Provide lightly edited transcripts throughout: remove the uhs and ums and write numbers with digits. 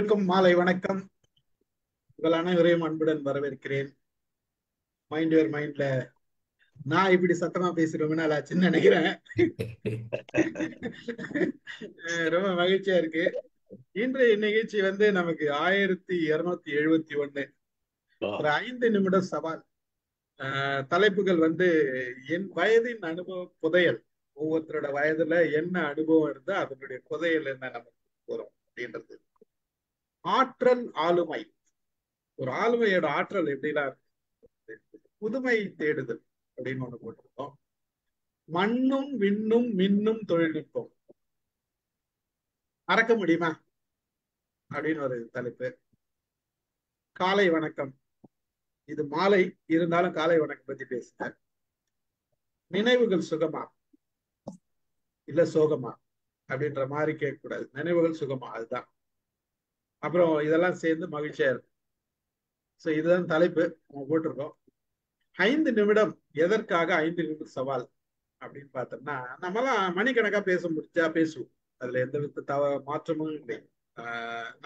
அனைவருக்கும் மாலை வணக்கம். உங்கள் அனைவரையும் அன்புடன் வரவேற்கிறேன். மைண்ட் யுவர் மைண்ட்ல நான் இப்படி சத்தமா பேசுறேன் ஆச்சுன்னு நினைக்கிறேன். ரொம்ப மகிழ்ச்சியா இருக்கு. இன்றைய நிகழ்ச்சி வந்து நமக்கு 1271 ஒரு 5 நிமிட சவால். தலைப்புகள் வந்து என் வயதின் அனுபவ புதையல். ஒவ்வொருத்தரோட வயதுல என்ன அனுபவம் இருந்தா அதனுடைய புதையல் என்ன நமக்கு போறோம் அப்படின்றது. ஆற்றல் ஆளுமை. ஒரு ஆளுமையோட ஆற்றல் எப்படிலாம் இருக்கு? புதுமை தேடுதல் அப்படின்னு ஒண்ணு போட்டிருக்கோம். மண்ணும் விண்ணும் மின்னும் தொழில்நுட்பம் மறக்க முடியுமா அப்படின்னு ஒரு தலைப்பு. காலை வணக்கம். இது மாலை இருந்தாலும் காலை வணக்கம் பத்தி பேசுங்க. நினைவுகள் சுகமா இல்ல சோகமா அப்படின்ற மாதிரி கேட்கக்கூடாது. நினைவுகள் சுகமா, அதுதான். அப்புறம் இதெல்லாம் சேர்ந்து மகிழ்ச்சியா இருக்கும். சோ இதுதான் தலைப்பு நம்ம போட்டிருக்கோம். 5 நிமிடம். எதற்காக 5 நிமிட சவால் அப்படின்னு பார்த்தோம்னா, நம்மலாம் மணிக்கணக்கா பேச முடிச்சா பேசுவோம். அதுல எந்த வித மாற்றமும் இல்லை.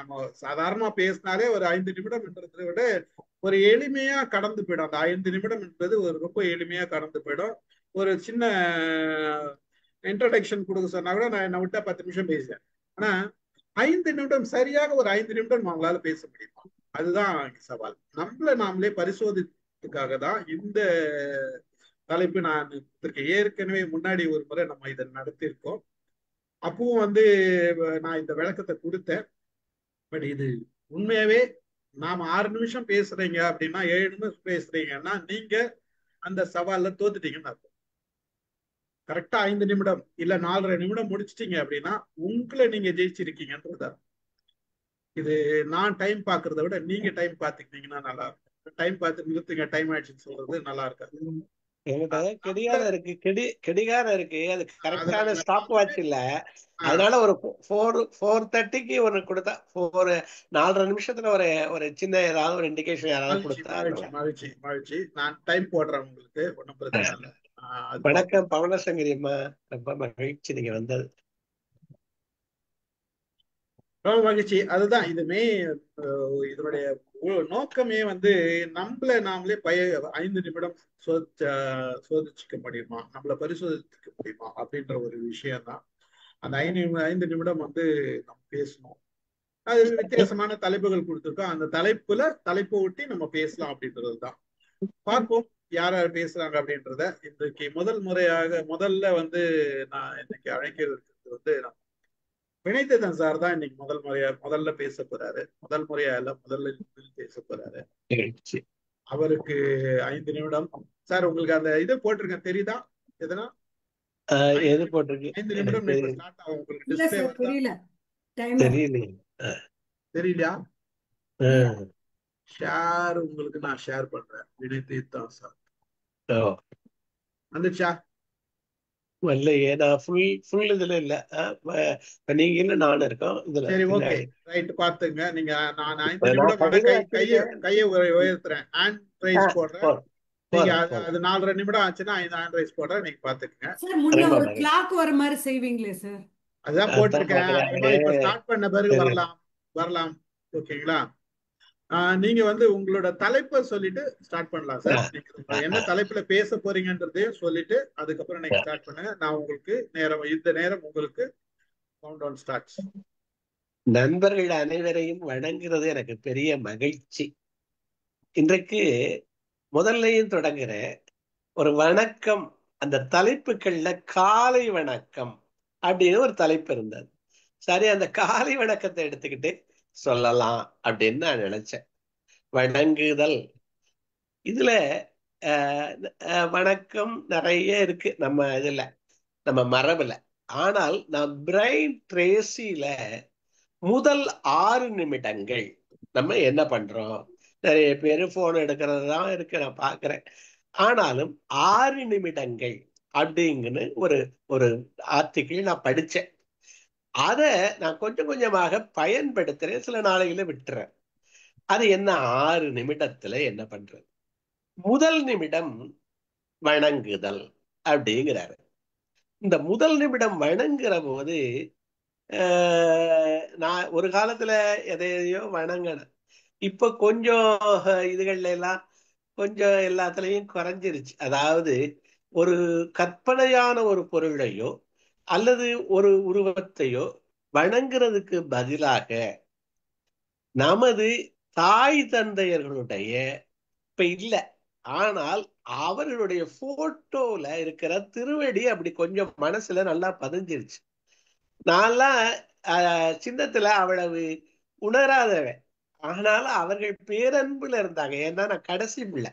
நம்ம சாதாரணமா பேசினாலே ஒரு 5 நிமிடம் என்றதை விட ஒரு எளிமையா கடந்து போயிடும். அந்த 5 நிமிடம் என்பது ஒரு ரொம்ப எளிமையா கடந்து போயிடும். ஒரு சின்ன இன்ட்ரடக்ஷன் கொடுக்க சொன்னா கூட நான் என்ன விட்டா 10 நிமிஷம் பேசுவேன். ஆனா 5 நிமிடம், சரியாக ஒரு 5 நிமிடம் நம்மளால பேச முடியுமா? அதுதான் சவால். நம்மள நாமளே பரிசோதித்துக்காக தான் இந்த தலைப்பு நான் ஏற்கனவே முன்னாடி ஒரு முறை நம்ம இதை நடத்தியிருக்கோம். அப்பவும் வந்து நான் இந்த விளக்கத்தை கொடுத்தேன். பட் இது உண்மையாவே நாம 6 நிமிஷம் பேசுறீங்க அப்படின்னா, 7 நிமிஷம் பேசுறீங்கன்னா நீங்க அந்த சவால்ல தோத்துட்டீங்கன்னு அர்த்தம். கரெக்டா 5 நிமிடம் இல்ல 4.5 நிமிடம் முடிச்சிட்டீங்க அப்படின்னா உங்களை நீங்க ஜெயிச்சிருக்கீங்கன்றதா. இது நான் டைம் பாக்குறத விட நீங்க டைம் பாத்துக்கிட்டீங்கன்னா நல்லா இருக்கும். டைம் பார்த்து நிறுத்துங்க, டைம் ஆயிடுச்சுன்னு சொல்றது நல்லா இருக்காது. என்கிட்ட கடிகாரம் இருக்கு, கடிகாரம் இருக்கு. அது கரெக்டான அதுல ஸ்டாப் வாட்ச் இல்ல. அதனால ஒரு 4:30க்கு ஒண்ணு கொடுத்தா, ஒரு 4.5 நிமிஷத்துல ஒரு ஒரு சின்ன ஏதாவது ஒரு இண்டிகேஷன் யாராவது கொடுத்தா. மகிழ்ச்சி மகிழ்ச்சி. நான் டைம் போடுறேன் உங்களுக்கு, ஒன்றும் பிரச்சனை இல்லை. வணக்கம் பவனசங்கரி அம்மா, ரொம்ப மகிழ்ச்சி நீங்க வந்தது. ரொம்ப மகிழ்ச்சி. அதுதான் இதுமே இதனுடைய நோக்கமே வந்து நம்மள நாமளே 5 நிமிடம் சோதிச்சுக்க முடியுமா, நம்மள பரிசோதிச்சுக்க முடியுமா அப்படின்ற ஒரு விஷயம் தான். அந்த 5 நிமிடம் வந்து நம்ம பேசணும். அது வித்தியாசமான தலைப்புகள் கொடுத்துருக்கோம். அந்த தலைப்பை ஒட்டி நம்ம பேசலாம் அப்படின்றது தான். பார்ப்போம் யார் யார் பேசுறாங்க அப்படின்றத. இன்றைக்கு முதல்ல வந்து நான் இன்னைக்கு அழைக்கிறது வந்து வினைத்தன் சார் தான் இன்னைக்கு முதல்ல பேச போறாரு. முதல்ல பேச போறாரு. அவருக்கு 5 நிமிடம். சார் உங்களுக்கு அந்த இது போட்டிருக்கேன், தெரியுதா? எதுனா எது போட்டிருக்கு? 5 நிமிடம் இப்ப ஸ்டார்ட் ஆகும். உங்களுக்கு டிஸ்ப்ளே வருதா? தெரியலையா? ஷேர் உங்களுக்கு நான் ஷேர் பண்றேன். வினைத்தான் சார் வந்துச்சா? இல்லையே, நான் ஃபுல் இதுல இல்ல. நீங்க இல்ல, நானும் இருக்கோம் இதுல. சரி, ஓகே, ரைட். பாத்துங்க. நீங்க நான் 5 நிமிடம் கையை உயர்த்துறேன், ஹேண்ட் ரைஸ் போடுறேன். நீங்க அது 4.5 நிமிடம் ஆச்சுன்னா ஹேண்ட் ரைஸ் போடுறேன், நீங்க பாத்துக்கங்க. சார் முன்ன ஒரு கிளாக் வர மாதிரி செய்வீங்களே சார்? அதான் போட்டிருக்கேன். இப்ப ஸ்டார்ட் பண்ண பிறகு வரலாம். ஓகேங்களா? நீங்க வந்து உங்களோட தலைப்பை சொல்லிட்டு ஸ்டார்ட் பண்ணலாம் சார். நீங்க என்ன தலைப்புல பேச போறீங்கன்றதையும் சொல்லிட்டு அதுக்கப்புறம் நீங்க ஸ்டார்ட் பண்ணுங்க. நான் உங்களுக்கு இந்த நேரம் உங்களுக்கு கவுண்டவுன் ஸ்டார்ட்ஸ். நண்பர்கள் அனைவரையும் வணங்குறது எனக்கு பெரிய மகிழ்ச்சி. இன்றைக்கு முதல்லையும் தொடங்குறேன். ஒரு வணக்கம். அந்த தலைப்புகள்ல காலை வணக்கம் அப்படின்னு ஒரு தலைப்பு இருந்தது. சரி, அந்த காலை வணக்கத்தை எடுத்துக்கிட்டு சொல்லலாம் அப்படின்னு நான் நினைச்சேன். வணங்குதல், இதுல வணக்கம் நிறைய இருக்கு நம்ம இதுல, நம்ம மரபுல. ஆனால் நான் பிரைன் ட்ரேசில முதல் 6 நிமிடங்கள் நம்ம என்ன பண்றோம்? நிறைய பேர் போன் எடுக்கிறது தான் இருக்கு, நான் பாக்குறேன். ஆனாலும் 6 நிமிடங்கள் அப்படிங்கன்னு ஒரு ஒரு ஆர்டிக்கிள் நான் படிச்சேன். அத நான் கொஞ்சம் கொஞ்சமாக பயன்படுத்துறேன். சில நாளையில விட்டுறேன். அது என்ன, 6 நிமிடத்துல என்ன பண்றது? முதல் நிமிடம் வணங்குதல் அப்படிங்கிறாரு. இந்த முதல் நிமிடம் வணங்குற போது நான் ஒரு காலத்துல எதையோ வணங்கினேன். இப்ப கொஞ்சம் இதுகள்ல எல்லாம் கொஞ்சம் எல்லாத்துலயும் குறைஞ்சிருச்சு. அதாவது ஒரு கற்பனையான ஒரு பொருளையோ அல்லது ஒரு உருவத்தையோ வணங்குறதுக்கு பதிலாக நமது தாய் தந்தையர்களுடைய, இப்ப இல்ல, ஆனால் அவர்களுடைய போட்டோல இருக்கிற திருவடி அப்படி கொஞ்சம் மனசுல நல்லா பதிஞ்சிருச்சு. நான்லாம் சின்னத்துல அவ்வளவு உணராதவன், ஆனாலும் அவர்கள் பேரன்புல இருந்தாங்க. ஏன்னா நான் கடைசி பிள்ளை.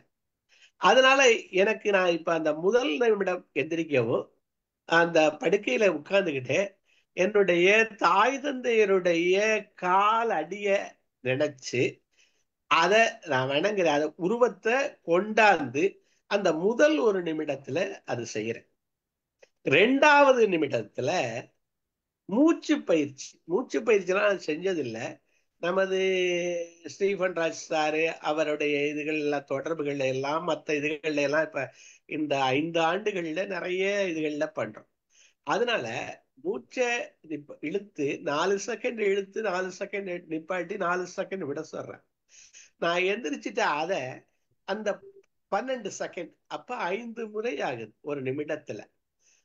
அதனால எனக்கு நான் இப்ப அந்த முதல் நிமிடம் எந்திரிக்கவும் அந்த படுக்கையில உட்கார்ந்துகிட்டு என்னுடைய தாய் தந்தையருடைய கால் அடிய நினைச்சு அத நான் வணங்குற அத உருவத்தை கொண்டாந்து அந்த முதல் ஒரு நிமிடத்துல அது செய்யறேன். 2வது நிமிடத்துல மூச்சு பயிற்சிலாம் செஞ்சதில்லை. நமது ஸ்டீஃபன் ராஜ் சாரு அவருடைய இதுகள் எல்லாம் தொடர்புகள்ல எல்லாம் மற்ற இதுகள்ல எல்லாம் இப்ப இந்த 5 ஆண்டுகள்ல நிறைய இதுகள்ல பண்றோம். அதனால மூச்சை இழுத்து 4 செகண்ட் இழுத்து 4 செகண்ட் நிப்பாட்டி 4 செகண்ட் விட சொல்றேன். நான் எந்திரிச்சுட்டு அந்த 12 செகண்ட் அப்ப 5 முறை ஆகுது ஒரு நிமிடத்துல.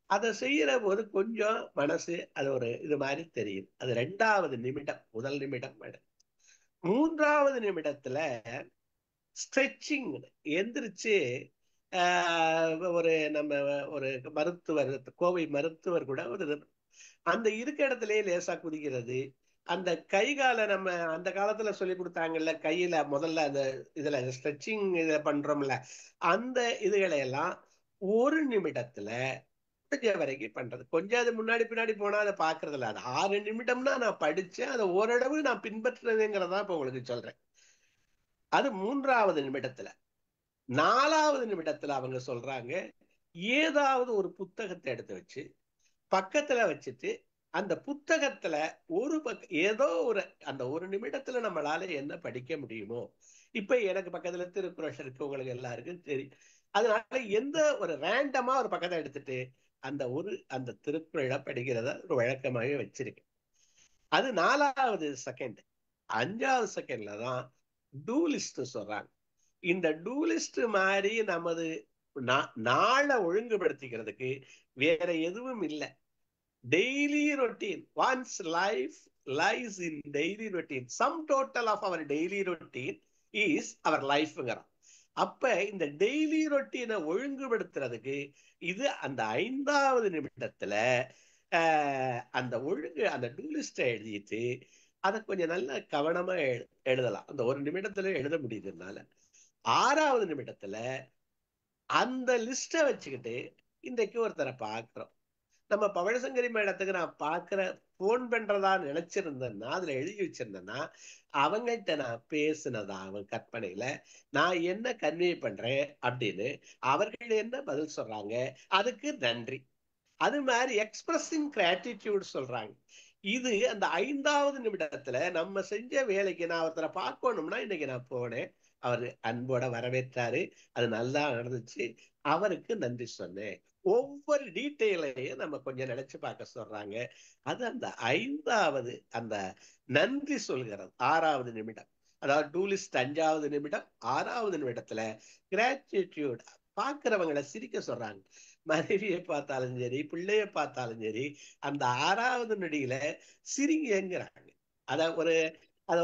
அதை செய்யற போது கொஞ்சம் மனசு அது ஒரு இது மாதிரி தெரியுது. அது 2வது நிமிடம். முதல் நிமிடம். 3வது நிமிடத்துல ஸ்ட்ரெச்சிங். எந்திரிச்சு ஒரு நம்ம ஒரு மருத்துவர், கோவை மருத்துவர் கூட ஒரு அந்த இருக்க இடத்துலயே லேசா குதிக்கிறது. அந்த கை காலை நம்ம அந்த காலத்துல சொல்லி கொடுத்தாங்கல்ல, கையில முதல்ல அந்த இதுல ஸ்ட்ரெச்சிங் இதை பண்றோம்ல, அந்த இதுகளை எல்லாம் ஒரு நிமிடத்துல வரைக்கும் பண்றது. கொஞ்சம் அது முன்னாடி பின்னாடி போனா அதை பாக்குறது இல்ல. அது 6 நிமிடம்னா நான் படிச்சேன், அதை ஓரளவு நான் பின்பற்றுறதுங்கிறதா இப்ப உங்களுக்கு சொல்றேன். அது 3வது நிமிடத்துல. 4வது நிமிடத்துல அவங்க சொல்றாங்க, ஏதாவது ஒரு புத்தகத்தை எடுத்து வச்சு பக்கத்துல வச்சுட்டு அந்த புத்தகத்துல ஒரு ஏதோ ஒரு அந்த ஒரு நிமிடத்துல நம்மளால என்ன படிக்க முடியுமோ. இப்ப எனக்கு பக்கத்துல திருக்குறள் இருக்கு, உங்களுக்கு எல்லாருக்கும் தெரியும். அதனால எந்த ஒரு ரேண்டமா ஒரு பக்கத்தை எடுத்துட்டு அந்த திருக்குறளை படிக்கிறத ஒரு வழக்கமாகவே வச்சிருக்கேன். அது 4வது செகண்ட். 5வது செகண்ட்ல தான் டூ லிஸ்ட் சொல்றாங்க. இந்த டூ லிஸ்ட் மாதிரி நமது நாளை ஒழுங்குபடுத்திக்கிறதுக்கு வேற எதுவும் இல்லை. Daily routine. one's life lies in daily routine. Sum total of our daily routine is our lifeங்கிறோம். அப்ப இந்த டெய்லி ரொட்டீனை ஒழுங்குபடுத்துறதுக்கு இது அந்த 5வது நிமிடத்துல அந்த டூ லிஸ்ட எழுதிட்டு அதை கொஞ்சம் நல்லா கவனமா எழுதலாம். அந்த ஒரு நிமிடத்துல எழுத முடியுதுனால 6வது நிமிடத்துல அந்த லிஸ்ட வச்சுக்கிட்டு இன்றைக்கு ஒருத்தரை பாக்குறோம். நம்ம பவழசங்கரி மேடத்துக்கு நான் போன் பண்றதா நினைச்சிருந்தேன்னா, அதுல எழுதி வச்சிருந்தேன்னா, அவங்கள்ட்ட நான் பேசுனதா அவன் கற்பனையில நான் என்ன கன்வே பண்றேன் அப்படின்னு அவர்கள் என்ன பதில் சொல்றாங்க, அதுக்கு நன்றி. அது மாதிரி எக்ஸ்பிரஸிங் கிராட்டிடியூட் சொல்றாங்க. இது அந்த 5வது நிமிடத்துல நம்ம செஞ்ச வேலைக்கு நான் ஒருத்தரை பார்க்கணும்னா இன்னைக்கு நான் போனேன், அவரு அன்போட வரவேற்றாரு, அது நல்லா நடந்துச்சு, அவருக்கு நன்றி சொன்னேன். ஒவ்வொரு டீட்டெயிலையும் நம்ம கொஞ்சம் நினைச்சு பார்க்க சொல்றாங்க. அது அந்த 5வது அந்த நன்றி சொல்கிறது 6வது நிமிடம். அதாவது டூ லிஸ்ட் 5வது நிமிடம். 6வது நிமிடத்துல கிராட்டிடியூட் பாக்குறவங்களை சிரிக்க சொல்றாங்க. மனைவியை பார்த்தாலும் சரி, பிள்ளைய பார்த்தாலும் சரி, அந்த 6வது நொடியில சிரிங்கிறாங்க. அத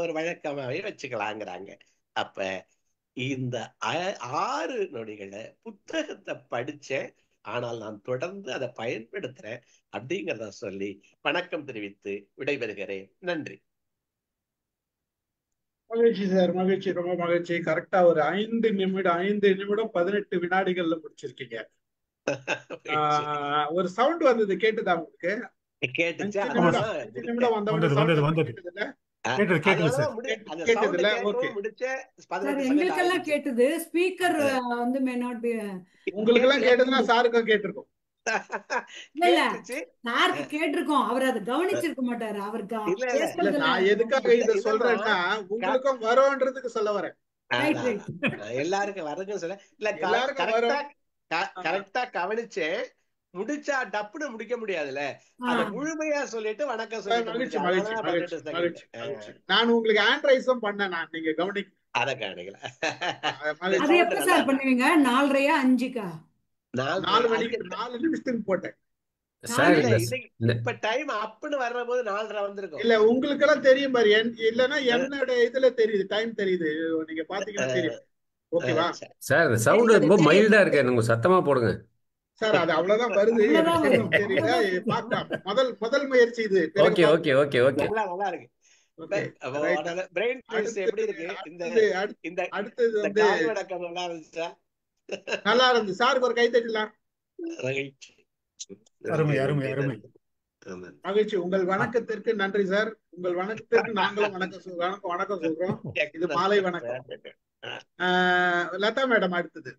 ஒரு வழக்கமாவே வச்சுக்கலாங்கிறாங்க. அப்ப இந்த 6 நொடிகளை புத்தகத்தை படிச்சேன், ஆனால் நான் தொடர்ந்து அதை பயன்படுத்துறேன் அப்படிங்கிறத சொல்லி வணக்கம் தெரிவித்து விடைபெறுகிறேன். நன்றி. மகிழ்ச்சி சார், மகிழ்ச்சி, ரொம்ப மகிழ்ச்சி. கரெக்டா ஒரு 5 நிமிடம் 18 வினாடிகள்ல முடிச்சிருக்கீங்க. ஒரு சவுண்ட் வந்தது, கேட்டுதா உங்களுக்கு? கேட்டுச்சு. 5 நிமிடம் வந்தவங்க எங்களுக்கெல்லாம் கேட்டது. ஸ்பீக்கர் வந்து மே நாட் பி. உங்களுக்கு எல்லாம் கேட்டதுன்னா சாருக்கும் கேட்டிருக்கும். இல்ல சாருக்கு கேட்டிருக்கோம், அவர் அதை கவனிச்சிருக்க மாட்டாரு. அவர் நான் எதுக்காக இத சொல்றேன்னா உங்களுக்கும் வரும்ன்றதுக்கு சொல்ல வரேன். எல்லாருக்கும் வருதுன்னு சொல்ல இல்ல, கரெக்டா கவனிச்சேன். முடிச்சா டப்புன்னு முடிக்க முடியாதுல்ல. ஆ அத முழுமையா சொல்லிட்டு வணக்கம் சொல்லிட்டு மகிழ்ச்சி முடிச்சு. மகிழ்ச்சி அதனால மகிழ்ச்சி 12 மகிழ்ச்சி செகண்ட். மகிழ்ச்சி. நான் உங்களுக்கு ஆண்ட்ரைஸும் பண்ணேன், நான் நீங்க கவனிக்க. அத காணிக்கல. இந்த மகிழ்ச்சி. அது சவுண்ட் எப்ப நல்லா சார் இருக்கு. பண்ணுவீங்க? 4:30 5க்கா? 4 4 மணிக்கு 4 நிமிஷத்துக்கு போட்டேன். சார் இல்ல இந்த இன்னைக்கு இந்த இப்ப டைம் அப்னு வர்ற போது 4:30 வந்திருக்கும். இல்ல உங்களுக்கெல்லாம் தெரியும் பாரு, இல்லன்னா என்னோட இதுல தெரியுது, டைம் தெரியுது, நீங்க பாத்தீங்கன்னா தெரியும். ஓகேவா சார் இந்த சவுண்ட் ரொம்ப மைல்டா இருக்கு, நீங்க சத்தமா போடுங்க சார்? அது அவ்வளவுதான் வருது, அவ்வளவுதான் எனக்கு வரும். தெரியல, அவ்வளவுதான். பார்க்கலாம். முதல் முயற்சி இது, பிறகு ஓகே ஓகே பார்க்கலாம். ஓகே ஓகே நல்லா நல்லா இருக்கு. Okay right. பிரெயின் ட்ரீஸ் எப்படி அடுத்தது இருக்கு? இந்த இந்த அடுத்தது இந்த வந்து கால் வணக்கம் நல்லா இருந்துச்சா? நல்லா இருந்து. சாருக்கு ஒரு கை தட்டலாம். மகிழ்ச்சி. அருமை அருமை அருமை. ஆமா. மகிழ்ச்சி. உங்கள் வணக்கத்திற்கு நன்றி சார். உங்கள் வணக்கத்திற்கு நாங்களும் வணக்கம் சொல்றோம். இது மாலை வணக்கம். லதா மேடம் அடுத்தது.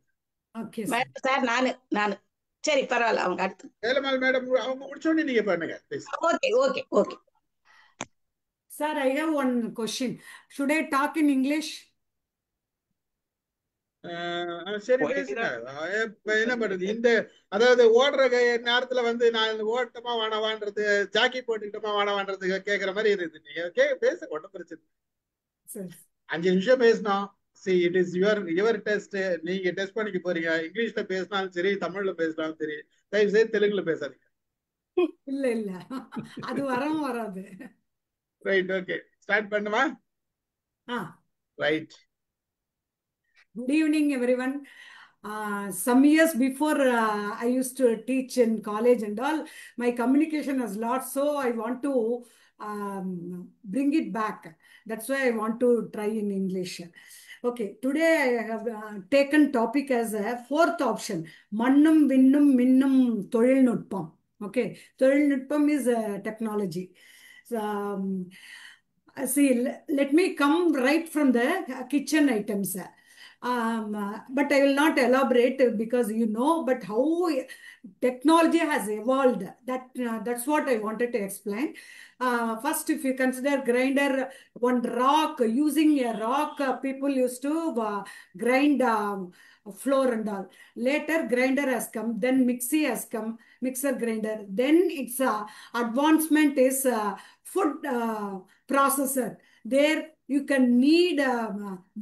Okay sir. சார் நானு சரி பரவாயில்ல, அவங்க அடுத்து. வேலம்மாள் மேடம் அவங்க முடிச்சோடனே நீங்க பண்ணுங்க please. Okay okay okay. Sir, I have one question. Should I talk in English? சரி பேசுங்க. இப்ப என்ன பண்றது, இந்த அதாவது ஓடுற நேரத்துல வந்து நான் ஓட்டமா வானவான்றது, ஜாக்கி போட்டுக்கிட்டோமா வானவான்றது கேக்குற மாதிரி இருக்குது. நீங்க பேச ஒன்றும் பிரச்சனை. Sir. 5 நிமிஷம் பேசணும். See, it is your test. நீங்க டெஸ்ட் பண்ணிக்க போறீங்க. இங்கிலீஷ்ல பேசினாலும் சரி, தமிழ்ல பேசினாலும் சரி, தயவு செய்து தெலுங்குல பேசாதீங்க. இல்ல அது வரவும் வராது. ரைட், ஓகே, ஸ்டார்ட் பண்ணுமா? Right. Good evening, everyone. Some years before, I used to teach in college and all. My communication has lost, so I want to bring it back. That's why I want to try in English. Okay, today I have taken topic as a fourth option. Mannum, Vinnum, Minnum, Tozhilnutpam. Okay, Tozhilnutpam is technology. So, see, let me come right from the kitchen items. But I will not elaborate because you know, but how technology has evolved. That's what I wanted to explain. First, if you consider grinder, one rock, using a rock, people used to grind flour and all. Later, grinder has come, then mixie has come, mixer grinder. Then its advancement is food processor. There you can knead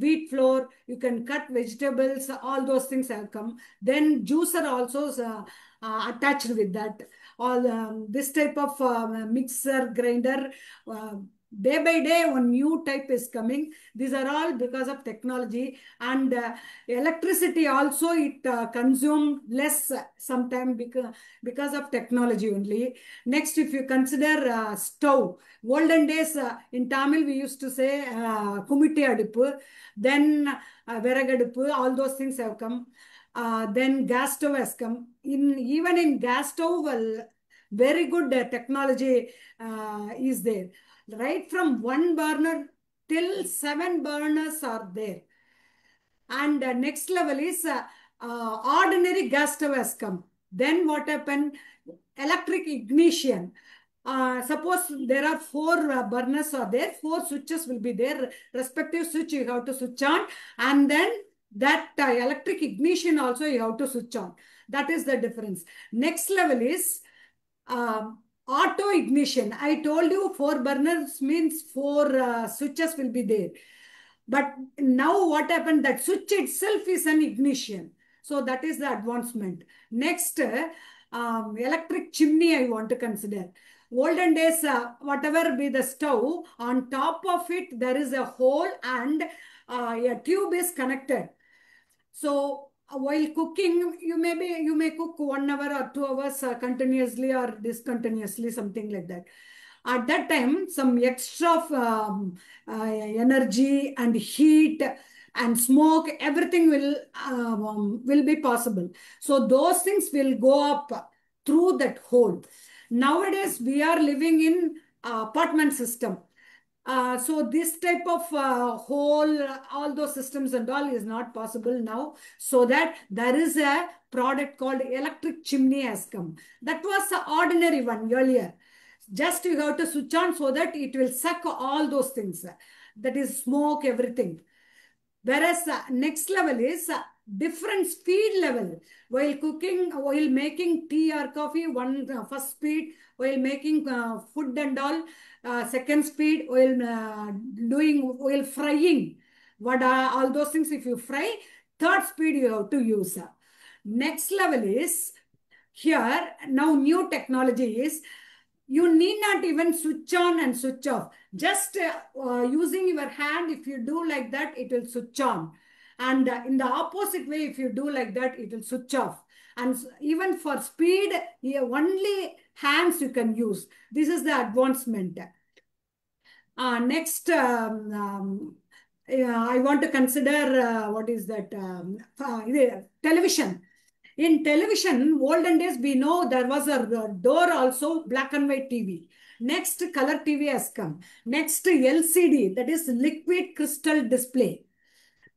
wheat flour, you can cut vegetables, all those things have come. Then juicer also attached with that. All this type of mixer grinder, day by day one new type is coming. These are all because of technology. And electricity also, it consume less sometime because of technology only. Next, if you consider stove, olden days in Tamil we used to say kumiti adipu, then veragadipu, all those things have come. Then gas stove has come. Even in gas stove, well, very good technology is there. Right from 1 burner till 7 burners are there. And next level is ordinary gas stove has come. Then what happened? Electric ignition. Suppose there are 4 burners are there, 4 switches will be there. Respective switch you have to switch on, and then that electric ignition also you have to switch on. That is the difference. Next level is auto ignition. I told you 4 burners means 4 switches will be there. But now what happened? That switch itself is an ignition. So that is the advancement. Next, electric chimney I want to consider. Olden days, whatever be the stove, on top of it there is a hole and a tube is connected. So while cooking, you may cook 1 hour or 2 hours continuously or discontinuously, something like that. At that time, some extra energy and heat and smoke, everything will be possible. So those things will go up through that hole. Nowadays, we are living in apartment system. So this type of whole, all those systems and all is not possible now. So that there is a product called electric chimney has come. That was the ordinary one earlier. Just you have to switch on so that it will suck all those things. That is smoke, everything. Whereas next level is different speed level. While cooking, while making tea or coffee, one first speed, while making food and all, second speed, while frying, what are all those things, if you fry, third speed you have to use. Next level is here, now new technology is, you need not even switch on and switch off. Just using your hand, if you do like that, it will switch on. And in the opposite way, if you do like that, it will switch off. And even for speed, only hands you can use. This is the advancement. Next, I want to consider what is that? Television. In television, olden days, we know there was a door also, black and white TV. Next, color TV has come. Next, LCD, that is liquid crystal display.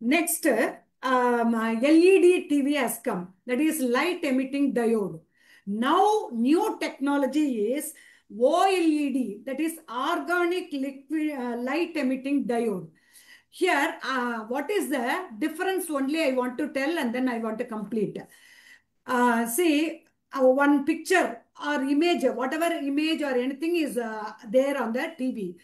Next, LED TV has come, that is light emitting diode. Now, new technology is OLED, that is organic liquid light emitting diode. Here, what is the difference only I want to tell, and then I want to complete. See, one picture or image, whatever image or anything is there on the TV.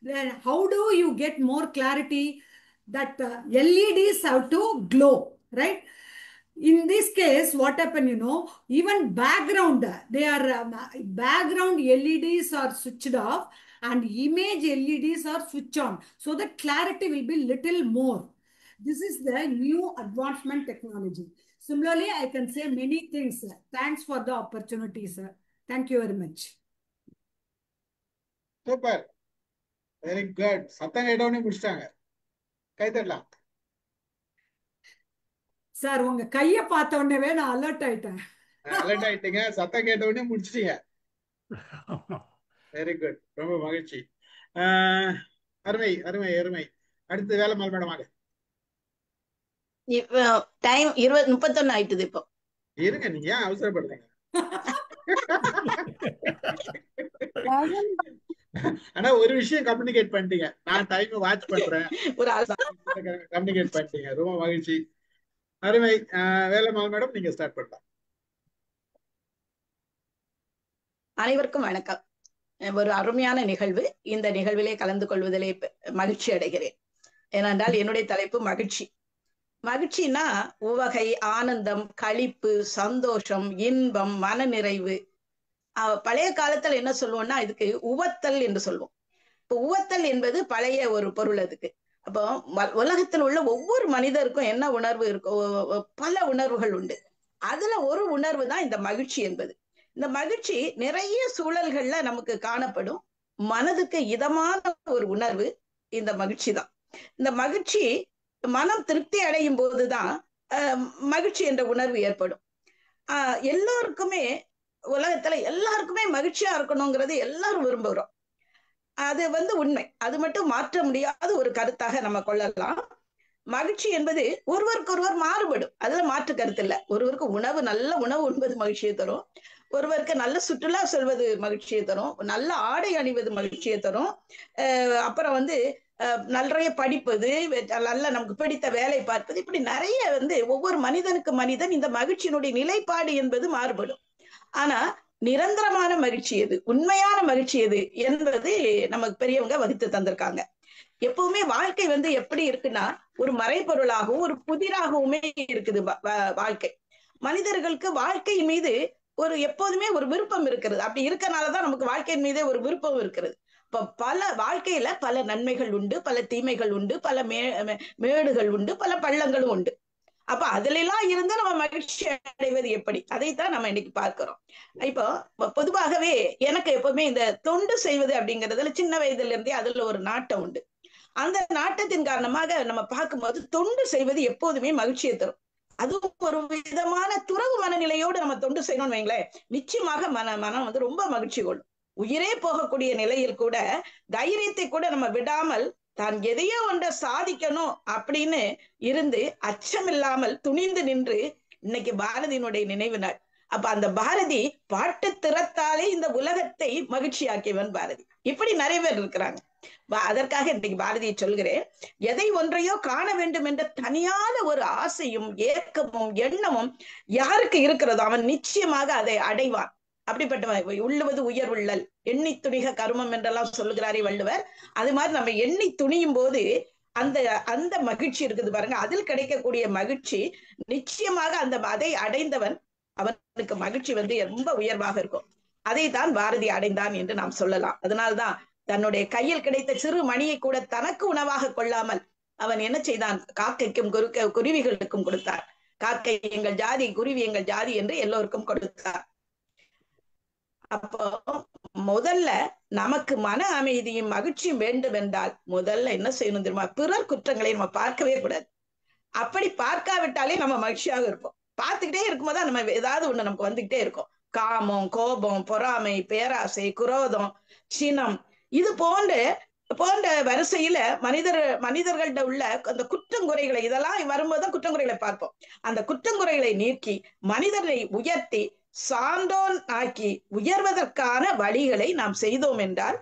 Then how do you get more clarity? That LEDs have to glow, right? In this case, what happened, even background, they are background LEDs are switched off and image LEDs are switched on. So the clarity will be little more. This is the new advancement technology. Similarly, I can say many things. Thanks for the opportunity, sir. Thank you very much. Super. Very good. சத்தம் கேட்டவனே முடிச்சிட்டாங்க. கை தட்டலாம். Sir உங்க கையை பார்த்த உடனே நான் alert ஆயிட்டேன். Alert ஆயிட்டீங்க, சத்தம் கேட்டவனே முடிச்சிட்டீங்க. வெரி குட், ரொம்ப மகிழ்ச்சி. அருமை அருமை அருமை. அடுத்து வேலைமால் மேடம் வாங்க. டைம் 20:31 ஆயிட்டுது. இப்போ இருங்க, நீங்க ஏன் அவசரப்படுறீங்க? ஆனா ஒரு விஷயம் கம்யூனிகேட் பண்ணிட்டீங்க. நான் டைம் வாட்ச் பண்றேன், ஒரு கம்யூனிகேட் பண்ணிட்டீங்க. ரொம்ப மகிழ்ச்சி, அருமை. வேலைமால் மேடம், நீங்க ஸ்டார்ட் பண்ணலாம். அனைவருக்கும் வணக்கம். ஒரு அருமையான நிகழ்வு. இந்த நிகழ்விலே கலந்து கொள்வதிலே மகிழ்ச்சி அடைகிறேன். ஏனென்றால் என்னுடைய தலைப்பு மகிழ்ச்சி. மகிழ்ச்சினா உவகை, ஆனந்தம், களிப்பு, சந்தோஷம், இன்பம், மனநிறைவு. பழைய காலத்துல என்ன சொல்லுவோம்னா இதுக்கு உவத்தல் என்று சொல்லுவோம். இப்போ உவத்தல் என்பது பழைய ஒரு பொருள். அதுக்கு அப்போ உலகத்தில் உள்ள ஒவ்வொரு மனிதருக்கும் என்ன உணர்வு இருக்கோ, பல உணர்வுகள் உண்டு. அதுல ஒரு உணர்வு தான் இந்த மகிழ்ச்சி என்பது. இந்த மகிழ்ச்சி நிறைய சூழல்கள்ல நமக்கு காணப்படும். மனதுக்கு இதமான ஒரு உணர்வு இந்த மகிழ்ச்சி தான். இந்த மகிழ்ச்சி மனம் திருப்தி அடையும் போதுதான் மகிழ்ச்சி என்ற உணர்வு ஏற்படும். எல்லோருக்குமே, உலகத்துல எல்லாருக்குமே மகிழ்ச்சியா இருக்கணுங்கிறது எல்லாரும் விரும்புகிறோம். அது உண்மை. அது மட்டும் மாற்ற முடியாத ஒரு கருத்தாக நம்ம கொள்ளலாம். மகிழ்ச்சி என்பது ஒருவருக்கு ஒருவர் மாறுபடும், அதுல மாற்று கருத்து இல்லை. ஒருவருக்கு நல்ல உணவு உண்பது மகிழ்ச்சியை தரும், ஒருவருக்கு நல்ல சுற்றுலா செல்வது மகிழ்ச்சியை தரும், நல்ல ஆடை அணிவது மகிழ்ச்சியை தரும், அப்புறம் நிறைய படிப்பது, நல்ல நமக்கு பிடித்த வேலை பார்ப்பது, இப்படி நிறைய ஒவ்வொரு மனிதன் இந்த மகிழ்ச்சியினுடைய நிலைப்பாடு என்பது மாறுபடும். ஆனா நிரந்தரமான மகிழ்ச்சி எது, உண்மையான மகிழ்ச்சி எது என்பது நமக்கு பெரியவங்க வகுத்து தந்திருக்காங்க. எப்பவுமே வாழ்க்கை எப்படி இருக்குன்னா ஒரு மறைபொருளாகவும் ஒரு புதிராகவுமே இருக்குது வாழ்க்கை. மனிதர்களுக்கு வாழ்க்கையின் மீது எப்போதுமே ஒரு விருப்பம் இருக்கிறது. அப்படி இருக்கனாலதான் நமக்கு வாழ்க்கையின் மீதே ஒரு விருப்பம் இருக்கிறது. இப்ப வாழ்க்கையில பல நன்மைகள் உண்டு, பல தீமைகள் உண்டு, பல மேடுகள் உண்டு, பல பள்ளங்களும் உண்டு. அப்ப அதுல எல்லாம் இருந்து நம்ம மகிழ்ச்சி அடைவது எப்படி, அதைத்தான் நம்ம இன்னைக்கு பார்க்கிறோம். இப்போ பொதுவாகவே எனக்கு எப்பவுமே இந்த தொண்டு செய்வது அப்படிங்கிறதுல சின்ன வயதுல இருந்தே அதுல ஒரு நாட்டம் உண்டு. அந்த நாட்டத்தின் காரணமாக நம்ம பார்க்கும்போது தொண்டு செய்வது எப்போதுமே மகிழ்ச்சியை தரும். அதுவும் ஒரு விதமான துறவு மனநிலையோடு நம்ம தொண்டு செய்யணும்னு வைங்களேன், நிச்சயமாக மனம் ரொம்ப மகிழ்ச்சி கொள்ளும். உயிரே போகக்கூடிய நிலையில் கூட தைரியத்தை கூட நம்ம விடாமல் தான் எதையோ ஒன்றை சாதிக்கணும் அப்படின்னு இருந்து அச்சமில்லாமல் துணிந்து நின்று, இன்னைக்கு பாரதியினுடைய நினைவு நாள், அப்ப அந்த பாரதி பாட்டு திறத்தாலே இந்த உலகத்தை மகிழ்ச்சியாக்கியவன் பாரதி. இப்படி நிறைய பேர் இருக்கிறாங்க. அதற்காக இன்னைக்கு பாரதியை சொல்கிறேன். எதை ஒன்றையோ காண வேண்டும் என்ற தனியான ஒரு ஆசையும் ஏக்கமும் எண்ணமும் யாருக்கு இருக்கிறதோ அவன் நிச்சயமாக அதை அடைவான். அப்படிப்பட்டவன் உள்ளுவது உயர் உள்ளல், எண்ணி துணிக கருமம் என்றெல்லாம் சொல்லுகிறாரே வள்ளுவர். அது மாதிரி நம்ம எண்ணி துணியும் போது அந்த அந்த மகிழ்ச்சி இருக்குது பாருங்க, அதில் கிடைக்கக்கூடிய மகிழ்ச்சி நிச்சயமாக அதை அடைந்தவன் அவனுக்கு மகிழ்ச்சி ரொம்ப உயர்வாக இருக்கும். அதை தான் பாரதி அடைந்தான் என்று நாம் சொல்லலாம். அதனால்தான் தன்னுடைய கையில் கிடைத்த சிறு மணியை கூட தனக்கு உணவாக கொள்ளாமல் அவன் என்ன செய்தான், காக்கைக்கும் குருவிகளுக்கும் கொடுத்தார். காக்கை எங்கள் ஜாதி, குருவி எங்கள் ஜாதி என்று எல்லோருக்கும் கொடுத்தார். அப்போ முதல்ல நமக்கு மன அமைதியும் மகிழ்ச்சியும் வேண்டும் என்றால் முதல்ல என்ன செய்யணும் தெரியுமா? பிறர் குற்றங்களை நம்ம பார்க்கவே கூடாது. அப்படி பார்க்காவிட்டாலே நம்ம மகிழ்ச்சியாக இருப்போம். பார்த்துக்கிட்டே இருக்கும்போது நம்ம ஏதாவது ஒண்ணு நமக்கு வந்துகிட்டே இருக்கும். காமம், கோபம், பொறாமை, பேராசை, குரோதம், சினம், இது போன்ற வரிசையில மனிதர்கள்ட்ட உள்ள அந்த குற்றங்குறைகளை, இதெல்லாம் வரும்போதுதான் குற்றங்குறைகளை பார்ப்போம். அந்த குற்றங்குறைகளை நீக்கி மனிதரை உயர்த்தி சான்றோன் ஆக்கி உயர்வதற்கான வழிகளை நாம் செய்தோம் என்றால்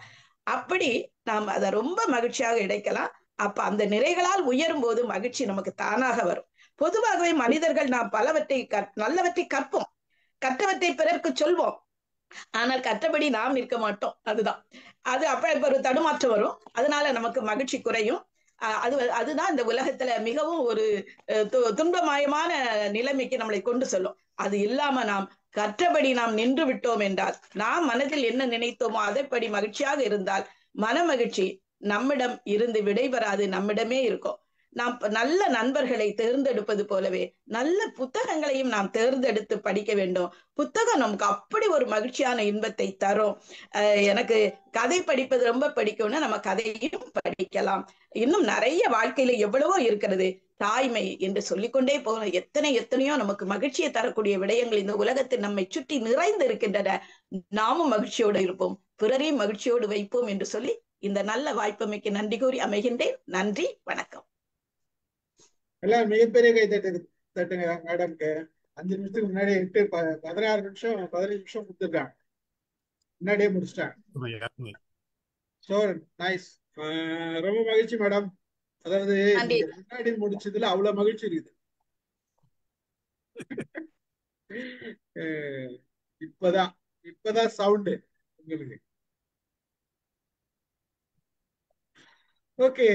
அப்படி நாம் அதை ரொம்ப மகிழ்ச்சியாக கிடைக்கலாம். அப்ப அந்த நிறைகளால் உயரும் போது மகிழ்ச்சி நமக்கு தானாக வரும். பொதுவாகவே மனிதர்கள் நாம் பலவற்றை நல்லவற்றை கற்போம், கற்றவற்றை பிறருக்கு சொல்வோம், ஆனால் கற்றபடி நாம் நிற்க மாட்டோம். அது அப்ப ஒரு தடுமாற்றம் வரும். அதனால நமக்கு மகிழ்ச்சி குறையும். அதுதான் இந்த உலகத்துல மிகவும் ஒரு துன்பமயமான நிலைமைக்கு நம்மளை கொண்டு செல்லும். அது இல்லாம நாம் கற்றபடி நாம் நின்று விட்டோம் என்றால், நாம் மனதில் என்ன நினைத்தோமோ அதைப்படி மகிழ்ச்சியாக இருந்தால் மன மகிழ்ச்சி நம்மிடம் இருந்து விடைபெறாது, நம்மிடமே இருக்கும். நாம் நல்ல நண்பர்களை தேர்ந்தெடுப்பது போலவே நல்ல புத்தகங்களையும் நாம் தேர்ந்தெடுத்து படிக்க வேண்டும். புத்தகம் நமக்கு அப்படி ஒரு மகிழ்ச்சியான இன்பத்தை தரும். எனக்கு கதை படிப்பது ரொம்ப பிடிக்கும்னா நம்ம கதையும் படிக்கலாம். இன்னும் நிறைய வாழ்க்கையில எவ்வளவோ இருக்கிறது. தாய்மை என்று சொல்லிக்கொண்டே போகலாம். எத்தனையோ நமக்கு மகிழ்ச்சியை தரக்கூடிய விடயங்கள் இந்த உலகத்தில் நம்மை சுற்றி நிறைந்து இருக்கின்றன. நாமும் மகிழ்ச்சியோடு இருப்போம், பிறரையும் மகிழ்ச்சியோடு வைப்போம் என்று சொல்லி இந்த நல்ல வாய்ப்புமைக்கு நன்றி கூறி அமைகின்றேன். நன்றி, வணக்கம். எல்லாம் மிகப்பெரிய கை தட்டுங்க மேடம்க்கு. 5 நிமிஷத்துக்கு முன்னாடி 16 நிமிஷம் 15 நிமிஷம் கொடுத்துருக்காங்க, முன்னாடியே முடிச்சிட்டாங்க. சோ நைஸ், ரொம்ப மகிழ்ச்சி மேடம். அதாவது முன்னாடி முடிச்சதுல அவ்வளவு மகிழ்ச்சி இருக்குது. இப்பதான் சவுண்டு உங்களுக்கு. ஓகே,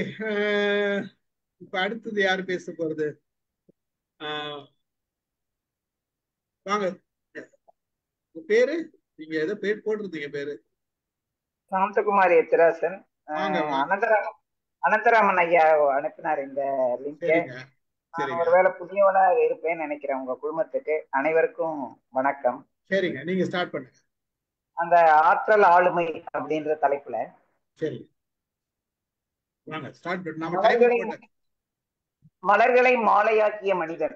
இப்ப அடுத்தது யாரு பேச போறது? வாங்க, பேரு நீங்க ஏதோ பேர் போட்டிருந்தீங்க, பேரு சாந்தகுமாரி எத்திராசன். அனந்தராமன் ஐயா அனுப்பினார் இந்த லிங்கை. நான் ஒருவேளை புதியவனா இருப்பேன்னு நினைக்கிறேன் உங்க குழுமத்துக்கு. அனைவருக்கும் வணக்கம். சரிங்க, நீங்க ஸ்டார்ட் பண்ணுங்க. அந்த ஆற்றல் ஆளுமை அப்படின்ற தலைப்புல சரி வாங்க ஸ்டார்ட் பண்ணு. மலர்களை மாலையாக்கிய மனிதன்,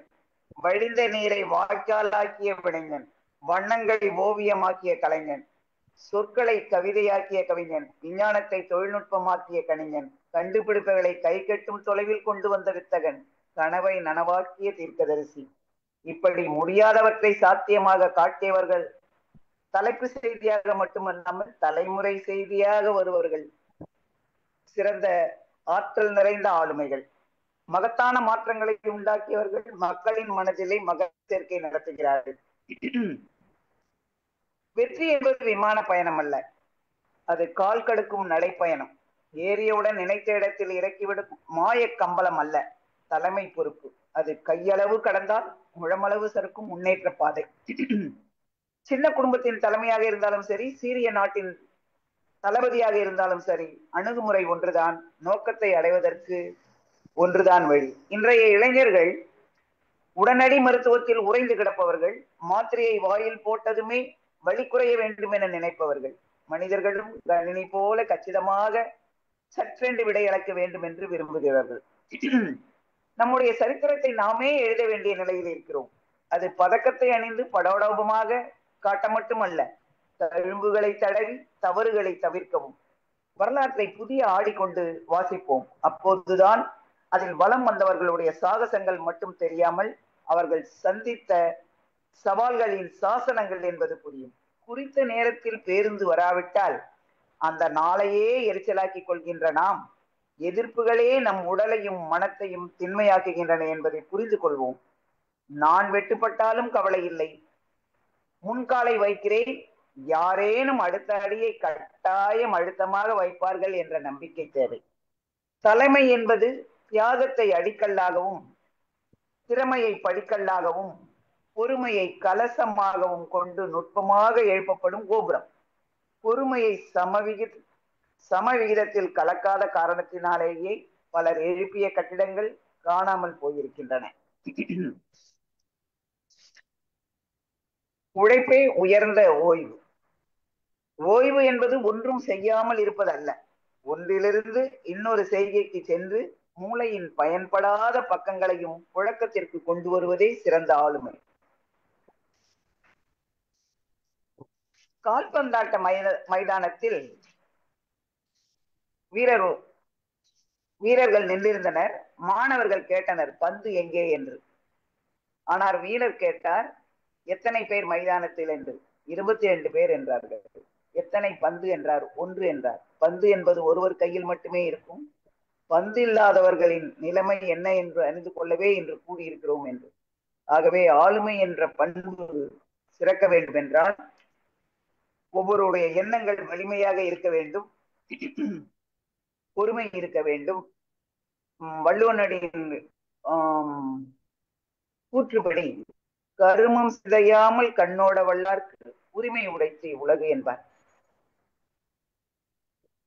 வழிந்த நீரை வாய்க்காலாக்கிய விளைஞன், வண்ணங்களை ஓவியமாக்கிய கலைஞன், சொற்களை கவிதையாக்கிய கவிஞன், விஞ்ஞானத்தை தொழில்நுட்பமாக்கிய கணிஞன், கண்டுபிடிப்புகளை கை கட்டும் தொலைவில் கொண்டு வந்த வித்தகன், கனவை நனவாக்கிய தீர்க்கதரிசி, இப்படி முடியாதவற்றை சாத்தியமாக காட்டியவர்கள் தலைப்பு செய்தியாக மட்டுமல்லாமல் தலைமுறை செய்தியாக வருபவர்கள், சிறந்த ஆற்றல் நிறைந்த ஆளுமைகள், மகத்தான மாற்றங்களை உண்டாக்கியவர்கள், மக்களின் மனதிலே மக சேர்க்கை நடத்துகிறார்கள். வெற்றி என்பது விமான பயணம் அல்ல, அது கால் கடுக்கும் நடைப்பயணம். ஏறியவுடன் நினைத்த இடத்தில் இறக்கிவிடும் மாய கம்பளம் அல்ல, தலைமை பொறுப்பு. அது கையளவு கடந்தால் முழமளவு சறுக்கும் முன்னேற்ற பாதை. சின்ன குடும்பத்தின் தலைமையாக இருந்தாலும் சரி, சீரிய நாட்டின் தளபதியாக இருந்தாலும் சரி, அணுகுமுறை ஒன்றுதான், நோக்கத்தை அடைவதற்கு ஒன்றுதான் வழி. இன்றைய இளைஞர்கள் உடனடி மருத்துவத்தில் உறைந்து கிடப்பவர்கள், மாத்திரையை வாயில் போட்டதுமே வலி குறைய வேண்டும் என நினைப்பவர்கள், மனிதர்களும் கணினி போல கச்சிதமாக சற்றென்று விடையளக்க வேண்டும் என்று விரும்புகிறார்கள். நம்முடைய சரித்திரத்தை நாமே எழுத வேண்டிய நிலையில் இருக்கிறோம். அது பதக்கத்தை அணிந்து படோடோபமாக காட்ட மட்டுமல்ல, தழும்புகளை தடவி தவறுகளை தவிர்க்கவும். வரலாற்றை புதிய ஆடிக்கொண்டு வாசிப்போம். அப்போதுதான் அதில் வலம் வந்தவர்களுடைய சாகசங்கள் மட்டும் தெரியாமல் அவர்கள் சந்தித்த சவால்களின் சாசனங்கள் என்பது புரியும். குறித்த நேரத்தில் பேருந்து வராவிட்டால் அந்த நாளையே எரிச்சலாக்கி கொள்கின்ற நாம் எதிர்ப்புகளே நம் உடலையும் மனத்தையும் திண்மையாக்குகின்றன என்பதை புரிந்து கொள்வோம். நான் வெட்டுப்பட்டாலும் கவலை இல்லை, முன்காலை வைக்கிறேன், யாரேனும் அடுத்த அடியை கட்டாயம் அழுத்தமாக வைப்பார்கள் என்ற நம்பிக்கை தேவை. தலைமை என்பது தியாகத்தை அடிக்கல்லாகவும், திறமையை படிக்கல்லாகவும், பொறுமையை கலசமாகவும் கொண்டு நுட்பமாக எழுப்பப்படும் கோபுரம். பொறுமையை சமவிகிதத்தில் கலக்காத காரணத்தினாலேயே பலர் எழுப்பிய கட்டிடங்கள் காணாமல் போயிருக்கின்றன. உழைப்பே உயர்ந்த ஓய்வு. ஓய்வு என்பது ஒன்றும் செய்யாமல் இருப்பதல்ல, ஒன்றிலிருந்து இன்னொரு செய்கைக்கு சென்று மூளையின் பயன்படாத பக்கங்களையும் புழக்கத்திற்கு கொண்டு வருவதே சிறந்த ஆளுமை. கால்பந்தாட்ட மைதானத்தில் வீரர்கள் நின்றிருந்தனர். மாணவர்கள் கேட்டனர், பந்து எங்கே என்று. ஆனால் வீரர் கேட்டார், எத்தனை பேர் மைதானத்தில் என்று. 22 பேர் என்றார்கள். எத்தனை பந்து என்றார். 1 என்றார். பந்து என்பது ஒருவர் கையில் மட்டுமே இருக்கும், பந்து இல்லாதவர்களின் நிலைமை என்ன என்று அறிந்து கொள்ளவே இன்று கூடியிருக்கிறோம் என்று. ஆகவே ஆளுமை என்ற பண்பு சிறக்க வேண்டும் என்றால் ஒவ்வொருடைய எண்ணங்கள் வலிமையாக இருக்க வேண்டும், பொறுமை இருக்க வேண்டும். வள்ளுவனடியின் கூற்றுப்படி கருமம் சிதையாமல் கண்ணோட வல்லார்க்கு உரிமை உடைத்து உலகு என்பார்.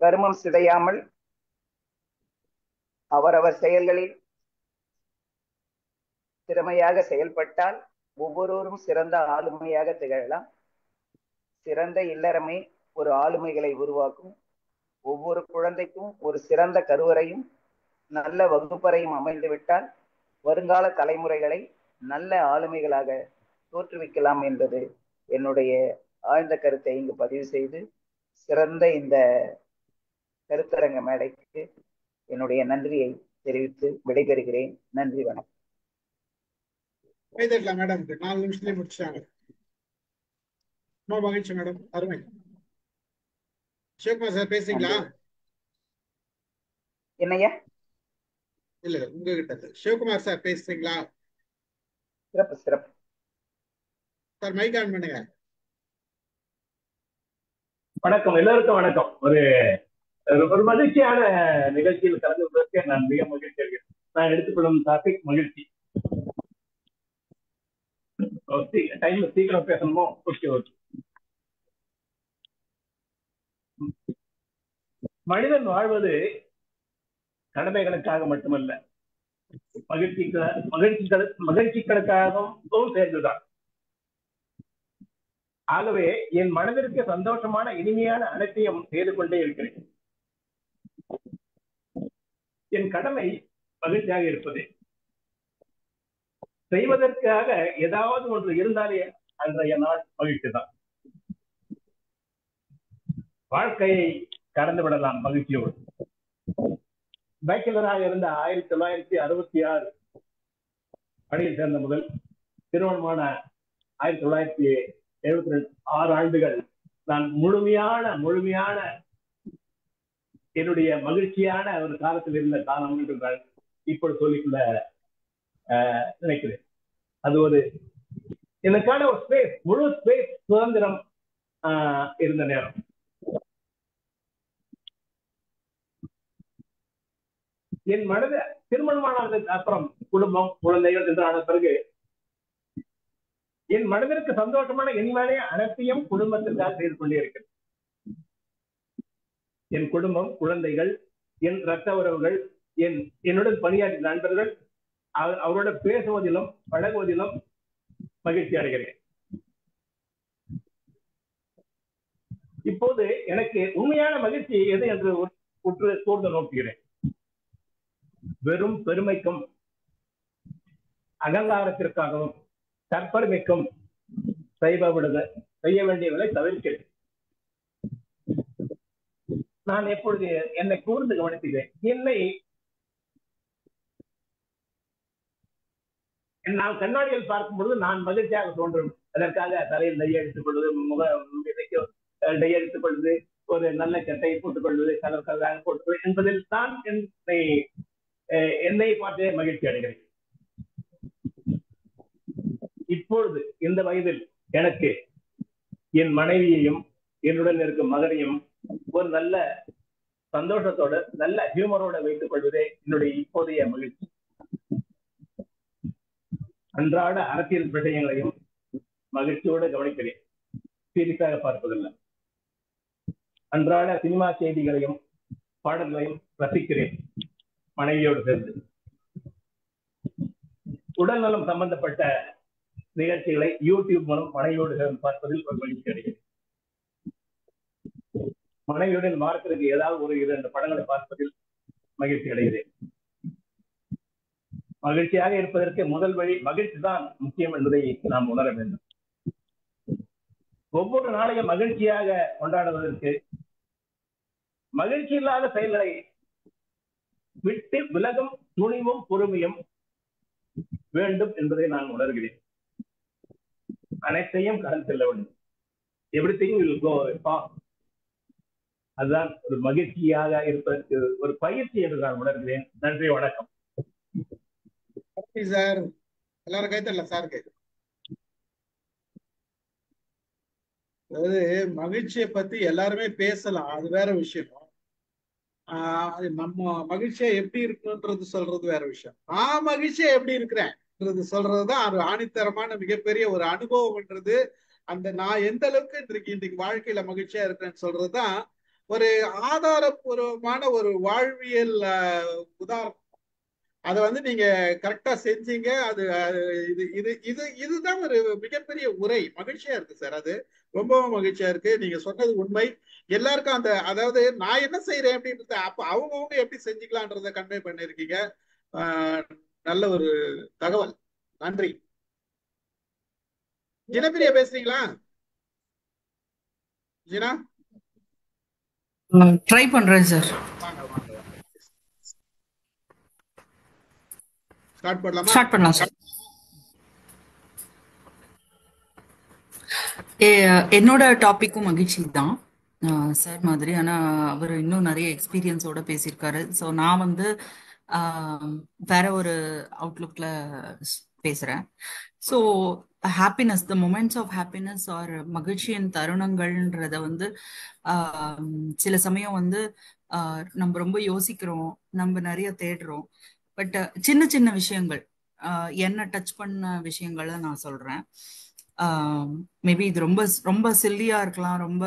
கருமம் சிதையாமல் அவரவர் செயல்களில் திறமையாக செயல்பட்டால் ஒவ்வொருவரும் சிறந்த ஆளுமையாக திகழலாம். சிறந்த இல்லறமே ஒரு ஆளுமைகளை உருவாக்கும். ஒவ்வொரு குழந்தைக்கும் ஒரு சிறந்த கருவறையும் நல்ல வகுப்பறையும் அமைந்துவிட்டால் வருங்கால தலைமுறைகளை நல்ல ஆளுமைகளாக தோற்றுவிக்கலாம் என்பது என்னுடைய ஆழ்ந்த கருத்தை இங்கு பதிவு செய்து, சிறந்த இந்த கருத்தரங்க மேடைக்கு என்னுடைய நன்றியை தெரிவித்து விடைபெறுகிறேன். நன்றி, வணக்கம். மேடம் 4 நிமிஷத்துலயே முடிச்சாங்க. ரொம்ப மகிழ்ச்சி மேடம், அருமை. சிவகுமார் சார் பேசுறீங்களா? என்னையா? இல்ல உங்ககிட்ட சிவகுமார் சார் பேசுறீங்களா? சிறப்பு சிறப்பு சார், மைக் ஆன் பண்ணுங்க. வணக்கம், எல்லோருக்கும் வணக்கம். ஒரு மகிழ்ச்சியான நிகழ்ச்சியில் கலந்து கொள்வதற்கு நான் மிக மகிழ்ச்சி அடைகிறேன். நான் எடுத்துக்கொள்ளும் டாபிக் மகிழ்ச்சி. டைம்ல சீக்கிரம் பேசணுமோ? Okay okay. மனிதன் வாழ்வது கடமைகளுக்காக மட்டுமல்ல, மகிழ்ச்சிகளுக்காகவும் சேர்ந்துதான். ஆகவே என் மனதிற்கு சந்தோஷமான இனிமையான அனைத்தையும் செய்து கொண்டே இருக்கிறேன். என் கடமை மகிழ்ச்சியாக இருப்பது. செய்வதற்காக ஏதாவது ஒன்று இருந்தாலே அன்றைய நாள் மகிழ்ச்சி தான். வாழ்க்கையை கடந்து விடலாம் மகிழ்ச்சியோடு. பேச்சுலராக இருந்த 1966 பணியில் சேர்ந்த முதல் திருமணமான 1972 6 ஆண்டுகள் நான் முழுமையான என்னுடைய மகிழ்ச்சியான ஒரு காலத்தில் இருந்த காலம் என்று நான் இப்பொழுது சொல்லிக்கொள்ள நினைக்கிறேன். அது ஒரு எனக்கான ஒரு ஸ்பேஸ், முழு ஸ்பேஸ், சுதந்திரம் இருந்த நேரம். என் மனத திருமணமானதுக்கு அப்புறம் குடும்பம், குழந்தைகள் என்று ஆன பிறகு என் மனதிற்கு சந்தோஷமான இனிமையான அனைத்தையும் குடும்பத்திற்காக செய்து கொண்டே இருக்கிறேன். என் குடும்பம், குழந்தைகள், என் இரத்த உறவுகள், என்னுடன் பணியாற்றிய நண்பர்கள், அவரோட பேசுவதிலும் பழகுவதிலும் மகிழ்ச்சி அடைகிறேன். இப்போது எனக்கு உண்மையான மகிழ்ச்சி எது என்று உற்று கூர்ந்து நோக்குகிறேன். வெறும் பெருமைக்கும் அகங்காரத்திற்காகவும் தற்பெருமைக்கும் செய்ய வேண்டியவர்களை தவிர்க்கிறேன். நான் எப்பொழுது என்னை கூர்ந்து நான் கண்ணாடியில் பார்க்கும் பொழுது நான் மகிழ்ச்சியாக தோன்றும். அதற்காக தலையில் டை அடித்துக் கொள்வது, டை அடித்துக் கொள்வது, ஒரு நல்ல சட்டையை போட்டுக் கொள்வது, கலர் கலராக போட்டுக் என்பதில் தான் என்னை பார்த்தே மகிழ்ச்சி அடைகிறேன். இப்பொழுது இந்த வயதில் எனக்கு என் மனைவியையும் என்னுடன் இருக்கும் மகனையும் ஒரு நல்ல சந்தோஷத்தோட நல்ல ஹியூமரோட வைத்துக் கொள்வதே என்னுடைய இப்போதைய மகிழ்ச்சி. அன்றாட அரசியல் விஷயங்களையும் மகிழ்ச்சியோடு கவனிக்கிறேன், சீரியஸாக பார்ப்பதில்லை. அன்றாட சினிமா செய்திகளையும் பாடல்களையும் ரசிக்கிறேன் மனைவியோடு சேர்ந்து. உடல்நலம் சம்பந்தப்பட்ட நிகழ்ச்சிகளை யூடியூப் மூலம் மனைவியோடு சேர்ந்து பார்ப்பதில் ஒரு மகிழ்ச்சி அடைகிறேன். மனைவியுடன் வாரத்திற்கு ஏதாவது ஒரு 2 படங்களை பார்ப்பதில் மகிழ்ச்சி அடைகிறேன். மகிழ்ச்சியாக இருப்பதற்கு முதல் வழி மகிழ்ச்சி தான் முக்கியம் என்பதை நாம் உணர வேண்டும். ஒவ்வொரு நாளையும் மகிழ்ச்சியாக கொண்டாடுவதற்கு மகிழ்ச்சி இல்லாத செயல்களை விட்டு விலகும் துணிவும் பொறுமையும் வேண்டும் என்பதை நான் உணர்கிறேன். அனைத்தையும் கடந்து செல்ல வேண்டும். Everything will go fast. அதுதான் ஒரு மகிழ்ச்சியாக இருப்பதற்கு ஒரு பயிற்சி என்று நான் உணர்கிறேன். நன்றி, வணக்கம். சார் எல்லாரும் கைத்தரல சாருக்கு. அதாவது மகிழ்ச்சியை பத்தி எல்லாருமே பேசலாம், அது வேற விஷயம். நம்ம மகிழ்ச்சியா எப்படி இருக்குன்றது சொல்றது வேற விஷயம். நான் மகிழ்ச்சியா எப்படி இருக்கிறேன்ன்றது சொல்றதுதான் ஒரு ஆணித்தரமான மிகப்பெரிய ஒரு அனுபவம்ன்றது. அந்த நான் எந்த அளவுக்கு இன்றைக்கு வாழ்க்கையில மகிழ்ச்சியா இருக்கிறேன்னு சொல்றதுதான் ஒரு ஆதாரபூர்வமான ஒரு வாழ்வியல் உதாரணம். அதை நீங்க கரெக்டா செஞ்சீங்க. அது இதுதான் ஒரு மிகப்பெரிய உரை. மகிழ்ச்சியா இருக்கு சார், அது ரொம்பவும் மகிழ்ச்சியா இருக்கு. நீங்க சொன்னது உண்மை. எல்லாருக்கும் அந்த அதாவது நான் என்ன செய்யறேன் அப்படின்றத அப்ப அவங்கவுங்க எப்படி செஞ்சுக்கலான்றத கன்வே பண்ணிருக்கீங்க. நல்ல ஒரு தகவல், நன்றி. ஜினப்பிரியா பேசுறீங்களா? ஜினா ட்ரை பண்றேன் சார். ஸ்டார்ட் பண்ணலாம் சார். என்னோட டாபிக்கும் மகிழ்ச்சி தான் சார் மாதிரி. ஆனா அவர் இன்னும் நிறைய எக்ஸ்பீரியன்ஸோட பேசியிருக்காரு. ஸோ நான் வேற ஒரு அவுட்லுக்ல பேசுறேன். So happiness, the moments of happiness are மகிழ்ச்சியின் தருணங்கள்ன்றத சில சமயம் நம்ம ரொம்ப யோசிக்கிறோம், நம்ம நிறைய தேடுறோம். பட் சின்ன சின்ன விஷயங்கள், என்ன டச் பண்ண விஷயங்களை நான் சொல்றேன். மேபி இது ரொம்ப ரொம்ப சில்லியா இருக்கலாம், ரொம்ப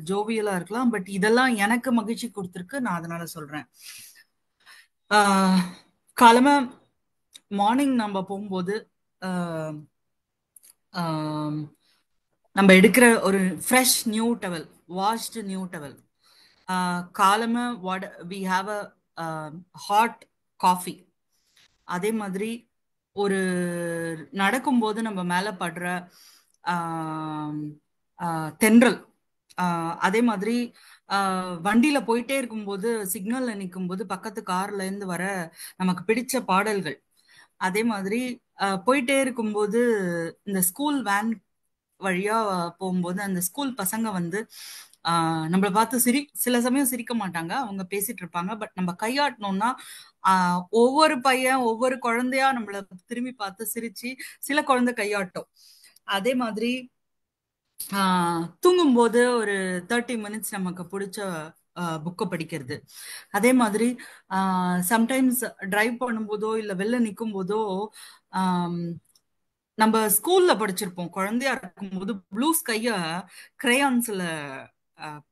ஜோவியலா இருக்கலாம். பட் இதெல்லாம் எனக்கு மகிழ்ச்சி கொடுத்துருக்கு, நான் அதனால சொல்றேன். காலமா மார்னிங் நம்ம போகும்போது நம்ம எடுக்கிற ஒரு fresh new towel, washed new towel. காலமா we have a hot coffee. அதே மாதிரி ஒரு நடக்கும்போது நம்ம மேல படுற தென்றல். அதே மாதிரி வண்டியில போயிட்டே இருக்கும்போது, சிக்னல்ல நிற்கும் போது பக்கத்து கார்ல இருந்து வர நமக்கு பிடிச்ச பாடல்கள். அதே மாதிரி போயிட்டே இருக்கும்போது இந்த ஸ்கூல் வேன் வழியா போகும்போது அந்த ஸ்கூல் பசங்க நம்மளை பார்த்து சில சமயம் சிரிக்க மாட்டாங்க, அவங்க பேசிட்டு இருப்பாங்க. பட் நம்ம கையாட்டணும்னா ஒவ்வொரு பையன் ஒவ்வொரு குழந்தையா நம்மள திரும்பி பார்த்து சிரிச்சு சில குழந்தை கையாட்டும். அதே மாதிரி தூங்கும்போது ஒரு 30 மினிட்ஸ் நமக்கு பிடிச்ச புக்கை படிக்கிறது. அதே மாதிரி சம்டைம்ஸ் டிரைவ் பண்ணும்போதோ இல்லை வெளில நிற்கும் போதோ நம்ம ஸ்கூல்ல படிச்சிருப்போம், குழந்தையா இருக்கும்போது ப்ளூ ஸ்கைய கிரேயான்ஸ்ல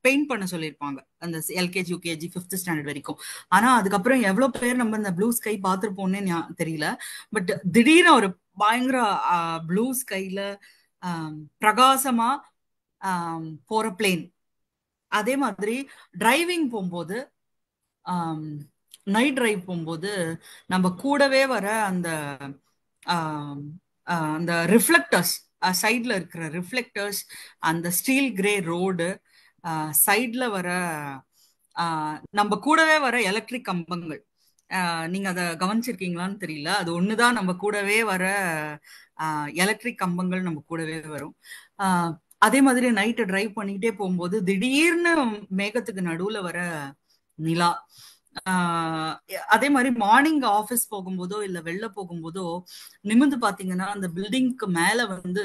பெயிண்ட் பண்ண சொல்லியிருப்பாங்க, அந்த எல்கேஜி யூகேஜி 5th ஸ்டாண்டர்ட் வரைக்கும். ஆனா அதுக்கப்புறம் எவ்வளவு பேர் நம்ம இந்த ப்ளூ ஸ்கை பார்த்துருப்போம்னே தெரியல. பட் திடீர்னு ஒரு பயங்கர ப்ளூ ஸ்கைல பிரகாசமா போற பிளேன். அதே மாதிரி டிரைவிங் போகும்போது, நைட் டிரைவ் போகும்போது நம்ம கூடவே வர அந்த ரிஃப்ளெக்டர்ஸ், சைட்ல இருக்கிற ரிஃப்ளெக்டர்ஸ், அந்த ஸ்டீல் கிரே ரோடு, சைட்ல வர நம்ம கூடவே வர எலக்ட்ரிக் கம்பங்கள், நீங்க அதை கவனிச்சிருக்கீங்களான்னு தெரியல. அது ஒண்ணுதான் நம்ம கூடவே வர எலக்ட்ரிக் கம்பங்கள் நம்ம கூடவே வரும். அதே மாதிரி நைட்டு டிரைவ் பண்ணிக்கிட்டே போகும்போது திடீர்னு மேகத்துக்கு நடுவுல வர நிலா. அதே மாதிரி மார்னிங் ஆஃபீஸ் போகும்போதோ இல்ல வெளில போகும்போதோ நிமிர்ந்து பாத்தீங்கன்னா அந்த பில்டிங்க்கு மேல வந்து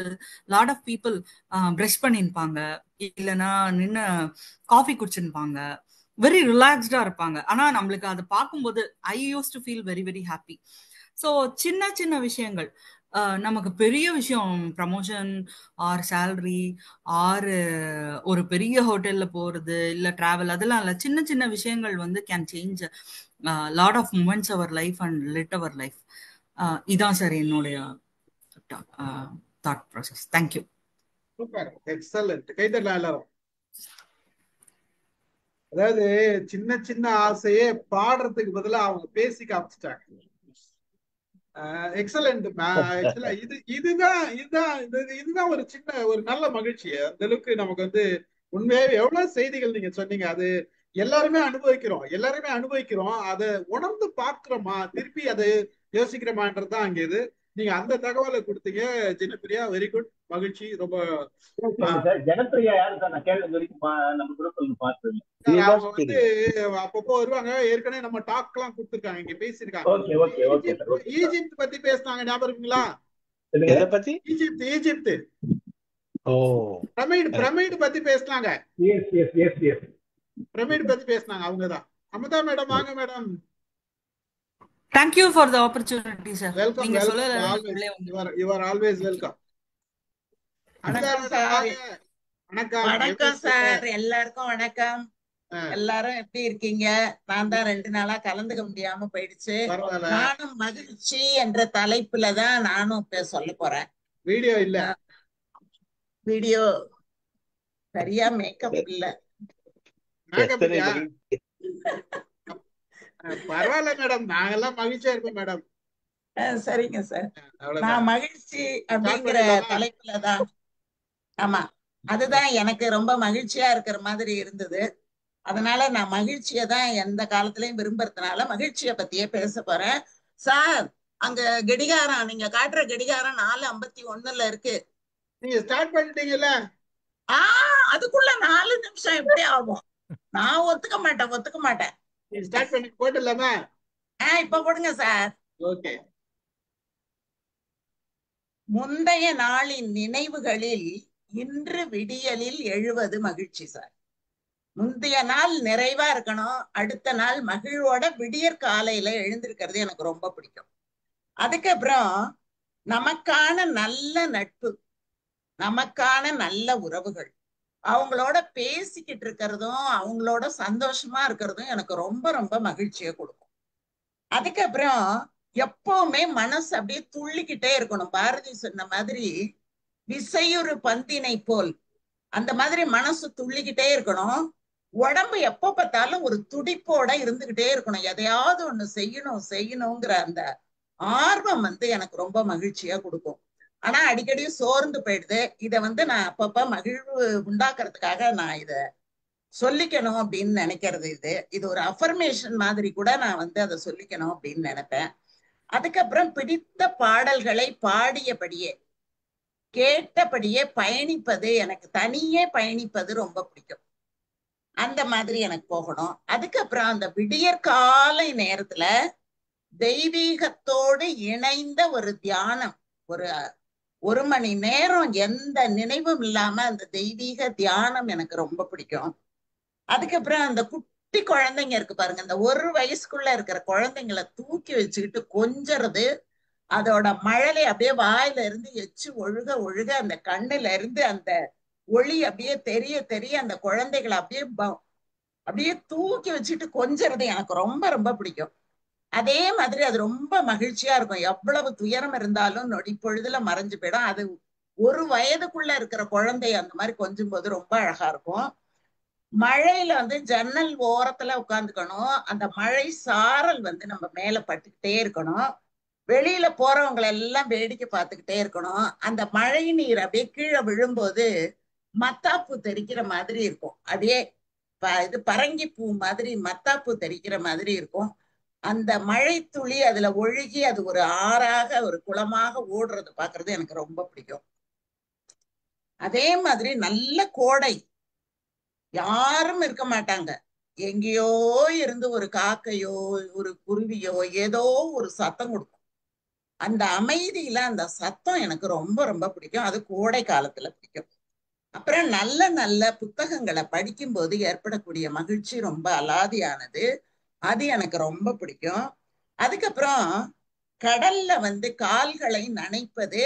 லாட் ஆஃப் பீப்புள் பிரஷ் பண்ணிருப்பாங்க, இல்லைன்னா நின்று காஃபி குடிச்சிருப்பாங்க, வெரி ரிலாக்ஸ்டா இருப்பாங்க. ஆனா நம்மளுக்கு அதை பார்க்கும்போது I use to feel very very happy. So சின்ன சின்ன விஷயங்கள், நமக்கு பெரிய விஷயம் ப்ரமோஷன் ஆர் சேலரி ஆர் ஒரு பெரிய ஹோட்டல்ல போறது இல்ல டிராவல் அதெல்லாம் இல்ல. சின்ன சின்ன விஷயங்கள் வந்து can change lot of moments our life and lit our life. இதான் சார் என்னுடைய thought process. Thank you. Super, excellent. கைதட்டலாம் எல்லாரும். அதாவது சின்ன சின்ன ஆசையே பாடுறதுக்கு பதிலா அவங்க பேசி காமிச்சிட்டாங்க. எக்ஸலண்ட். இதுதான் ஒரு சின்ன ஒரு நல்ல மகிழ்ச்சி. அந்த அளவுக்கு நமக்கு வந்து உண்மையாவே எவ்வளவு செய்திகள் நீங்க சொன்னீங்க. அது எல்லாருமே அனுபவிக்கிறோம். அதை உணர்ந்து பார்க்கிறோமா, திருப்பி அதை யோசிக்கிறோமான்றதுதான் அங்க இது. நீங்க அந்த தகவலை கொடுத்தீங்க ஜெனப்பிரியா. வெரி குட், மகிழ்ச்சி. ரொம்ப ஜனப்பிரியா யாரு சார்? நான் கேள்வி வரைக்கும் நம்ம குரூப்ல பார்த்தது. அவங்க வந்து அப்பப்போ வருவாங்க. ஏற்கனவே நம்ம டாக் எல்லாம் கொடுத்துருக்காங்க, இங்க பேசியிருக்காங்க. ஈஜிப்ட் பத்தி பேசினாங்க, ஞாபகம் இருக்குங்களா? ஈஜிப்ட் பிரமிட் பத்தி பேசினாங்க. பிரமிட் பத்தி பேசினாங்க. அவங்கதான். அமுதா மேடம், வாங்க madam. Thank you for the opportunity, sir. Welcome. You are always welcome. வணக்கம் சார். எல்லாருக்கும் வணக்கம். எல்லாரும் எப்படி இருக்கீங்க? நான் தான் 2 நாளா கலந்துக்க முடியாம போயிடுச்சு. நானும் மகிழ்ச்சி என்ற தலைப்புலதான் நானும் இப்ப சொல்ல போறேன். வீடியோ சரியா மேக்கப் இல்ல. பரவாயில்ல மேடம், நாங்கெல்லாம் மகிழ்ச்சியா இருப்போம் மேடம். சரிங்க சார். நான் மகிழ்ச்சி அப்படிங்கிற தலைப்புலதான், ஆமா, அதுதான் எனக்கு ரொம்ப மகிழ்ச்சியா இருக்கிற மாதிரி இருந்தது. அதனால நான் மகிழ்ச்சியை தான் எந்த காலத்திலயும் விரும்புறதுனால மகிழ்ச்சியை பத்தியே பேச போறேன். சார், அங்க கடிகாரம், நீங்க காட்டுற கடிகாரம் 4:51 இருக்கு. நீங்க ஸ்டார்ட் பண்ணிட்டீங்கல்ல? அதுக்குள்ள 4 நிமிஷம் எப்படி ஆகும்? நான் ஒத்துக்க மாட்டேன். ஸ்டார்ட் பண்ணி போட்டுலாமா? இப்ப போடுங்க சார். ஓகே. முந்தைய நாளின் நினைவுகளில் இன்று விடியலில் எழுவது மகிழ்ச்சி சார். முந்தைய நாள் நிறைவா இருக்கணும், அடுத்த நாள் மகிழ்வோட விடியற் காலையில எழுந்திருக்கிறது எனக்கு ரொம்ப பிடிக்கும். அதுக்கப்புறம் நமக்கான நல்ல நட்பு, நமக்கான நல்ல உறவுகள், அவங்களோட பேசிக்கிட்டு இருக்கிறதும் அவங்களோட சந்தோஷமா இருக்கிறதும் எனக்கு ரொம்ப ரொம்ப மகிழ்ச்சியை கொடுக்கும். அதுக்கப்புறம் எப்பவுமே மனசு அப்படியே துள்ளிக்கிட்டே இருக்கணும். பாரதி சொன்ன மாதிரி விசையுறு பந்தினை போல் அந்த மாதிரி மனசு துள்ளிக்கிட்டே இருக்கணும். உடம்பு எப்ப பார்த்தாலும் ஒரு துடிப்போட இருந்துகிட்டே இருக்கணும். எதையாவது ஒண்ணு செய்யணுங்கிற அந்த ஆர்வம் வந்து எனக்கு ரொம்ப மகிழ்ச்சியா கொடுக்கும். ஆனா அடிக்கடி சோர்ந்து போயிடுது. இதை வந்து நான் அப்பப்ப மகிழ்வு உண்டாக்குறதுக்காக நான் இத சொல்லிக்கணும் அப்படின்னு நினைக்கிறது. இது ஒரு அஃபர்மேஷன் மாதிரி கூட நான் வந்து அதை சொல்லிக்கணும் அப்படின்னு நினைப்பேன். அதுக்கப்புறம் பிடித்த பாடல்களை பாடியபடியே கேட்டபடியே பயணிப்பது, எனக்கு தனியே பயணிப்பது ரொம்ப பிடிக்கும். அந்த மாதிரி எனக்கு போகணும். அதுக்கப்புறம் அந்த விடியற்காலை நேரத்துல தெய்வீகத்தோடு இணைந்த ஒரு தியானம், ஒரு மணி நேரம் எந்த நினைவும் இல்லாம அந்த தெய்வீக தியானம் எனக்கு ரொம்ப பிடிக்கும். அதுக்கப்புறம் அந்த குட்டி குழந்தைங்க இருக்கு பாருங்க, இந்த 1 வயசுக்குள்ள இருக்கிற குழந்தைங்களை தூக்கி வச்சுக்கிட்டு கொஞ்சறது, அதோட மழலை அப்படியே வாயில இருந்து எச்சு ஒழுக அந்த கண்ணுல இருந்து அந்த ஒளி அப்படியே தெரிய அந்த குழந்தைகளை அப்படியே தூக்கி வச்சுட்டு கொஞ்சறது எனக்கு ரொம்ப ரொம்ப பிடிக்கும். அதே மாதிரி அது ரொம்ப மகிழ்ச்சியா இருக்கும். எவ்வளவு துயரம் இருந்தாலும் நொடி பொழுதுல மறைஞ்சு போயிடும். அது 1 வயதுக்குள்ள இருக்கிற குழந்தை அந்த மாதிரி கொஞ்சம் போது ரொம்ப அழகா இருக்கும். மழையில வந்து ஜன்னல் ஓரத்துல உட்காந்துக்கணும். அந்த மழை சாரல் வந்து நம்ம மேல பட்டுக்கிட்டே இருக்கணும். வெளியில போறவங்களை எல்லாம் வேடிக்கை பார்த்துக்கிட்டே இருக்கணும். அந்த மழை நீர் அப்படியே கீழே விழும்போது மத்தாப்பு தெரிக்கிற மாதிரி இருக்கும். அப்படியே இது பரங்கி பூ மாதிரி மத்தாப்பு தெரிக்கிற மாதிரி இருக்கும். அந்த மழை துளி அதுல ஒழுகி அது ஒரு ஆறாக ஒரு குளமாக ஓடுறது பாக்குறது எனக்கு ரொம்ப பிடிக்கும். அதே மாதிரி நல்ல கோடை, யாரும் இருக்க மாட்டாங்க, எங்கேயோ இருந்து ஒரு காக்கையோ ஒரு குருவியோ ஏதோ ஒரு சத்தம் கொடுக்கும். அந்த அமைதியில அந்த சத்தம் எனக்கு ரொம்ப ரொம்ப பிடிக்கும். அது கோடை காலத்துல பிடிக்கும். அப்புறம் நல்ல நல்ல புத்தகங்களை படிக்கும்போது ஏற்படக்கூடிய மகிழ்ச்சி ரொம்ப அலாதியானது. அது எனக்கு ரொம்ப பிடிக்கும். அதுக்கப்புறம் கடல்ல கால்களை நனைப்பது,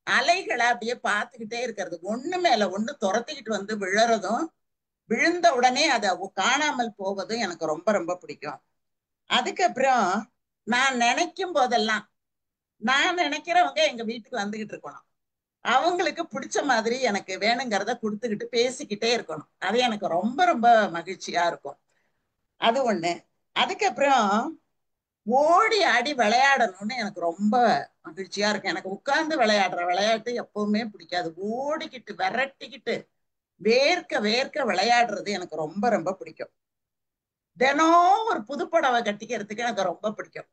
அலைகளை அப்படியே பார்த்துக்கிட்டே இருக்கிறது, ஒண்ணு மேல ஒண்ணு துரத்திக்கிட்டு விழறதும், விழுந்த உடனே அதை காணாமல் போவதும் எனக்கு ரொம்ப ரொம்ப பிடிக்கும். அதுக்கப்புறம் நான் நினைக்கும் போதெல்லாம், நான் நினைக்கிறவங்க எங்க வீட்டுக்கு வந்துகிட்டு இருக்கணும், அவங்களுக்கு பிடிச்ச மாதிரி எனக்கு வேணுங்கிறத கொடுத்துக்கிட்டு பேசிக்கிட்டே இருக்கணும். அது எனக்கு ரொம்ப ரொம்ப மகிழ்ச்சியா இருக்கும். அது ஒண்ணு. அதுக்கப்புறம் ஓடி ஆடி விளையாடணும்னு எனக்கு ரொம்ப மகிழ்ச்சியா இருக்கும். எனக்கு உட்கார்ந்து விளையாடுற விளையாட்டு எப்பவுமே பிடிக்காது. ஓடிக்கிட்டு விரட்டிக்கிட்டு வேர்க்க வேர்க்க விளையாடுறது எனக்கு ரொம்ப ரொம்ப பிடிக்கும். தினம் ஒரு புது புடவை கட்டிக்கிறதுக்கு எனக்கு ரொம்ப பிடிக்கும்.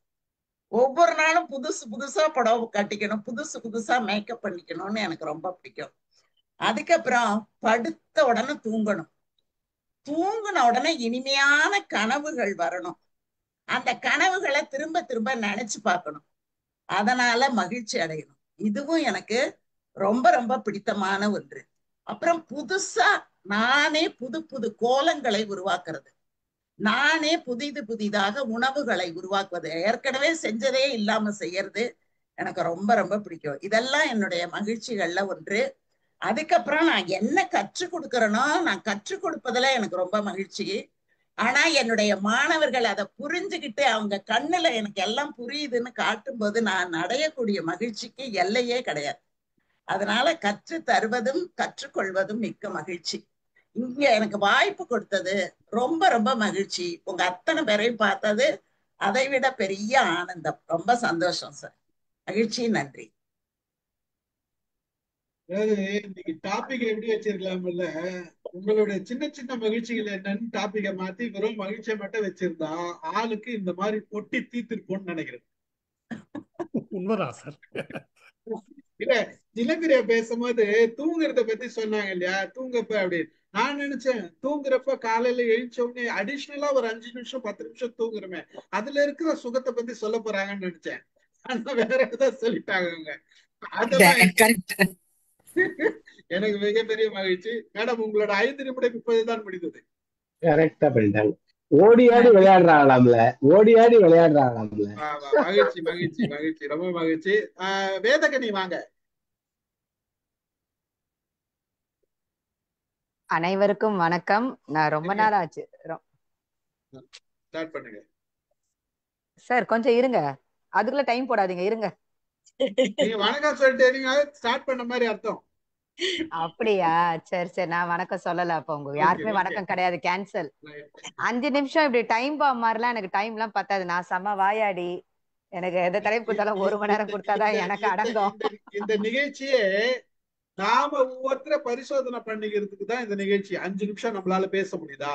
ஒவ்வொரு நாளும் புதுசு புதுசா புடவை கட்டிக்கணும், புதுசு புதுசா மேக்கப் பண்ணிக்கணும்னு எனக்கு ரொம்ப பிடிக்கும். அதுக்கப்புறம் படுத்த உடனே தூங்கணும், தூங்கின உடனே இனிமையான கனவுகள் வரணும், அந்த கனவுகளை திரும்ப திரும்ப நினைச்சு பார்க்கணும், அதனால மகிழ்ச்சி அடையணும். இதுவும் எனக்கு ரொம்ப ரொம்ப பிடித்தமான ஒன்று. அப்புறம் புதுசா நானே புது புது கோலங்களை உருவாக்குறது, நானே புதிது புதிதாக உணவுகளை உருவாக்குவது, ஏற்கனவே செஞ்சதே இல்லாம செய்யறது எனக்கு ரொம்ப ரொம்ப பிடிக்கும். இதெல்லாம் என்னுடைய மகிழ்ச்சிகள்ல ஒன்று. அதுக்கப்புறம் நான் என்ன கற்றுக் கொடுக்கறேனோ, நான் கற்றுக் கொடுப்பதுல எனக்கு ரொம்ப மகிழ்ச்சி. ஆனா என்னுடைய மாணவர்கள் அதை புரிஞ்சுக்கிட்டு அவங்க கண்ணுல எனக்கு எல்லாம் புரியுதுன்னு காட்டும்போது நான் அடையக்கூடிய மகிழ்ச்சிக்கு எல்லையே கிடையாது. அதனால கற்று தருவதும் கற்றுக்கொள்வதும் மிக்க மகிழ்ச்சி. இங்க எனக்கு வாய்ப்பு கொடுத்தது ரொம்ப ரொம்ப மகிழ்ச்சி. உங்க அத்தனை பேரையும் பார்த்தது அதை விட பெரிய ஆனந்தம். ரொம்ப சந்தோஷம் சார். மகிழ்ச்சி. நன்றி. அதாவது இன்னைக்கு டாபிக் எப்படி வச்சிருக்கலாம்ல, உங்களுடைய சின்ன சின்ன மகிழ்ச்சிகள் என்னன்னு டாபிக்கை மாத்தி வெறும் மகிழ்ச்சியை மட்டும் வச்சிருந்தா ஆளுக்கு இந்த மாதிரி பொட்டி தீர்த்திருப்போம்னு நினைக்கிறேன். உண்மைதான் சார். இல்ல, ஜிலபிரியா பேசும்போது தூங்குறத பத்தி சொன்னாங்க இல்லையா, தூங்கப்ப அப்படின்னு நான் நினைச்சேன், தூங்குறப்ப காலையில எழுந்த உடனே அடிஷனலா ஒரு 5 நிமிஷம் 10 நிமிஷம் தூங்குறமே, அதுல இருக்கிற சுகத்தை பத்தி சொல்ல போறாங்கன்னு நினைச்சேன். ஆனா வேற ஏதாவது சொல்லிட்டாங்க அவங்க. அதெல்லாம் எனக்கு மிகப்பெரிய மகிழ்ச்சி. மேடம், உங்களோட 5 நிமிடம் 30 தான் முடிந்தது. கரெக்டா பண்ணிட்டாங்க. ஓடி ஆடி விளையாடுறாங்களாம்ல, ஓடி ஆடி விளையாடுறாங்களாம்ல. மகிழ்ச்சி மகிழ்ச்சி மகிழ்ச்சி, ரொம்ப மகிழ்ச்சி. வேதகனி வாங்க. அனைவருக்கும் வணக்கம். நான் ரொம்ப நாள் ஆச்சு. ஸ்டார்ட் பண்ணுங்க சார். கொஞ்சம் இருங்க, அதுக்குள்ள டைம் போடாதீங்க, இருங்க. நீங்க வணக்கம் சொல்லிட்டு ஸ்டார்ட் பண்ண மாதிரி அர்த்தம். அப்படியா? சரி சரி, நான் வணக்கம் சொல்லல. அப்ப உங்க யாருக்குமே வணக்கம் கிடையாது, கேன்சல். 5 நிமிஷம் இப்படி டைம் பாம் மாதிரிலாம் எனக்கு டைம் எல்லாம் பத்தாது. நான் செம்ம வாயாடி, எனக்கு எந்த தலைப்பு கொடுத்தாலும் 1 மணி நேரம் கொடுத்தாதான் எனக்கு அடங்கும். இந்த நிகழ்ச்சியே நாம ஒவ்வொருத்தர பரிசோதனை பண்ணிக்கிறதுக்கு தான் இந்த நிகழ்ச்சி. 5 நிமிஷம் நம்மளால பேச முடியுதா?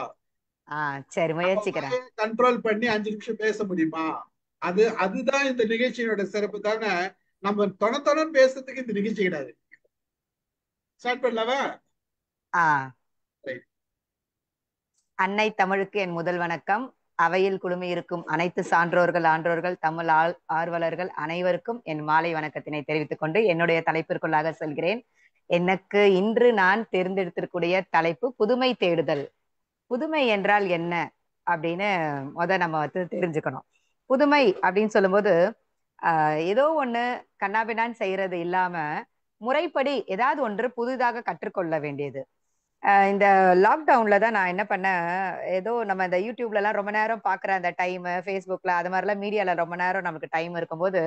சரி, முயற்சிக்கிறேன். கண்ட்ரோல் பண்ணி 5 நிமிஷம் பேச முடியுமா? அதுதான் இந்த நிகழ்ச்சியோட சிறப்பு தானே. நம்ம தொண பேசுறதுக்கு இந்த நிகழ்ச்சி கிடையாது. ஸ்டார்ட் பண்ணலாமா? அன்னை தமிழுக்கு என் முதல் வணக்கம். அவையில் குழுமி இருக்கும் அனைத்து சான்றோர்கள், ஆன்றோர்கள், தமிழ் ஆர்வலர்கள் அனைவருக்கும் என் மாலை வணக்கத்தினை தெரிவித்துக் கொண்டு என்னுடைய தலைப்பிற்குள்ளாக செல்கிறேன். எனக்கு இன்று நான் தேர்ந்தெடுத்திருக்கூடிய தலைப்பு புதுமை தேடுதல். புதுமை என்றால் என்ன அப்படின்னு நம்ம தெரிஞ்சுக்கணும். புதுமை அப்படின்னு சொல்லும்போது ஏதோ ஒண்ணு கண்ணாபின்னான்னு செய்யறது இல்லாம முறைப்படி ஏதாவது ஒன்று புதிதாக கற்றுக்கொள்ள வேண்டியது. இந்த லாக்டவுன்ல தான் நான் என்ன பண்ணேன், ஏதோ நம்ம இந்த யூடியூப்ல எல்லாம் ரொம்ப நேரம் பாக்குற அந்த டைம், ஃபேஸ்புக்ல அது மாதிரிலாம் மீடியால ரொம்ப நேரம் நமக்கு டைம் இருக்கும்போது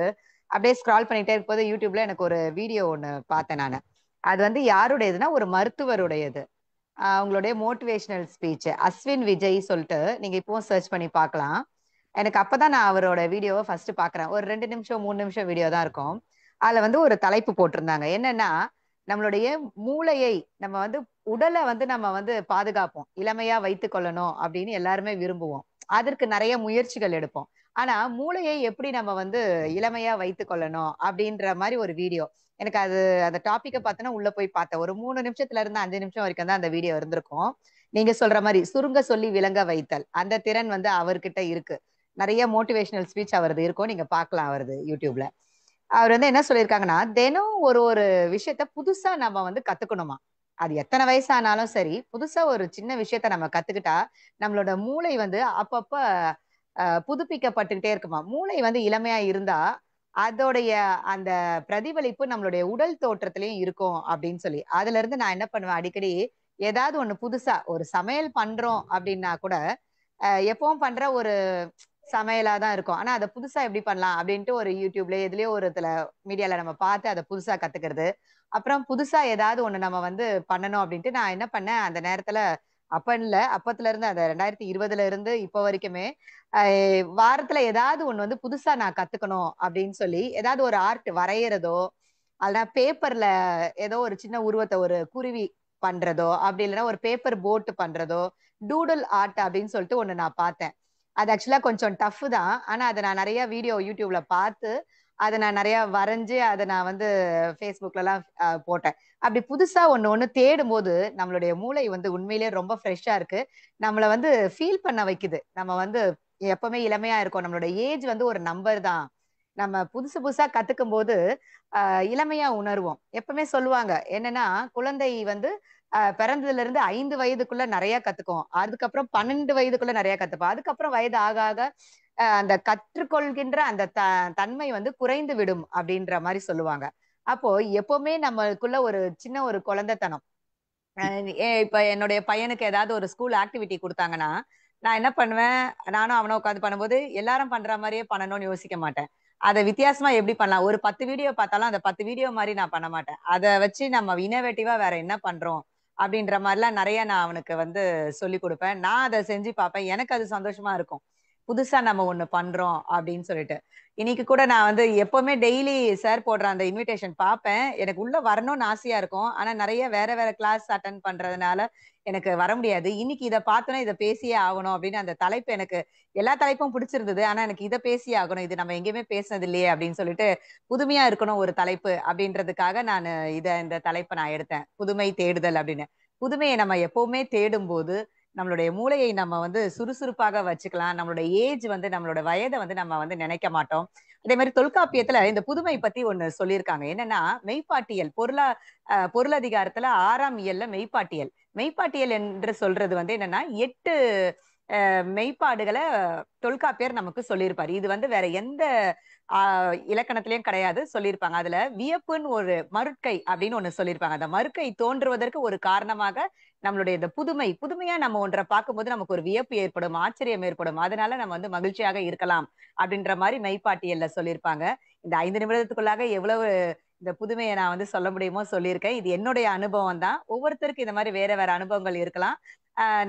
அப்படியே ஸ்க்ரால் பண்ணிட்டே இருக்கும்போது யூடியூப்ல எனக்கு ஒரு வீடியோ ஒண்ணு பார்த்தேன் நான். அது யாருடையதுன்னா ஒரு மருத்துவருடையது. அவங்களுடைய மோட்டிவேஷனல் ஸ்பீச், அஸ்வின் விஜய் சொல்லிட்டு நீங்க இப்பவும் சர்ச் பண்ணி பார்க்கலாம். எனக்கு அப்பதான் நான் அவரோட வீடியோவை ஃபர்ஸ்ட் பாக்குறேன். ஒரு 2 நிமிஷம் 3 நிமிஷம் வீடியோ தான் இருக்கும். அதுல ஒரு தலைப்பு போட்டிருந்தாங்க. என்னன்னா, நம்மளுடைய மூளையை நம்ம உடலை நம்ம பாதுகாப்போம், இளமையா வைத்துக் கொள்ளணும் அப்படின்னு எல்லாருமே விரும்புவோம். அதற்கு நிறைய முயற்சிகள் எடுப்போம். ஆனா மூளையை எப்படி நம்ம வந்து இளமையா வைத்துக் கொள்ளணும் அப்படின்ற மாதிரி ஒரு வீடியோ. எனக்கு அது அந்த டாபிக்கை பார்த்தோன்னா உள்ள போய் பார்த்தேன். ஒரு 3 நிமிஷத்துல இருந்து 5 நிமிஷம் வரைக்கும் தான் அந்த வீடியோ இருந்திருக்கும். நீங்க சொல்ற மாதிரி சுருங்க சொல்லி விளங்க வைத்தல் அந்த திறன் வந்து அவர்கிட்ட இருக்கு. நிறைய மோட்டிவேஷனல் ஸ்பீச் அவரது இருக்கும், நீங்க பார்க்கலாம் அவரது யூடியூப்ல. அவர் வந்து என்ன சொல்லியிருக்காங்கன்னா, தினம் ஒரு ஒரு விஷயத்த புதுசா நம்ம வந்து கத்துக்கணுமா. அது எத்தனை வயசானாலும் சரி, புதுசா ஒரு சின்ன விஷயத்த நம்ம கத்துக்கிட்டா நம்மளோட மூளை வந்து அப்பப்ப புதுப்பிக்கப்பட்டுக்கிட்டே இருக்குமா. மூளை வந்து இளமையா இருந்தா அதோடைய அந்த பிரதிபலிப்பு நம்மளுடைய உடல் தோற்றத்திலயும் இருக்கும் அப்படின்னு சொல்லி, அதுல இருந்து நான் என்ன பண்ணுவேன், அடிக்கடி ஏதாவது ஒண்ணு புதுசா ஒரு சமையல் பண்றோம் அப்படின்னா கூட எப்பவும் பண்ற ஒரு சமையலா தான் இருக்கும். ஆனா அதை புதுசா எப்படி பண்ணலாம் அப்படின்ட்டு ஒரு யூடியூப்ல எதுலயோ ஒரு மீடியால நம்ம பார்த்து அதை புதுசா கத்துக்கிறது. அப்புறம் புதுசா ஏதாவது ஒண்ணு நம்ம வந்து பண்ணணும் அப்படின்ட்டு நான் என்ன பண்ணேன், அந்த நேரத்துல அப்பத்துல இருந்து அந்த 2020 இருந்து இப்போ வரைக்குமே வாரத்துல ஏதாவது ஒண்ணு வந்து புதுசா நான் கத்துக்கணும் அப்படின்னு சொல்லி ஏதாவது ஒரு ஆர்ட் வரைகிறதோ, அதான் பேப்பர்ல ஏதோ ஒரு சின்ன உருவத்தை ஒரு குருவி பண்றதோ, அப்படி இல்லைன்னா ஒரு பேப்பர் போட் பண்றதோ, டூடல் ஆர்ட் அப்படின்னு சொல்லிட்டு ஒண்ணு நான் பார்த்தேன். அது ஆக்சுவலா கொஞ்சம் டஃப் தான். ஆனா அதை நான் நிறைய வீடியோ யூடியூப்ல பார்த்து அதை நான் நிறைய வரைஞ்சு அதை நான் வந்து ஃபேஸ்புக்ல எல்லாம் போட்டேன். அப்படி புதுசா ஒண்ணு தேடும் போது நம்மளுடைய மூளை வந்து உண்மையிலேயே ரொம்ப ஃப்ரெஷ்ஷா இருக்கு. நம்மளை வந்து ஃபீல் பண்ண வைக்குது. நம்ம வந்து எப்பவுமே இளமையா இருக்கும். நம்மளோட ஏஜ் வந்து ஒரு நம்பர் தான். நம்ம புதுசு புதுசா கத்துக்கும் போது இளமையா உணர்வோம். எப்பவுமே சொல்லுவாங்க என்னன்னா, குழந்தை வந்து பிறந்ததுல இருந்து 5 வயதுக்குள்ள நிறைய கத்துக்கும், அதுக்கப்புறம் 12 வயதுக்குள்ள நிறைய கத்துப்போம், அதுக்கப்புறம் வயது ஆக ஆக அந்த கற்றுக்கொள்கின்ற அந்த தன்மை வந்து குறைந்து விடும் அப்படின்ற மாதிரி சொல்லுவாங்க. அப்போ எப்பவுமே நம்மளுக்குள்ள ஒரு சின்ன ஒரு குழந்தைத்தனம். இப்ப என்னுடைய பையனுக்கு ஏதாவது ஒரு ஸ்கூல் ஆக்டிவிட்டி கொடுத்தாங்கன்னா நான் என்ன பண்ணுவேன், நானும் அவனை உட்காந்து பண்ணும்போது எல்லாரும் பண்ற மாதிரியே பண்ணணும்னு யோசிக்க மாட்டேன். அதை வித்தியாசமா எப்படி பண்ணலாம், ஒரு 10 வீடியோ பார்த்தாலும் அந்த 10 வீடியோ மாதிரி நான் பண்ண மாட்டேன். அதை வச்சு நம்ம இனோவேட்டிவா வேற என்ன பண்றோம் அப்படின்ற மாதிரிலாம் நிறைய நான் அவனுக்கு வந்து சொல்லி கொடுப்பேன். நான் அதை செஞ்சு பார்ப்பேன், எனக்கு அது சந்தோஷமா இருக்கும், புதுசா நம்ம ஒண்ணு பண்றோம் அப்படின்னு சொல்லிட்டு. இன்னைக்கு கூட நான் வந்து எப்பவுமே டெய்லி சார் போடுற அந்த இன்விடேஷன் பார்ப்பேன். எனக்கு உள்ள வரணும்னு ஆசையா இருக்கும், ஆனா நிறைய வேற வேற கிளாஸ் அட்டன் பண்றதுனால எனக்கு வர முடியாது. இன்னைக்கு இதை பார்த்தோன்னா இதை பேசியே ஆகணும் அப்படின்னு, அந்த தலைப்பு எனக்கு எல்லா தலைப்பும் பிடிச்சிருந்தது, ஆனா எனக்கு இதை பேசியே ஆகணும், இது நம்ம எங்கேயுமே பேசினது இல்லையே அப்படின்னு சொல்லிட்டு, புதுமையா இருக்கணும் ஒரு தலைப்பு அப்படின்றதுக்காக நான் இந்த தலைப்பை நான் எடுத்தேன், புதுமை தேடுதல் அப்படின்னு. புதுமையை நம்ம எப்பவுமே தேடும் போது நம்மளுடைய மூளையை நம்ம வந்து சுறுசுறுப்பாக வச்சுக்கலாம். நம்மளோட ஏஜ் வந்து நம்மளோட வயதை வந்து நம்ம வந்து நினைக்க மாட்டோம். அதே மாதிரி தொல்காப்பியத்துல இந்த புதுமை பத்தி ஒண்ணு சொல்லியிருக்காங்க. என்னன்னா, மெய்ப்பாட்டியல் பொருளதிகாரத்துல 6ஆம் இயல்ல மெய்ப்பாட்டியல் என்று சொல்றது வந்து என்னன்னா 8 மெய்ப்பாடுகளை தொல்காப்பியர் நமக்கு சொல்லியிருப்பாரு. இது வந்து வேற எந்த இலக்கணத்திலயும் கிடையாது, சொல்லியிருப்பாங்க. அதுல வியப்புன்னு ஒரு மறுக்கை அப்படின்னு ஒண்ணு சொல்லியிருப்பாங்க. அந்த மறுக்கை தோன்றுவதற்கு ஒரு காரணமாக நம்மளுடைய இந்த புதுமையா நம்ம ஒன்றை பார்க்கும்போது நமக்கு ஒரு வியப்பு ஏற்படும், ஆச்சரியம் ஏற்படும், அதனால நம்ம வந்து மகிழ்ச்சியாக இருக்கலாம் அப்படின்ற மாதிரி மெய்ப்பாட்டியல்ல சொல்லியிருப்பாங்க. இந்த 5 நிமிடத்துக்குள்ளாக எவ்வளவு இந்த புதுமையை நான் வந்து சொல்ல முடியுமோ சொல்லியிருக்கேன். இது என்னுடைய அனுபவம் தான். ஒவ்வொருத்தருக்கும் இந்த மாதிரி வேற வேற அனுபவங்கள் இருக்கலாம்.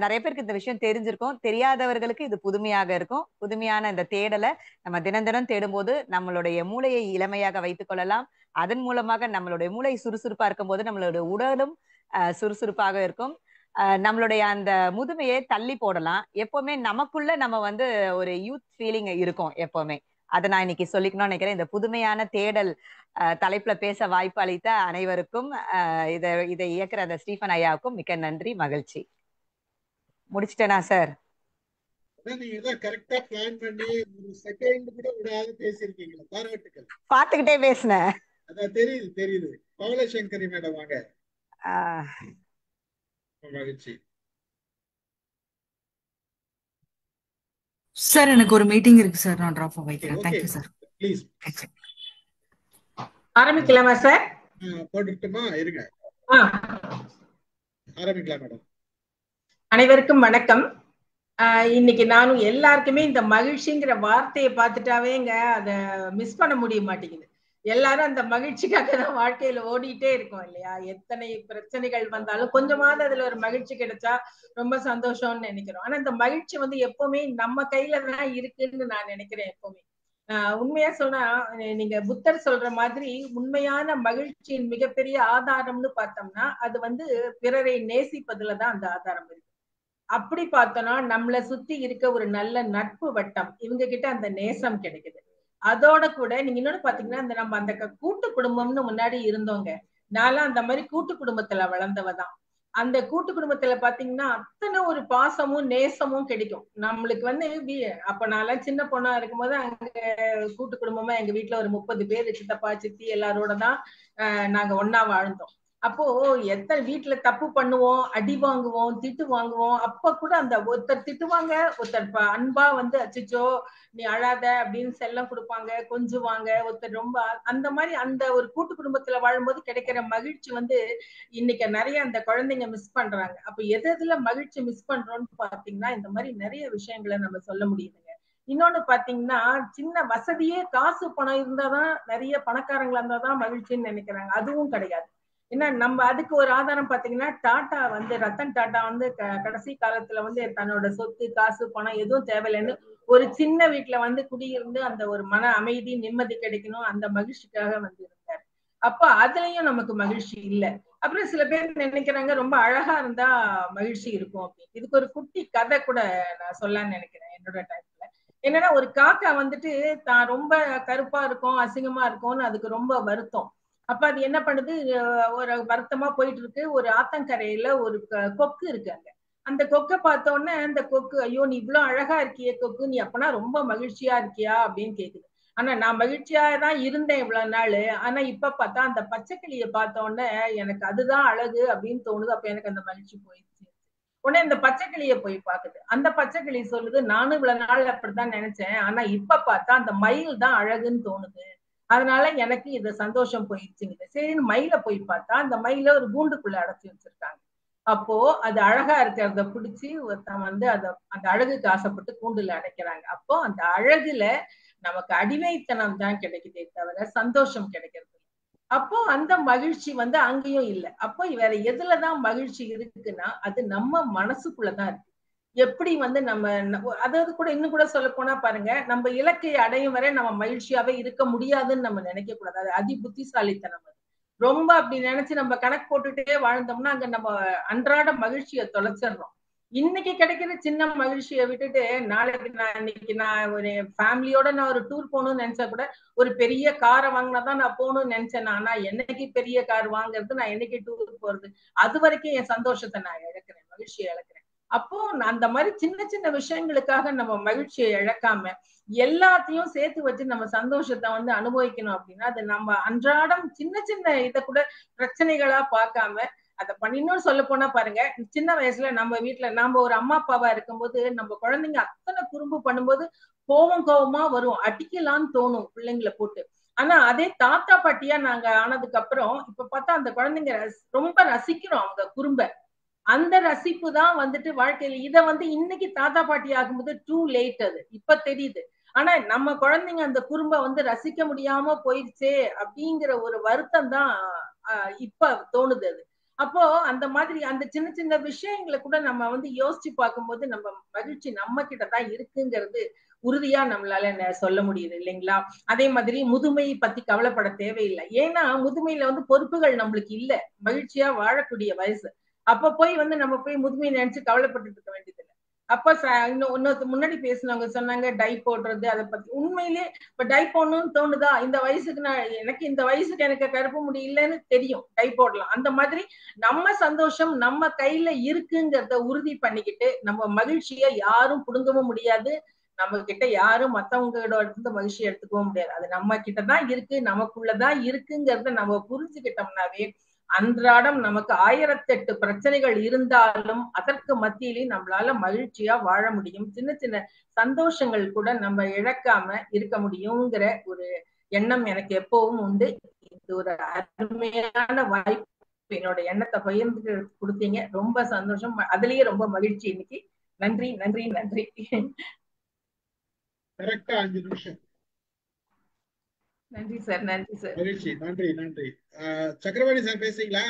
நிறைய பேருக்கு இந்த விஷயம் தெரிஞ்சிருக்கும், தெரியாதவர்களுக்கு இது புதுமையாக இருக்கும். புதுமையான இந்த தேடலை நம்ம தினம் தினம் தேடும் போது நம்மளுடைய மூளையை இளமையாக வைத்துக் கொள்ளலாம். அதன் மூலமாக நம்மளுடைய மூளை சுறுசுறுப்பா இருக்கும் போது நம்மளுடைய உடலும் சுறுசுறுப்பாக இருக்கும். நம்மளுடைய அந்த முதுமையை தள்ளி போடலாம். எப்பவுமே நமக்குள்ள நம்ம வந்து ஒரு யூத் ஃபீலிங் இருக்கும் எப்பவுமே. அதை நான் இன்னைக்கு சொல்லிக்கணும்னு நினைக்கிறேன். இந்த புதுமையான தேடல் தலைப்புல பேச வாய்ப்பு அளித்த அனைவருக்கும் இதை இயக்குற அந்த ஸ்டீஃபன் ஐயாவுக்கும் மிக்க நன்றி, மகிழ்ச்சி. முடிச்சிட்டேனா சார்? நீங்க கரெக்டா பிளான் பண்ணி ஒரு செகண்ட் கூட விடாத பேசியிருக்கீங்களா, பாராட்டுக்கள். பாத்துக்கிட்டே பேசினேன். அதான் தெரியுது. பவளசங்கரி மேடம் வாங்க. மகிழ்ச்சி சார். எனக்கு ஒரு மீட்டிங் இருக்கு சார், நான் டிராப் வைக்கிறேன். Thank you sir. ப்ளீஸ் ஆரம்பிக்கலாமா சார்? போட்டுட்டுமா? இருங்க, ஆரம்பிக்கலாம் மேடம். அனைவருக்கும் வணக்கம். இன்னைக்கு நானும் எல்லாருக்குமே இந்த மகிழ்ச்சிங்கிற வார்த்தையை பார்த்துட்டாவேங்க அதை மிஸ் பண்ண முடிய மாட்டேங்குது. எல்லாரும் அந்த மகிழ்ச்சிக்காக தான் வாழ்க்கையில ஓடிட்டே இருக்கோம் இல்லையா? எத்தனை பிரச்சனைகள் வந்தாலும் கொஞ்சமாவது அதுல ஒரு மகிழ்ச்சி கிடைச்சா ரொம்ப சந்தோஷம்னு நினைக்கிறோம். ஆனா இந்த மகிழ்ச்சி வந்து எப்பவுமே நம்ம கையில தான் இருக்குன்னு நான் நினைக்கிறேன் எப்பவுமே. உண்மையா சொன்னா, நீங்க புத்தர் சொல்ற மாதிரி உண்மையான மகிழ்ச்சியின் மிகப்பெரிய ஆதாரம்னு பார்த்தோம்னா அது வந்து பிறரை நேசிப்பதுலதான் அந்த ஆதாரம் இருக்கு. அப்படி பார்த்தோம்னா நம்மளை சுத்தி இருக்க ஒரு நல்ல நட்பு வட்டம், இவங்க கிட்ட அந்த நேசம் கிடைக்குது. அதோட கூட நீங்க இன்னொன்னு பாத்தீங்கன்னா, அந்த நம்ம அந்த கூட்டு குடும்பம்னு முன்னாடி இருந்தோங்க. நான்லாம் அந்த மாதிரி கூட்டு குடும்பத்துல வளர்ந்தவதான். அந்த கூட்டு குடும்பத்துல பாத்தீங்கன்னா அத்தனை ஒரு பாசமும் நேசமும் கிடைக்கும் நம்மளுக்கு. அப்ப நான்லாம் சின்ன பொண்ணா இருக்கும்போது அங்க கூட்டு குடும்பமா எங்க வீட்டுல ஒரு 30 பேர், சித்தப்பா சித்தி எல்லாரோட தான் நாங்க ஒன்னா வாழ்ந்தோம். அப்போ எத்தனை வீட்டுல தப்பு பண்ணுவோம், அடி வாங்குவோம், திட்டு வாங்குவோம். அப்ப கூட அந்த ஒருத்தர் திட்டுவாங்க, ஒருத்தர் அன்பா அச்சச்சோ நீ அழாத அப்படின்னு செல்லம் கொடுப்பாங்க, கொஞ்சுவாங்க. ஒருத்தர் ரொம்ப அந்த மாதிரி அந்த ஒரு கூட்டு குடும்பத்துல வாழும்போது கிடைக்கிற மகிழ்ச்சி இன்னைக்கு நிறைய அந்த குழந்தைங்க மிஸ் பண்றாங்க. அப்ப எதுல மகிழ்ச்சி மிஸ் பண்றோம்னு பாத்தீங்கன்னா இந்த மாதிரி நிறைய விஷயங்களை நம்ம சொல்ல முடியுதுங்க. இன்னொன்னு பாத்தீங்கன்னா, சின்ன வசதியே காசு பணம் இருந்தாதான், நிறைய பணக்காரங்களா இருந்தாதான் மகிழ்ச்சின்னு நினைக்கிறாங்க. அதுவும் கிடையாது. ஏன்னா நம்ம அதுக்கு ஒரு ஆதாரம் பாத்தீங்கன்னா, டாடா ரத்தன் டாடா கடைசி காலத்துல தன்னோட சொத்து காசு பணம் எதுவும் தேவையில்லைன்னு ஒரு சின்ன வீட்டுல குடியிருந்து அந்த ஒரு மன அமைதி நிம்மதி கிடைக்கணும் அந்த மகிழ்ச்சிக்காக இருந்தாரு. அப்ப அதுலயும் நமக்கு மகிழ்ச்சி இல்ல. அப்புறம் சில பேர் நினைக்கிறாங்க ரொம்ப அழகா இருந்தா மகிழ்ச்சி இருக்கும் அப்படின்னு. இதுக்கு ஒரு குட்டி கதை கூட நான் சொல்லலாம்னு நினைக்கிறேன் என்னோட டைம்ல. என்னன்னா, ஒரு காக்கா தான் ரொம்ப கருப்பா இருக்கும், அசிங்கமா இருக்கும்னு அதுக்கு ரொம்ப வருத்தம். அப்ப அது என்ன பண்ணுது, ஒரு வருத்தமா போயிட்டு இருக்கு. ஒரு ஆத்தங்கரையில ஒரு கொக்கு இருக்கு. அங்க அந்த கொக்கை பார்த்த உடனே அந்த கொக்கு, ஐயோ நீ இவ்வளவு அழகா இருக்கியே கொக்கு, நீ அப்பனா ரொம்ப மகிழ்ச்சியா இருக்கியா அப்படின்னு கேக்குது. ஆனா நான் மகிழ்ச்சியா தான் இருந்தேன் இவ்வளவு நாள். ஆனா இப்ப பார்த்தா அந்த பச்சைக்கிளிய பார்த்த உடனே எனக்கு அதுதான் அழகு அப்படின்னு தோணுது. அப்ப எனக்கு அந்த மகிழ்ச்சி போயிடுச்சு. உடனே இந்த பச்சைக்கிளிய போய் பாக்குது. அந்த பச்சைக்கிளி சொல்லுது, நானும் இவ்வளவு நாள் அப்படித்தான் நினைச்சேன், ஆனா இப்ப பார்த்தா அந்த மயில் தான் அழகுன்னு தோணுது, அதனால எனக்கு இது சந்தோஷம் போயிடுச்சுங்க. சரின்னு மயில போய் பார்த்தா அந்த மயில ஒரு கூண்டுக்குள்ள அடைச்சி வச்சிருக்காங்க. அப்போ அது அழகா இருக்கிறத பிடிச்சி ஒருத்தன் அந்த அழகுக்கு ஆசைப்பட்டு கூண்டுல அடைக்கிறாங்க. அப்போ அந்த அழகுல நமக்கு அடிமைத்தனம் தான் கிடைக்குதே தவிர சந்தோஷம் கிடைக்கிறது. அப்போ அந்த மகிழ்ச்சி அங்கேயும் இல்லை. அப்போ வேற எதுலதான் மகிழ்ச்சி இருக்குன்னா அது நம்ம மனசுக்குள்ளதான் இருக்கு. எப்படி நம்ம அதாவது கூட இன்னும் கூட சொல்ல போனா பாருங்க, நம்ம இலக்கை அடையும் வரை நம்ம மகிழ்ச்சியாவே இருக்க முடியாதுன்னு நம்ம நினைக்க கூடாது. அது அதி புத்திசாலித்தனம். ரொம்ப அப்படி நினைச்சு நம்ம கணக்கு போட்டுட்டே வாழ்ந்தோம்னா அங்க நம்ம அன்றாட மகிழ்ச்சியை தொலைச்சிடுறோம். இன்னைக்கு கிடைக்கிற சின்ன மகிழ்ச்சியை விட்டுட்டு இன்னைக்கு நான் ஒரு ஃபேமிலியோட நான் ஒரு டூர் போகணும்னு நினைச்சா கூட ஒரு பெரிய காரை வாங்கினாதான் நான் போகணும்னு நினைச்சேன். ஆனா என்னைக்கு பெரிய கார் வாங்குறது, நான் என்னைக்கு டூர் போறது, அது வரைக்கும் என் சந்தோஷத்தை நான் இழக்கிறேன், மகிழ்ச்சியை இழக்கிறேன். அப்போ அந்த மாதிரி சின்ன சின்ன விஷயங்களுக்காக நம்ம மகிழ்ச்சியை இழக்காம எல்லாத்தையும் சேர்த்து வச்சு நம்ம சந்தோஷத்தை அனுபவிக்கணும் அப்படின்னா அது நம்ம அன்றாடம் சின்ன சின்ன இதை கூட பிரச்சனைகளா பார்க்காம அதை இன்னொன்னு சொல்ல போனா பாருங்க, சின்ன வயசுல நம்ம வீட்டுல நாம ஒரு அம்மா அப்பாவா இருக்கும்போது நம்ம குழந்தைங்க அத்தனை குறும்பு பண்ணும்போது கோவமா வரும், அடிக்கலான்னு தோணும் பிள்ளைங்களை போட்டு. ஆனா அதே தாத்தா பாட்டியா நாங்க ஆனதுக்கு அப்புறம் இப்ப பார்த்தா அந்த குழந்தைங்க ரொம்ப ரசிக்கிறோம் அவங்க குறும்ப. அந்த ரசிப்பு தான் வாழ்க்கையில இத இன்னைக்கு தாத்தா பாட்டி ஆகும்போது டூ லேட், அது இப்ப தெரியுது. ஆனா நம்ம குழந்தைங்க அந்த குறும்ப ரசிக்க முடியாம போயிடுச்சே அப்படிங்கிற ஒரு வருத்தம் தான் இப்ப தோணுது அது. அப்போ அந்த மாதிரி அந்த சின்ன சின்ன விஷயங்களை கூட நம்ம யோசிச்சு பார்க்கும்போது நம்ம மகிழ்ச்சி நம்ம கிட்டதான் இருக்குங்கிறது உறுதியா நம்மளால சொல்ல முடியுது இல்லைங்களா? அதே மாதிரி முதுமை பத்தி கவலைப்பட தேவையில்லை. ஏன்னா முதுமையில பொறுப்புகள் நம்மளுக்கு இல்ல, மகிழ்ச்சியா வாழக்கூடிய வயசு. அப்ப போய் நம்ம போய் முதுமையை நினைச்சு கவலைப்பட்டு இருக்க வேண்டியது இல்லை. அப்ப இன்னொரு முன்னாடி பேசினவங்க சொன்னாங்க டை போடுறது, அதை பத்தி உண்மையிலே இப்ப டை போடணும்னு தோணுதா? இந்த வயசுக்கு எனக்கு இந்த வயசுக்கு எனக்கு கருப்பு முடி இல்லைன்னு தெரியும், டை போடலாம். அந்த மாதிரி நம்ம சந்தோஷம் நம்ம கையில இருக்குங்கிறத உறுதி பண்ணிக்கிட்டு நம்ம மகிழ்ச்சியை யாரும் புடுங்கவும் முடியாது, நம்ம கிட்ட யாரும் மத்தவங்களோட இருந்து மகிழ்ச்சி எடுத்துக்கவும் முடியாது. அது நம்ம கிட்டதான் இருக்கு, நமக்குள்ளதான் இருக்குங்கிறத நம்ம புரிஞ்சுக்கிட்டோம்னாவே அன்றாடம் நமக்கு 1008 பிரச்சனைகள் இருந்தாலும் அதற்கு மத்தியிலையும் நம்மளால மகிழ்ச்சியா வாழ முடியும். சின்ன சின்ன சந்தோஷங்கள் கூட நம்ம இழக்காம இருக்க முடியுங்கிற ஒரு எண்ணம் எனக்கு எப்பவும் உண்டு. இது ஒரு அருமையான வாய்ப்பு, என்னோட எண்ணத்தை பகிர்ந்து கொடுத்தீங்க, ரொம்ப சந்தோஷம். அதுலயே ரொம்ப மகிழ்ச்சி இன்னைக்கு. நன்றி நன்றி நன்றி. கரெக்டா 5 நிமிஷம். நன்றி சார், நன்றி சார். மகிழ்ச்சி, நன்றி நன்றி. சக்கரவர்த்தி சார் பேசுறீங்களா?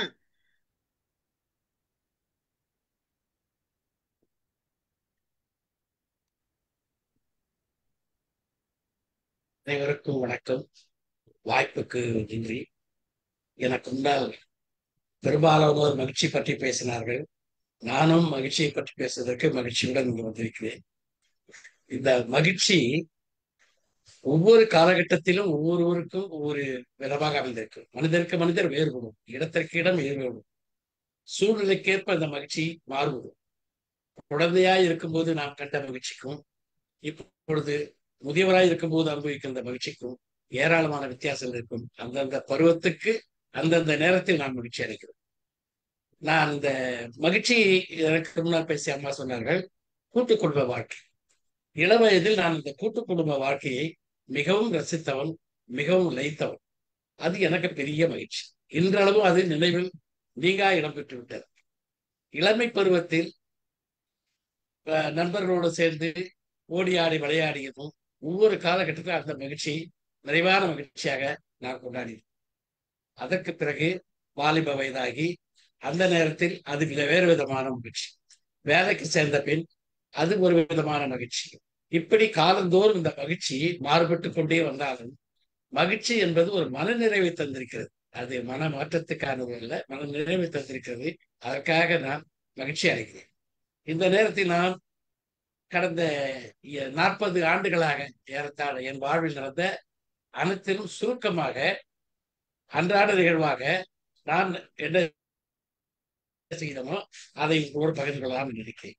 அனைவருக்கும் வணக்கம். வாய்ப்புக்கு நன்றி. எனக்கு முன்னால் பெரும்பாலானோர் மகிழ்ச்சி பற்றி பேசினார்கள். நானும் மகிழ்ச்சியை பற்றி பேசுவதற்கு மகிழ்ச்சியுடன் இங்கு வந்திருக்கிறேன். இந்த மகிழ்ச்சி ஒவ்வொரு காலகட்டத்திலும் ஒவ்வொருவருக்கும் ஒவ்வொரு விதமாக அமைந்திருக்கும். மனிதருக்கு மனிதர் வேறுபடும், இடத்திற்கு இடம் வேறுபடும், சூழ்நிலைக்கேற்ப இந்த மகிழ்ச்சி மாறுபடும். குழந்தையாய் இருக்கும்போது நாம் கண்ட மகிழ்ச்சிக்கும் இப்பொழுது முதியவராய் இருக்கும்போது அனுபவிக்கின்ற மகிழ்ச்சிக்கும் ஏராளமான வித்தியாசங்கள் இருக்கும். அந்தந்த பருவத்துக்கு அந்தந்த நேரத்தில் நான் மகிழ்ச்சி அடைக்கிறேன். நான் இந்த மகிழ்ச்சி எனக்கு முன்னால் பேசிய அம்மா சொன்னார்கள், கூட்டு குடும்ப வாழ்க்கை. இளவயதில் நான் இந்த கூட்டு குடும்ப வாழ்க்கையை மிகவும் ரசித்தவன், மிகவும் லயித்தவன். அது எனக்கு பெரிய மகிழ்ச்சி. இன்றளவும் அது நினைவில் நீங்கா இடம்பெற்று விட்டது. இளமை பருவத்தில் நண்பர்களோடு சேர்ந்து ஓடி ஆடி விளையாடியதும் ஒவ்வொரு காலகட்டத்தில் அந்த மகிழ்ச்சி நிறைவான மகிழ்ச்சியாக நான் கொண்டாடினேன். அதற்கு பிறகு வாலிப வயதாகி அந்த நேரத்தில் அது வேறு விதமான மகிழ்ச்சி. வேலைக்கு சேர்ந்த பின் அது ஒரு விதமான மகிழ்ச்சி. இப்படி காலந்தோறும் இந்த மகிழ்ச்சி மாறுபட்டு கொண்டே வந்தாலும் மகிழ்ச்சி என்பது ஒரு மனநிறைவை தந்திருக்கிறது. அது மன மாற்றத்துக்கானது அல்ல, மன நிறைவை தந்திருக்கிறது. அதற்காக நான் மகிழ்ச்சி அடைகிறேன். இந்த நேரத்தில் நான் கடந்த 40 ஆண்டுகளாக ஏறத்தாழ என் வாழ்வில் நடந்த அனைத்திலும் சுருக்கமாக அன்றாட நிகழ்வாக நான் என்ன செய்தனோ அதை ஒரு பகிர்ந்து கொள்ளலாம் நினைக்கிறேன்.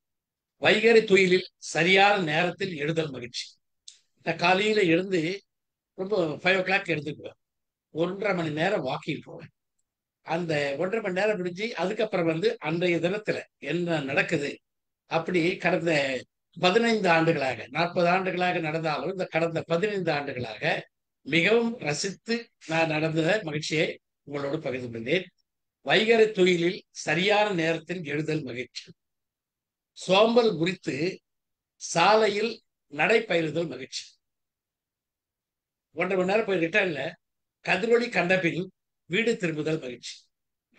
வைகறை துயிலில் சரியான நேரத்தில் எழுதல் மகிழ்ச்சி. நான் காலையில எழுந்து ரொம்ப 5 o'clock எழுந்துக்குவேன். 1.5 மணி நேரம் வாக்கிங் போவேன். அந்த 1.5 மணி நேரம் முடிஞ்சு அதுக்கப்புறம் அன்றைய தினத்துல என்ன நடக்குது அப்படி கடந்த 15 ஆண்டுகளாக 40 ஆண்டுகளாக நடந்தாலும் இந்த கடந்த 15 ஆண்டுகளாக மிகவும் ரசித்து நான் நடந்த மகிழ்ச்சியை உங்களோடு பகிர்ந்து கொண்டேன். வைகறை துயிலில் சரியான நேரத்தில் எழுதல் மகிழ்ச்சி. சோம்பல் குறித்து சாலையில் நடைபயிறுதல் மகிழ்ச்சி. 1.5 மணி நேரம் போய் ரிட்டர்ன்ல கதிரொளி கண்டபின் வீடு திரும்புதல் மகிழ்ச்சி.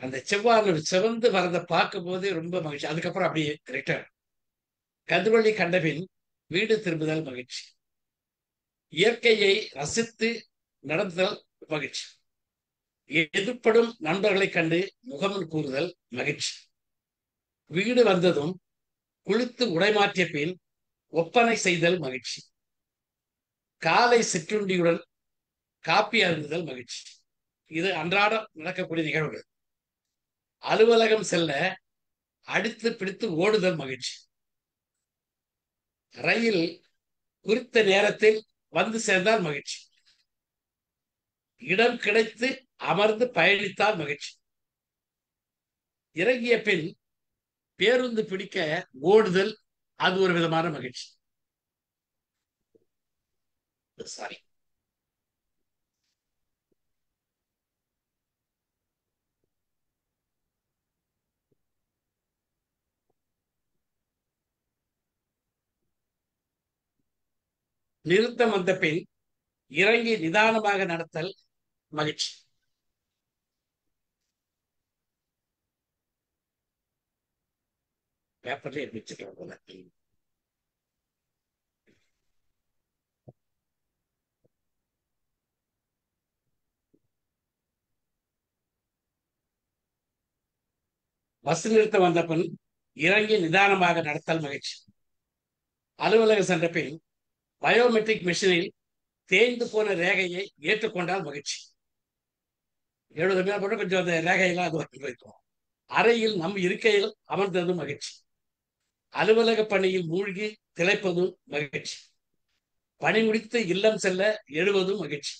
அந்த செவ்வாறு செவந்து வரத பார்க்கும் போது ரொம்ப மகிழ்ச்சி. அதுக்கப்புறம் அப்படியே ரிட்டர்ன். கதிரொளி கண்டபின் வீடு திரும்புதல் மகிழ்ச்சி. இயற்கையை ரசித்து நடந்தல் மகிழ்ச்சி. எதிர்ப்படும் நண்பர்களை கண்டு முகமன் கூறுதல் மகிழ்ச்சி. வீடு வந்ததும் குளித்து உடைமாற்றிய பின் ஒப்பனை செய்தல் மகிழ்ச்சி. காலை சிற்றுண்டியுடன் காப்பி அருந்துதல் மகிழ்ச்சி. இது அன்றாடம் நடக்கக்கூடிய நிகழ்வுகள். அலுவலகம் செல்ல அடித்து பிடித்து ஓடுதல் மகிழ்ச்சி. ரயில் குறித்த நேரத்தில் வந்து சேர்ந்தால் மகிழ்ச்சி. இடம் கிடைத்து அமர்ந்து பயணித்தால் மகிழ்ச்சி. இறங்கிய பின் பேருந்து பிடிக்க ஓடுதல், அது ஒரு விதமான மகிழ்ச்சி. சாரி. நிறுத்தம் வந்த பின் இறங்கி நிதானமாக நடத்தல் மகிழ்ச்சி. பேப்பர்ல வச்சுக்கலாம் போல. பஸ் நிறுத்தம் வந்த பின் இறங்கி நிதானமாக நடத்தல் மகிழ்ச்சி. அலுவலகம் சென்ற பின் பயோமெட்ரிக் மிஷினில் தேய்ந்து போன ரேகையை ஏற்றுக்கொண்டால் மகிழ்ச்சி. 70 பேர் போட்டு கொஞ்சம் அந்த ரேகையெல்லாம் அது வாங்கி வைக்கும். அறையில் நம் இருக்கையில் அமர்ந்ததும் மகிழ்ச்சி. அலுவலக பணியில் மூழ்கி திளைப்பதும் மகிழ்ச்சி. பணி முடித்து இல்லம் செல்ல எழுவதும் மகிழ்ச்சி.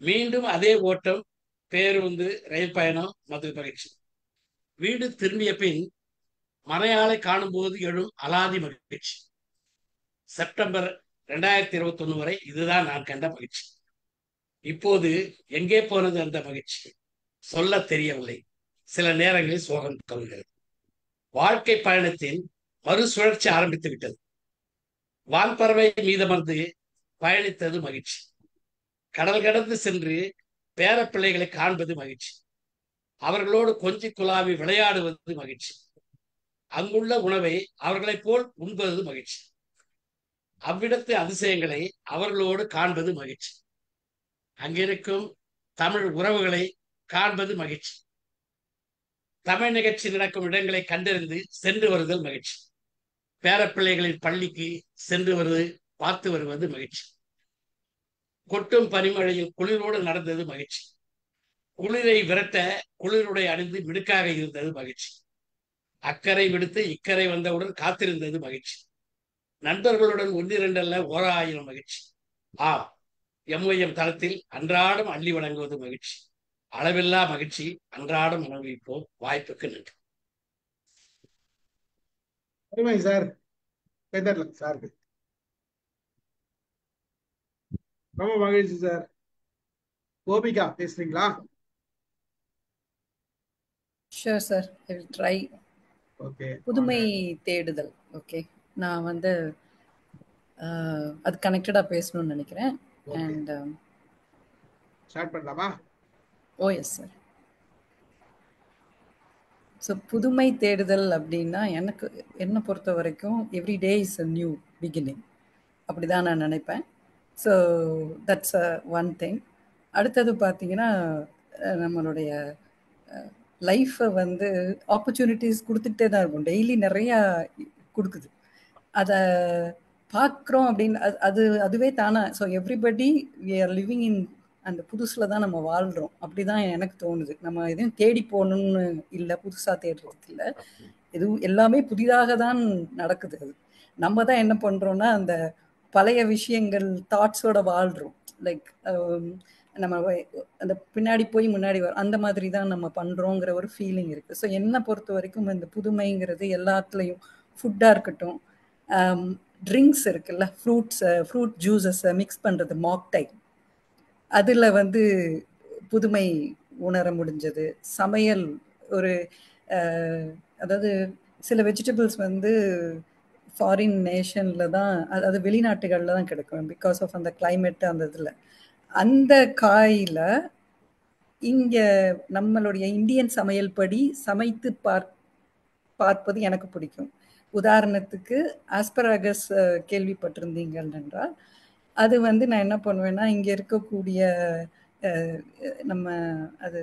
மீண்டும் அதே ஓட்டம், பேருந்து, ரயில் பயணம், மகிழ்ச்சி. வீடு திரும்பிய பின் மனையாளை காணும் போது எழும் அலாதி மகிழ்ச்சி. செப்டம்பர் 2021 வரை இதுதான் நான் கண்ட மகிழ்ச்சி. இப்போது எங்கே போனது அந்த மகிழ்ச்சி? சொல்ல தெரியவில்லை. சில நேரங்களில் சோகம் தருகிறது. வாழ்க்கை பயணத்தின் மறுசுழற்சி ஆரம்பித்து விட்டது. வான்பறவை மீதமர்ந்து பயணித்தது மகிழ்ச்சி. கடல் கடந்து சென்று பேரப்பிள்ளைகளை காண்பது மகிழ்ச்சி. அவர்களோடு கொஞ்சி குழாவி விளையாடுவது மகிழ்ச்சி. அங்குள்ள உணவை அவர்களைப் போல் உண்பது மகிழ்ச்சி. அவ்விடத்து அதிசயங்களை அவர்களோடு காண்பது மகிழ்ச்சி. அங்கிருக்கும் தமிழ் உறவுகளை காண்பது மகிழ்ச்சி. தமிழ் நிகழ்ச்சி நடக்கும் இடங்களை கண்டறிந்து சென்று வருதல் மகிழ்ச்சி. பேரப்பிள்ளைகளின் பள்ளிக்கு சென்று வருவது, பார்த்து வருவது மகிழ்ச்சி. கொட்டும் பனிமழையில் குளிரோடு நடந்தது மகிழ்ச்சி. குளிரை விரட்ட குளிருடை அணிந்து மிடுக்காக இருந்தது மகிழ்ச்சி. அக்கறை விடுத்து இக்கரை வந்தவுடன் காத்திருந்தது மகிழ்ச்சி. நண்பர்களுடன் 1, 2 அல்ல 1000 மகிழ்ச்சி. ஆம், MYM தளத்தில் அன்றாடம் அள்ளி வழங்குவது மகிழ்ச்சி. அளவில்லா மகிழ்ச்சி அன்றாடம் அனுபவிப்போம். வாய்ப்புக்கு நன்றி. அருமை சார், கைதட்டலாம் சார். ரொம்ப மகிழ்ச்சி சார். கோபிகா பேசுறீங்களா? Sure sir, I will try. Okay. புதுமை தேடுதல். ஓகே, நான் வந்து அது கனெக்டடாக பேசணும்னு நினைக்கிறேன். அண்ட் ஸ்டார்ட் பண்ணலாமா? ஓ எஸ் சார். ஸோ புதுமை தேடுதல் அப்படின்னா எனக்கு என்னை பொறுத்த வரைக்கும் everyday is a new beginning, அப்படி தான் நான் நினைப்பேன். So that's one thing. அடுத்தது பார்த்தீங்கன்னா நம்மளுடைய லைஃப்பை வந்து ஆப்பர்ச்சுனிட்டிஸ் கொடுத்துட்டே தான் இருக்கும். டெய்லி நிறையா கொடுக்குது, அதை பார்க்குறோம் அப்படின்னு அதுவே தானே. So everybody we are living in அந்த புதுசில் தான் நம்ம வாழ்கிறோம், அப்படி தான் எனக்கு தோணுது. நம்ம எதுவும் தேடி போகணுன்னு இல்லை, புதுசாக தேடுறதுக்கு இல்லை, எதுவும் எல்லாமே புதிதாக தான் நடக்குது. அது நம்ம தான் என்ன பண்ணுறோன்னா அந்த பழைய விஷயங்கள் தாட்ஸோட வாழ்கிறோம். லைக் நம்ம அந்த பின்னாடி போய் முன்னாடி அந்த மாதிரி தான் நம்ம பண்ணுறோங்கிற ஒரு ஃபீலிங் இருக்குது. ஸோ என்னை பொறுத்த வரைக்கும் இந்த புதுமைங்கிறது எல்லாத்துலேயும், ஃபுட்டாக இருக்கட்டும், ட்ரிங்க்ஸ் இருக்குல்ல, ஃப்ரூட் ஜூஸஸை மிக்ஸ் பண்ணுறது, மாக்டைல், அதில் வந்து புதுமை உணர முடிஞ்சது. சமையல் ஒரு அதாவது சில வெஜிடபிள்ஸ் வந்து ஃபாரின் நேஷனில் தான், அதாவது வெளிநாட்டுகளில் தான் கிடைக்கும், பிகாஸ் ஆஃப் அந்த கிளைமேட்டு அந்த இதில். அந்த காயில் இங்கே நம்மளுடைய இந்தியன் சமையல் படி சமைத்து பார்ப்பது எனக்கு பிடிக்கும். உதாரணத்துக்கு ஆஸ்பராகஸ் கேள்விப்பட்டிருந்தீங்கள் என்றால், அது வந்து நான் என்ன பண்ணுவேன்னா, இங்கே இருக்கக்கூடிய நம்ம அது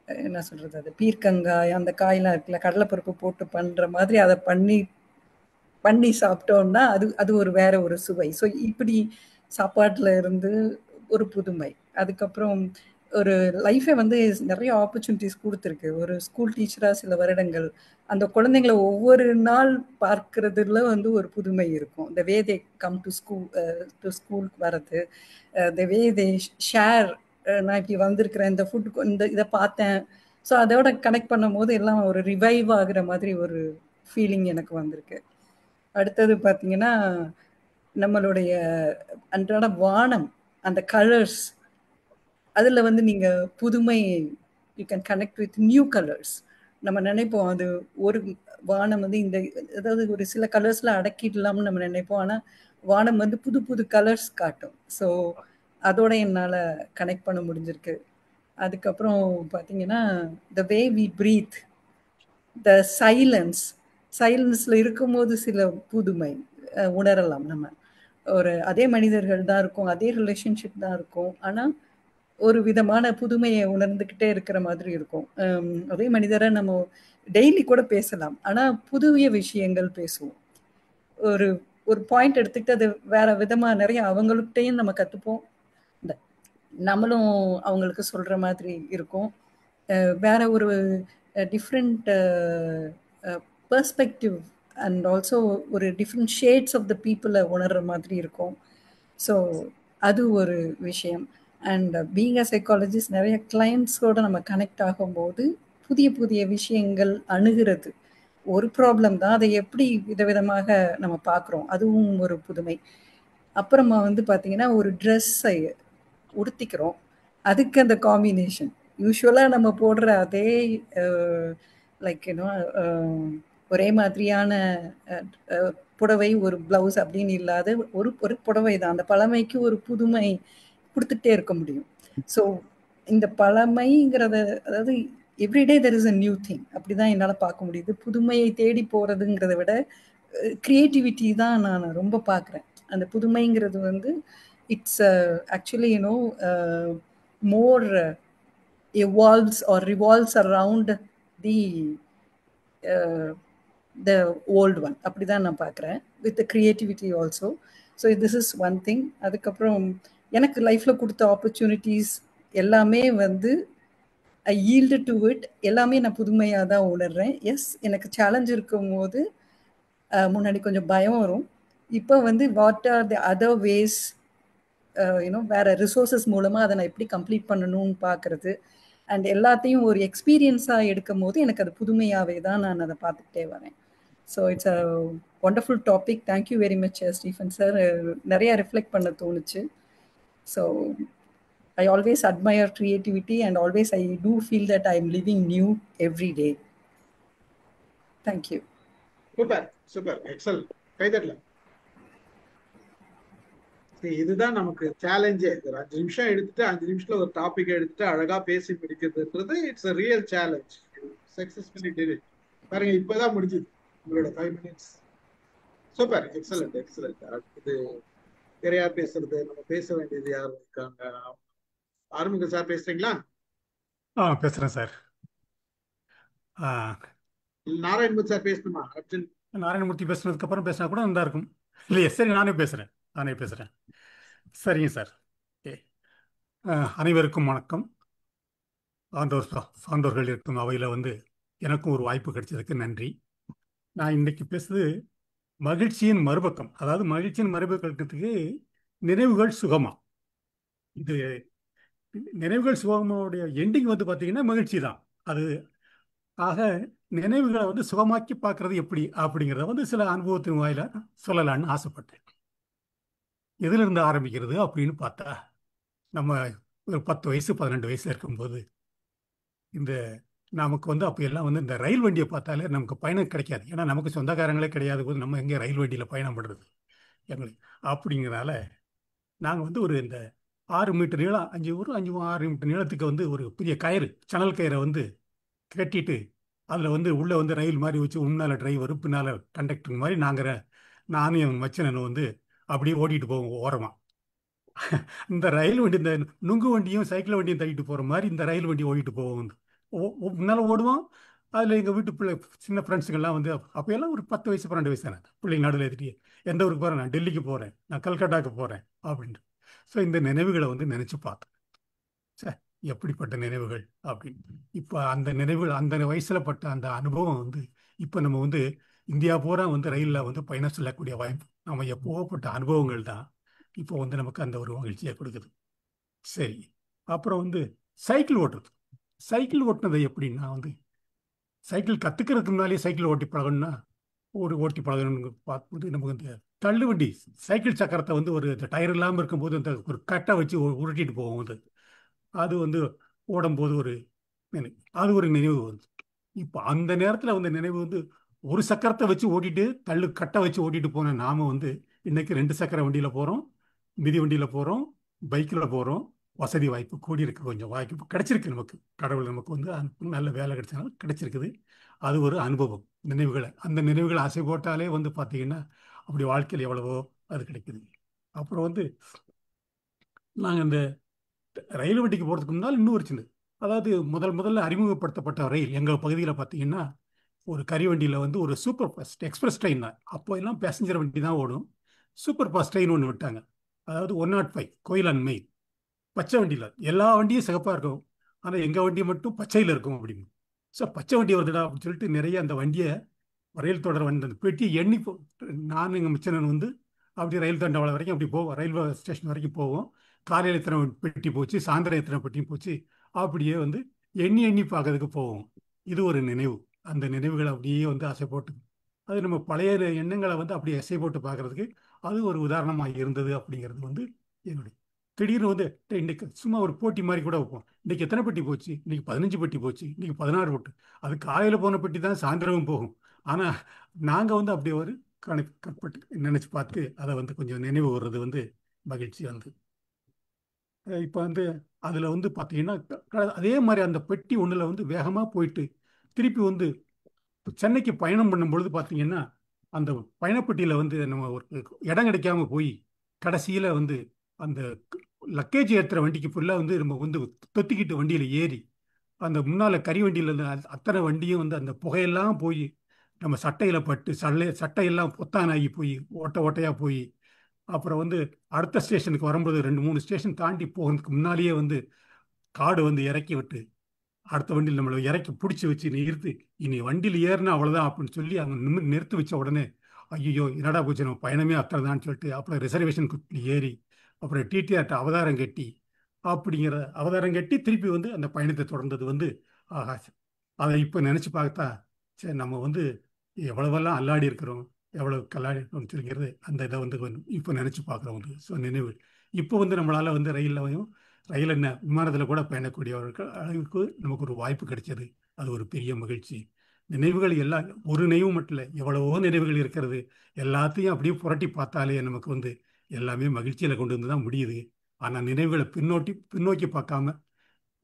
என்ன சொல்கிறது, அது பீர்க்கங்காய் அந்த காயெலாம் இருக்குல்ல, கடலைப்பருப்பு போட்டு பண்ணுற மாதிரி அதை பண்ணி சாப்பிட்டோம்னா அது ஒரு வேற ஒரு சுவை. ஸோ இப்படி சாப்பாட்டில் இருந்து ஒரு புதுமை. அதுக்கப்புறம் ஒரு லைஃபை வந்து நிறைய ஆப்பர்ச்சுனிட்டிஸ் கொடுத்துருக்கு. ஒரு ஸ்கூல் டீச்சராக சில வருடங்கள் அந்த குழந்தைங்களை ஒவ்வொரு நாள் பார்க்கறதுல வந்து ஒரு புதுமை இருக்கும். த வே தே கம் டு ஸ்கூல் வர்றது, த வே தே ஷேர், நான் இப்படி வந்திருக்கிறேன், இந்த ஃபுட் இதை பார்த்தேன். ஸோ அதோட கனெக்ட் பண்ணும் போது எல்லாம் ஒரு ரிவைவ் ஆகுற மாதிரி ஒரு ஃபீலிங் எனக்கு வந்திருக்கு. அடுத்தது பார்த்தீங்கன்னா நம்மளுடைய அன்றாட வானம், அந்த கலர்ஸ், அதில் வந்து நீங்கள் புதுமை, you can connect with new colours. நம்ம நினைப்போம் அது ஒரு வானம் வந்து இந்த, அதாவது ஒரு சில கலர்ஸில் அடக்கிடலாம்னு நம்ம நினைப்போம், ஆனால் வானம் வந்து புது புது கலர்ஸ் காட்டும். ஸோ அதோட என்னால் கனெக்ட் பண்ண முடிஞ்சிருக்கு. அதுக்கப்புறம் பார்த்தீங்கன்னா த வே வி ப்ரீத், த சைலன்ஸில் இருக்கும்போது சில புதுமை உணரலாம். நம்ம ஒரு அதே மனிதர்கள் தான் இருக்கும், அதே ரிலேஷன்ஷிப் தான் இருக்கும், ஆனால் ஒரு விதமான புதுமையை உணர்ந்துக்கிட்டே இருக்கிற மாதிரி இருக்கும். அதே மனிதரை நம்ம டெய்லி கூட பேசலாம், ஆனால் புதிய விஷயங்கள் பேசுவோம். ஒரு பாயிண்ட் எடுத்துக்கிட்டு அது வேற விதமாக நிறைய அவங்கள்கிட்டையும் நம்ம கற்றுப்போம், நம்மளும் அவங்களுக்கு சொல்கிற மாதிரி இருக்கும். வேற ஒரு டிஃப்ரெண்ட் பெர்ஸ்பெக்டிவ் அண்ட் ஆல்சோ ஒரு டிஃப்ரெண்ட் ஷேட்ஸ் ஆஃப் த பீப்புளை உணர்கிற மாதிரி இருக்கும். ஸோ அது ஒரு விஷயம். அண்ட் பீயிங் அ சைக்காலஜிஸ்ட் நிறைய கிளைண்ட்ஸோடு நம்ம கனெக்ட் ஆகும்போது புதிய புதிய விஷயங்கள் அணுகிறது. ஒரு ப்ராப்ளம் தான், அதை எப்படி விதவிதமாக நம்ம பார்க்குறோம், அதுவும் ஒரு புதுமை. அப்புறமா வந்து பார்த்திங்கன்னா ஒரு ட்ரெஸ்ஸை உடுத்திக்கிறோம், அதுக்கு அந்த காம்பினேஷன் யூஸ்வலாக நம்ம போடுற அதே லைக் ஏன்னோ ஒரே மாதிரியான புடவை, ஒரு ப்ளவுஸ் அப்படின்னு இல்லாத ஒரு புடவை தான், அந்த பழமைக்கு ஒரு புதுமை கொடுத்துட்டே இருக்க முடியும். ஸோ இந்த பழமைங்கிறத, அதாவது everyday there is a new thing, அப்படி தான் என்னால் பார்க்க முடியுது. புதுமையை தேடி போகிறதுங்கிறத விட க்ரியேட்டிவிட்டி தான் நான் ரொம்ப பார்க்குறேன். அந்த புதுமைங்கிறது வந்து it's actually more evolves or revolves around the the old one. அப்படி தான் நான் பார்க்குறேன், with the creativity also. So this is one thing. அதுக்கப்புறம் எனக்கு லைஃப்பில் கொடுத்த ஆப்பர்ச்சுனிட்டிஸ் எல்லாமே வந்து ஐ ஈல்டு டு இட். எல்லாமே நான் புதுமையாக தான் உணர்றேன். எஸ், எனக்கு சேலஞ்ச் இருக்கும் போது முன்னாடி கொஞ்சம் பயம் வரும். இப்போ வந்து what are the other ways, you know, வேறு ரிசோர்ஸஸ் மூலமாக அதை நான் எப்படி கம்ப்ளீட் பண்ணணும்னு பார்க்குறது. அண்ட் எல்லாத்தையும் ஒரு எக்ஸ்பீரியன்ஸாக எடுக்கும் போது எனக்கு அது புதுமையாகவே தான் நான் அதை பார்த்துக்கிட்டே வரேன். So it's a wonderful topic. Thank you very much Stephen sir. நிறையா ரிஃப்ளெக்ட் பண்ண தோணுச்சு. So I always admire creativity, and always I do feel that I am living new every day. Thank you. Super excellent. கைதட்டலாம். இதுதான் நமக்கு சேலஞ்சே. ஒரு 5 நிமிஷம் எடுத்துட்டு 5 நிமிஷத்துல ஒரு டாபிக் எடுத்துட்டு அழகா பேசி முடிக்கிறதுன்றது it's a real challenge. Successfully did it. பாருங்க, இப்பதான் முடிஞ்சது உங்களோட 5 minutes. Super, excellent excellent. அடுத்தது வேற யார் பேசுறது? நம்ம பேச வேண்டியது யார் இருக்காங்க? ஆரம்பிங்க சார், பேசுறீங்களா? பேசுறேன் சார். நாராயணமூர்த்தி சார் பேசணுமா? அர்ஜுன் நாராயணமூர்த்தி பேசுனதுக்கு அப்புறம் பேசினா கூட நல்லா இருக்கும் இல்லையா? சரி, நானே பேசுறேன். சரிங்க சார். அனைவருக்கும் வணக்கம். சான்றோர்கள் இருக்கும் அவையில் வந்து எனக்கும் ஒரு வாய்ப்பு கிடைச்சதுக்கு நன்றி. நான் இன்னைக்கு பேசுறது மகிழ்ச்சியின் மறுபக்கம். அதாவது மகிழ்ச்சியின் மறுபக்கத்துக்கு நினைவுகள் சுகமா. இது நினைவுகள் சுகமாவுடைய எண்டிங் வந்து பார்த்தீங்கன்னா மகிழ்ச்சி தான். அது ஆக நினைவுகளை வந்து சுகமாக்கி பார்க்கறது எப்படி அப்படிங்கிறத வந்து சில அனுபவத்தின் வாயில சொல்லலான்னு ஆசைப்பட்டேன். எதிலிருந்து ஆரம்பிக்கிறது அப்படின்னு பார்த்தா, நம்ம ஒரு 10 வயசு 12 வயசு இருக்கும்போது இந்த நமக்கு வந்து அப்போ எல்லாம் வந்து இந்த ரயில் வண்டியை பார்த்தாலே நமக்கு பயணம் கிடைக்காது. ஏன்னா நமக்கு சொந்தக்காரங்களே கிடையாது போது நம்ம எங்கே ரயில் வண்டியில் பயணம் பண்ணுறது எங்களுக்கு. அப்படிங்கிறனால நாங்கள் வந்து ஒரு இந்த 6 மீட்டர் நீளம், 6 மீட்டர் நீளத்துக்கு வந்து ஒரு பெரிய கயிறு, சணல் கயிறை வந்து கட்டிட்டு அதில் வந்து உள்ளே வந்து ரயில் மாதிரி வச்சு முன்னால் டிரைவரு பின்னால் கண்டக்டர் மாதிரி நானும் என் மச்சனனும் வந்து அப்படியே ஓட்டிகிட்டு போவோம் ஓரமாக. இந்த ரயில் வண்டி, இந்த நுங்கு வண்டியும் சைக்கிள் வண்டியும் தள்ளிட்டு போகிற மாதிரி இந்த ரயில் வண்டி ஓடிட்டு போவோம். வந்து முன்னால் ஓடுவோம். அதில் எங்கள் வீட்டு பிள்ளை சின்ன ஃப்ரெண்ட்ஸுங்கெல்லாம் வந்து அப்போ எல்லாம் ஒரு 10 வயசு 12 வயசு தானே. பிள்ளைங்க நடுவில் ஏற்றிட்டு எந்த ஊருக்கு போகிறேன், நான் டெல்லிக்கு போகிறேன், நான் கல்கட்டாவுக்கு போகிறேன் அப்படின்ட்டு. ஸோ இந்த நினைவுகளை வந்து நினச்சி பார்த்தேன். சார், எப்படிப்பட்ட நினைவுகள் அப்படின்னு. இப்போ அந்த நினைவுகள், அந்த வயசில் பட்ட அந்த அனுபவம் வந்து இப்போ நம்ம வந்து இந்தியா பூரா வந்து ரயிலில் வந்து பயணம் செல்லக்கூடிய வாய்ப்பு, நம்ம எப்போப்பட்ட அனுபவங்கள் தான் இப்போ வந்து நமக்கு அந்த ஒரு மகிழ்ச்சியை கொடுக்குது. சரி, அப்புறம் வந்து சைக்கிள் ஓட்டுறது. சைக்கிள் ஓட்டுனது எப்படின்னா வந்து சைக்கிள் கற்றுக்கிறதுக்கு முன்னாலே சைக்கிள் ஓட்டி பழகணும்னா ஓட்டி பழகணும்னு பார்க்கும்போது நமக்கு இந்த தள்ளு வண்டி சைக்கிள் சக்கரத்தை வந்து ஒரு டயர் இல்லாமல் இருக்கும்போது அந்த ஒரு கட்டை வச்சு உருட்டிட்டு போவோம். அது வந்து ஓடும்போது அது ஒரு நினைவு வந்து. இப்போ அந்த நேரத்தில் வந்து நினைவு வந்து ஒரு சக்கரத்தை வச்சு ஓட்டிட்டு கட்டை வச்சு ஓட்டிட்டு போன நாம வந்து இன்னைக்கு 2 சக்கர வண்டியில் போகிறோம், மிதி வண்டியில் போகிறோம், பைக்கில் போகிறோம். வசதி வாய்ப்பு கூடி இருக்கு, கொஞ்சம் வாய்ப்பு கிடைச்சிருக்கு நமக்கு. கடவுள் நமக்கு வந்து நல்ல வேலை கிடைச்சனால கிடைச்சிருக்குது. அது ஒரு அனுபவம். நினைவுகளை, அந்த நினைவுகளை ஆசை போட்டாலே வந்து பார்த்தீங்கன்னா அப்படி வாழ்க்கையில் எவ்வளவோ அது கிடைக்குது. அப்புறம் வந்து நாங்கள் இந்த ரயில் வண்டிக்கு போகிறதுக்கு முன்னால் இன்னும் ஒரு சின்னது, அதாவது முதல்ல அறிமுகப்படுத்தப்பட்ட ரயில் எங்கள் பகுதியில் பார்த்தீங்கன்னா ஒரு கறி வண்டியில் வந்து ஒரு சூப்பர் ஃபாஸ்ட் எக்ஸ்பிரஸ் ட்ரெயின் தான். அப்போ எல்லாம் பேசஞ்சர் வண்டி தான் ஓடும். சூப்பர் ஃபாஸ்ட் ட்ரெயின் ஒன்று விட்டாங்க. அதாவது 105 கோயில் அண்ட் மெயில். பச்சை வண்டியில் எல்லா வண்டியும் சிகப்பாக இருக்கும், ஆனால் எங்கள் வண்டி மட்டும் பச்சையில் இருக்கும் அப்படின்னு. ஸோ பச்சை வண்டி வருதுடா அப்படின்னு சொல்லிட்டு நிறைய அந்த வண்டியை ரயில் தொடர் வண்டி அந்த பெட்டி எண்ணி நான் எங்கள் மிச்சனன் வந்து அப்படி ரயில் தண்டவாளம் வரைக்கும் அப்படி போவோம், ரயில்வே ஸ்டேஷன் வரைக்கும் போவோம். காலையில் எத்தனை பெட்டி போச்சு, சாயந்தரம் எத்தனை பெட்டியும் போச்சு, அப்படியே வந்து எண்ணி பார்க்கறதுக்கு போவோம். இது ஒரு நினைவு. அந்த நினைவுகளை அப்படியே வந்து அசை போட்டு, அது நம்ம பழைய எண்ணங்களை வந்து அப்படியே அசை போட்டு பார்க்கறதுக்கு அது ஒரு உதாரணமாக இருந்தது. அப்படிங்கிறது வந்து என்னுடைய திடீர்னு வந்து இன்னைக்கு சும்மா ஒரு போட்டி மாதிரி கூட வைப்போம். இன்னைக்கு எத்தனை பெட்டி போச்சு, இன்னைக்கு 15 பெட்டி போச்சு, இன்னைக்கு 16 பெட்டி. அது காலையில் போன பெட்டி தான் சாயந்தரமும் போகும். ஆனால் நாங்கள் வந்து அப்படியே ஒரு கற்பட்டு நினச்சி பார்த்து அதை வந்து கொஞ்சம் நினைவு வர்றது வந்து மகிழ்ச்சி வந்து. இப்போ வந்து அதில் வந்து பார்த்தீங்கன்னா அதே மாதிரி அந்த பெட்டி ஒன்றில் வந்து வேகமாக போயிட்டு திருப்பி வந்து சென்னைக்கு பயணம் பண்ணும் பொழுது பார்த்தீங்கன்னா அந்த பயணப்பட்டியில் வந்து நம்ம ஒரு இடம் கிடைக்காம போய் கடைசியில் வந்து அந்த லக்கேஜ் ஏற்றுற வண்டிக்கு ஃபுல்லாக வந்து நம்ம வந்து தொத்திக்கிட்டு வண்டியில் ஏறி அந்த முன்னால் கறி வண்டியில் இருந்த அத்தனை வண்டியும் வந்து அந்த புகையெல்லாம் போய் நம்ம சட்டையில் பட்டு சட்டையெல்லாம் பொத்தானாகி போய் ஓட்டை ஓட்டையாக போய் அப்புறம் வந்து அடுத்த ஸ்டேஷனுக்கு வரும்போது 2-3 ஸ்டேஷன் தாண்டி போகிறதுக்கு முன்னாலேயே வந்து காடு வந்து இறக்கி விட்டு அடுத்த வண்டியில் நம்மளை இறக்கி பிடிச்சி வச்சு நிறுத்து, இனி வண்டியில் ஏறினா அவ்வளோதான் அப்படின்னு சொல்லி அவங்க நிறுத்தி வச்ச உடனே ஐயோ என்னடா போச்சு நம்ம பயணமே அத்தனைதான்னு சொல்லிட்டு அப்புறம் ரிசர்வேஷன் ஏறி அப்புறம் டிடிஆர்ட்ட அவதாரம் கட்டி அப்படிங்கிற அவதாரம் கட்டி திருப்பி வந்து அந்த பயணத்தை தொடர்ந்தது வந்து ஆஹா, அதை இப்போ நினச்சி பார்த்தா சரி நம்ம வந்து எவ்வளவெல்லாம் அல்லாடி இருக்கிறோம், எவ்வளோ கல்லாடி இருக்கிறோம்னு சொல்லிக்கிறது அந்த இதை வந்து இப்போ நினச்சி பார்க்குறோம் வந்து. ஸோ நினைவு இப்போ வந்து நம்மளால் வந்து ரயில் என்ன விமானத்தில் கூட பயணக்கூடியவர்கள் அளவுக்கு நமக்கு ஒரு வாய்ப்பு கிடைச்சது. அது ஒரு பெரிய மகிழ்ச்சி. நினைவுகள் எல்லாம் ஒரு நினைவு மட்டும் இல்லை, எவ்வளவோ நினைவுகள் இருக்கிறது. எல்லாத்தையும் அப்படியே புரட்டி பார்த்தாலே நமக்கு வந்து எல்லாமே மகிழ்ச்சியில் கொண்டு வந்து தான் முடியுது. ஆனால் நினைவுகளை பின்னோக்கி பார்க்காம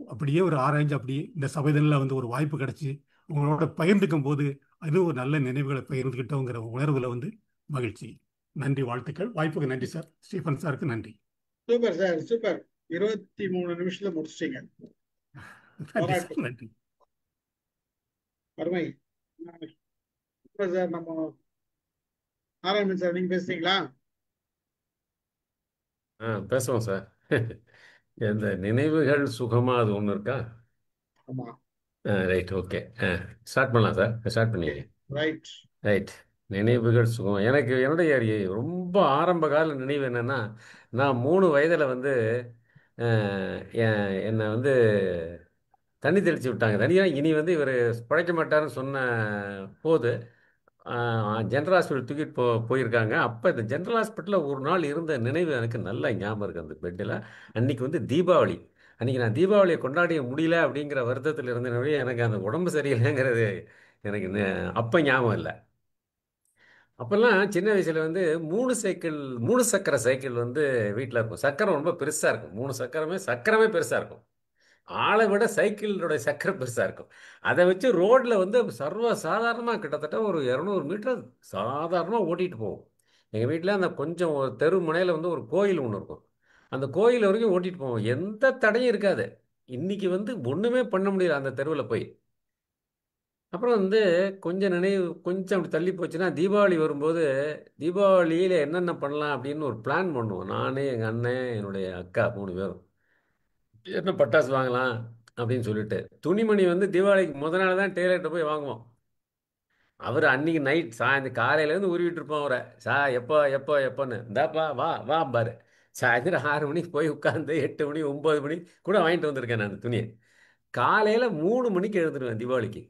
அப்படியே ஒரு ஆராய்ஞ்சு அப்படியே இந்த சபைதனில் வந்து ஒரு வாய்ப்பு கிடைச்சி உங்களோட பகிர்ந்துக்கும் போது அது ஒரு நல்ல நினைவுகளை பகிர்ந்துக்கிட்டோங்கிற உணர்வுல வந்து மகிழ்ச்சி. நன்றி, வாழ்த்துக்கள். வாய்ப்புக்கு நன்றி சார். ஸ்டீஃபன் சாருக்கு நன்றி. Super sir, super. 23 நிமிஷத்துல முடிச்சிட்டீங்க. நன்றி சார், நன்றி. அருமை. Super sir. நம்ம நாராயணன் சார், நீங்க பேசுறீங்களா? பேசுவோம் சார். இந்த நினைவுகள் சுகமா அது ஒன்று இருக்கா? ஆமா. Right, okay. ஸ்டார்ட் பண்ணலாம் சார். ஸ்டார்ட் பண்ணிடுங்க. ரைட். ரைட். நினைவுகள் சுகம். எனக்கு என்னுடைய ரொம்ப ஆரம்ப கால நினைவு என்னன்னா, நான் 3 வயதில் வந்து என்னை வந்து தண்ணி தெளித்து விட்டாங்க. தனியாக இனி வந்து இவர் பிழைக்க மாட்டாருன்னு சொன்ன போது ஜென்ரல் ஹாஸ்பிட்டல் தூக்கிட்டு போயிருக்காங்க. அப்போ இந்த ஜென்ரல் ஹாஸ்பிட்டலில் ஒரு நாள் இருந்த நினைவு எனக்கு நல்லா ஞாபகம் இருக்குது. அந்த பெட்டில் அன்றைக்கி வந்து தீபாவளி. அன்றைக்கி நான் தீபாவளியை கொண்டாட முடியல அப்படிங்கிற வருத்தத்தில் இருந்தனவே எனக்கு அந்த உடம்பு சரியில்லைங்கிறது எனக்கு அப்போ ஞாபகம் இல்லை. அப்போல்லாம் சின்ன வயசில் வந்து 3 சக்கர சைக்கிள் வந்து வீட்டில் இருக்கும். சக்கரம் ரொம்ப பெருசாக இருக்கும். 3 சக்கரமே பெருசாக இருக்கும். ஆளை விட சைக்கிளோட சக்கரை பெருசாக இருக்கும். அதை வச்சு ரோட்டில் வந்து சாதாரணமாக கிட்டத்தட்ட ஒரு 200 மீட்டர் சாதாரணமாக ஓட்டிகிட்டு போவோம். எங்கள் வீட்டில் அந்த கொஞ்சம் ஒரு தெரு முனையில் வந்து ஒரு கோயில் ஒன்று இருக்கும். அந்த கோயில் வரைக்கும் ஓட்டிகிட்டு போவோம். எந்த தடையும் இருக்காது. இன்றைக்கி வந்து ஒன்றுமே பண்ண முடியல அந்த தெருவில் போய். அப்புறம் வந்து கொஞ்சம் அப்படி தள்ளி போச்சுன்னா தீபாவளி வரும்போது தீபாவளியில் என்னென்ன பண்ணலாம் அப்படின்னு ஒரு பிளான் பண்ணுவோம். நான், எங்கள் அண்ணன், என்னுடைய அக்கா 3 பேரும் என்ன பட்டாசு வாங்கலாம் அப்படின்னு சொல்லிட்டு துணிமணி வந்து தீபாவளிக்கு முதல் நாள் தான் டெய்லர்கிட்ட போய் வாங்குவோம். அவர் அன்னைக்கு நைட் சாயந்தரம் காலையிலேருந்து உருவிட்டு இருப்போம் அவரை. எப்போன்னு இந்தாப்பா வா பாரு. சாயந்தரம் 6 மணிக்கு போய் உட்காந்து 8 மணி 9 மணி கூட வாங்கிட்டு வந்திருக்கேன் நான் துணியை. காலையில் 3 மணிக்கு எழுந்துடுவேன் தீபாவளிக்கு.